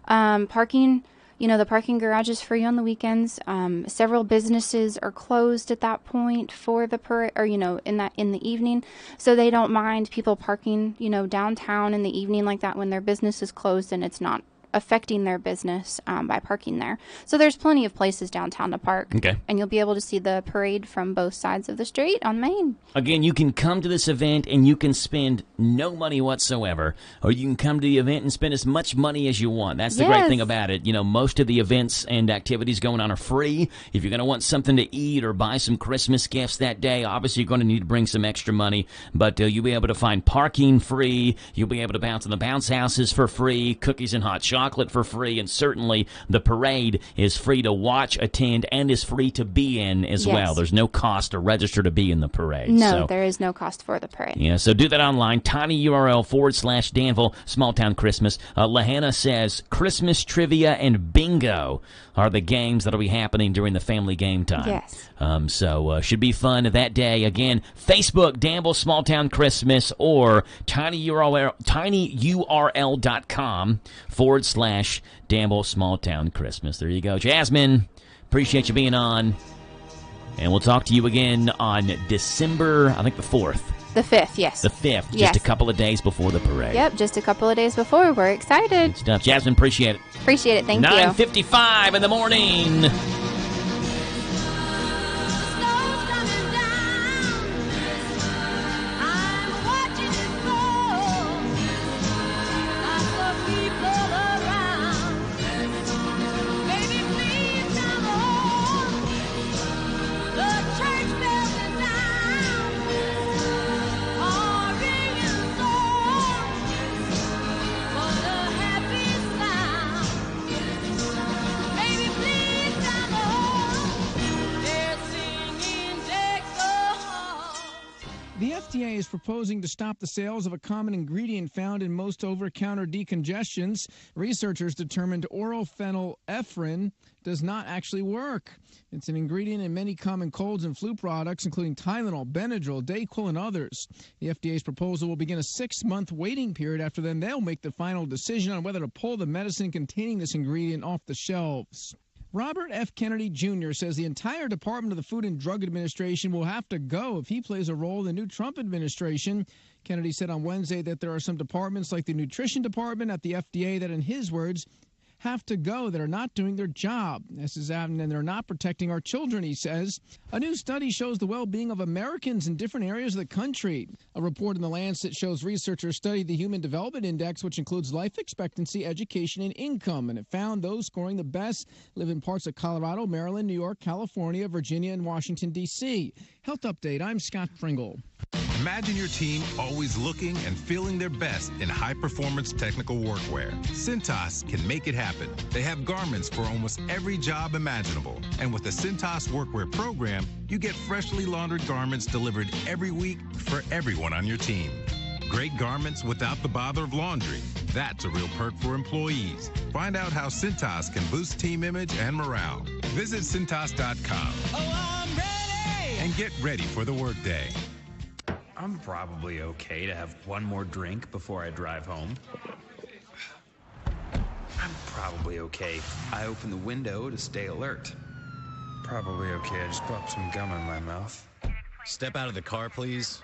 Parking, the parking garage is free on the weekends. Several businesses are closed at that point for the parade, or in the evening, so they don't mind people parking, downtown in the evening like that when their business is closed and it's not affecting their business by parking there. So there's plenty of places downtown to park. Okay. And you'll be able to see the parade from both sides of the street on Main. Again, you can come to this event and you can spend no money whatsoever, or you can come to the event and spend as much money as you want. That's the great thing about it. Most of the events and activities going on are free. If you're going to want something to eat or buy some Christmas gifts that day, obviously you're going to need to bring some extra money, but you'll be able to find parking free. You'll be able to bounce in the bounce houses for free, cookies and hot chocolate for free, and certainly the parade is free to watch, attend, and is free to be in as well. There's no cost to register to be in the parade. No, there is no cost for the parade. Yeah, so do that online, tinyurl.com/Danville Small Town Christmas. Lahanna says Christmas trivia and bingo are the games that'll be happening during the family game time. Yes. So should be fun that day. Again, Facebook, Danville Small Town Christmas, or tinyurl.com/Danville Small Town Christmas. There you go. Jasmine, appreciate you being on. And we'll talk to you again on December, I think the 4th. The 5th, yes. The 5th, just a couple of days before the parade. Yep, just a couple of days before. We're excited. Good stuff. Jasmine, appreciate it. Appreciate it. Thank you. 9:55 in the morning. The FDA is proposing to stop the sales of a common ingredient found in most over-the-counter decongestants. Researchers determined oral phenylephrine does not actually work. It's an ingredient in many common colds and flu products, including Tylenol, Benadryl, Dayquil, and others. The FDA's proposal will begin a 6-month waiting period. After then, they'll make the final decision on whether to pull the medicine containing this ingredient off the shelves. Robert F. Kennedy Jr. says the entire Department of the Food and Drug Administration will have to go if he plays a role in the new Trump administration. Kennedy said on Wednesday that there are some departments like the Nutrition Department at the FDA that, in his words, have to go that are not doing their job. This is happening, and they're not protecting our children, he says. A new study shows the well-being of Americans in different areas of the country. A report in The Lancet shows researchers studied the Human Development Index, which includes life expectancy, education, and income, and it found those scoring the best live in parts of Colorado, Maryland, New York, California, Virginia, and Washington, D.C. Health Update, I'm Scott Pringle. Imagine your team always looking and feeling their best in high-performance technical workwear. Cintas can make it happen. They have garments for almost every job imaginable. And with the Cintas Workwear program, you get freshly laundered garments delivered every week for everyone on your team. Great garments without the bother of laundry. That's a real perk for employees. Find out how Cintas can boost team image and morale. Visit Cintas.com. Oh, I'm ready! And get ready for the workday. I'm probably okay to have one more drink before I drive home. I'm probably okay. I open the window to stay alert. Probably okay. I just popped some gum in my mouth. Step out of the car, please.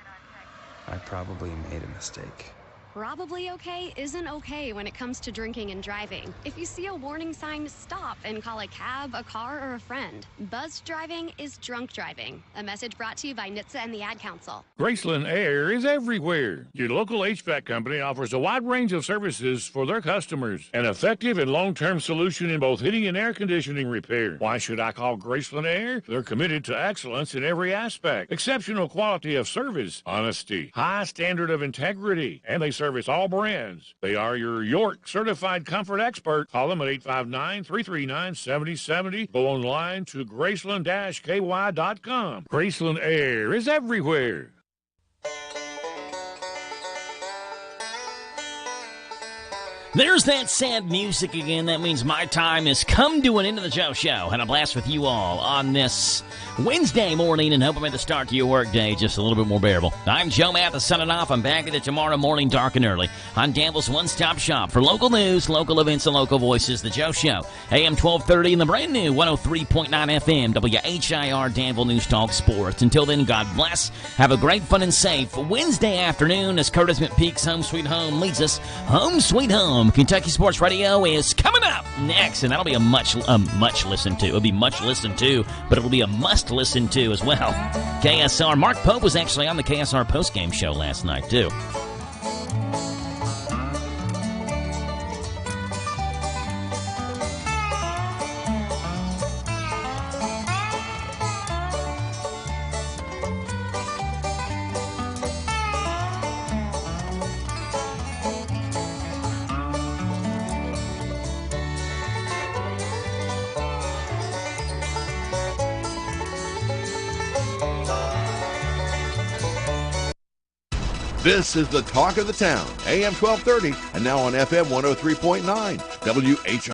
I probably made a mistake. Probably okay isn't okay when it comes to drinking and driving. If you see a warning sign, stop and call a cab, a car, or a friend. Buzzed driving is drunk driving. A message brought to you by NHTSA and the Ad Council. Graceland Air is everywhere. Your local HVAC company offers a wide range of services for their customers. An effective and long-term solution in both heating and air conditioning repair. Why should I call Graceland Air? They're committed to excellence in every aspect. Exceptional quality of service, honesty, high standard of integrity, and they service all brands. They are your York certified comfort expert. Call them at 859-339-7070. Go online to Graceland-KY.com. Graceland Air is everywhere. There's that sad music again. That means my time has come to an end of the Joe Show. Had a blast with you all on this Wednesday morning, and hope I made the start to your workday just a little bit more bearable. I'm Joe Mathis, signing off. I'm back at it tomorrow morning, dark and early, on Danville's one-stop shop for local news, local events, and local voices. The Joe Show, AM 1230 and the brand new 103.9 FM, WHIR Danville News Talk Sports. Until then, God bless. Have a great, fun, and safe Wednesday afternoon as Curtis McPeak's Home Sweet Home leads us home sweet home. Kentucky Sports Radio is coming up next, and that'll be a much listened to. It'll be much listened to, but it'll be a must listen to as well. KSR. Mark Pope was actually on the KSR postgame show last night, too. This is the talk of the town, AM 1230, and now on FM 103.9, WHIR.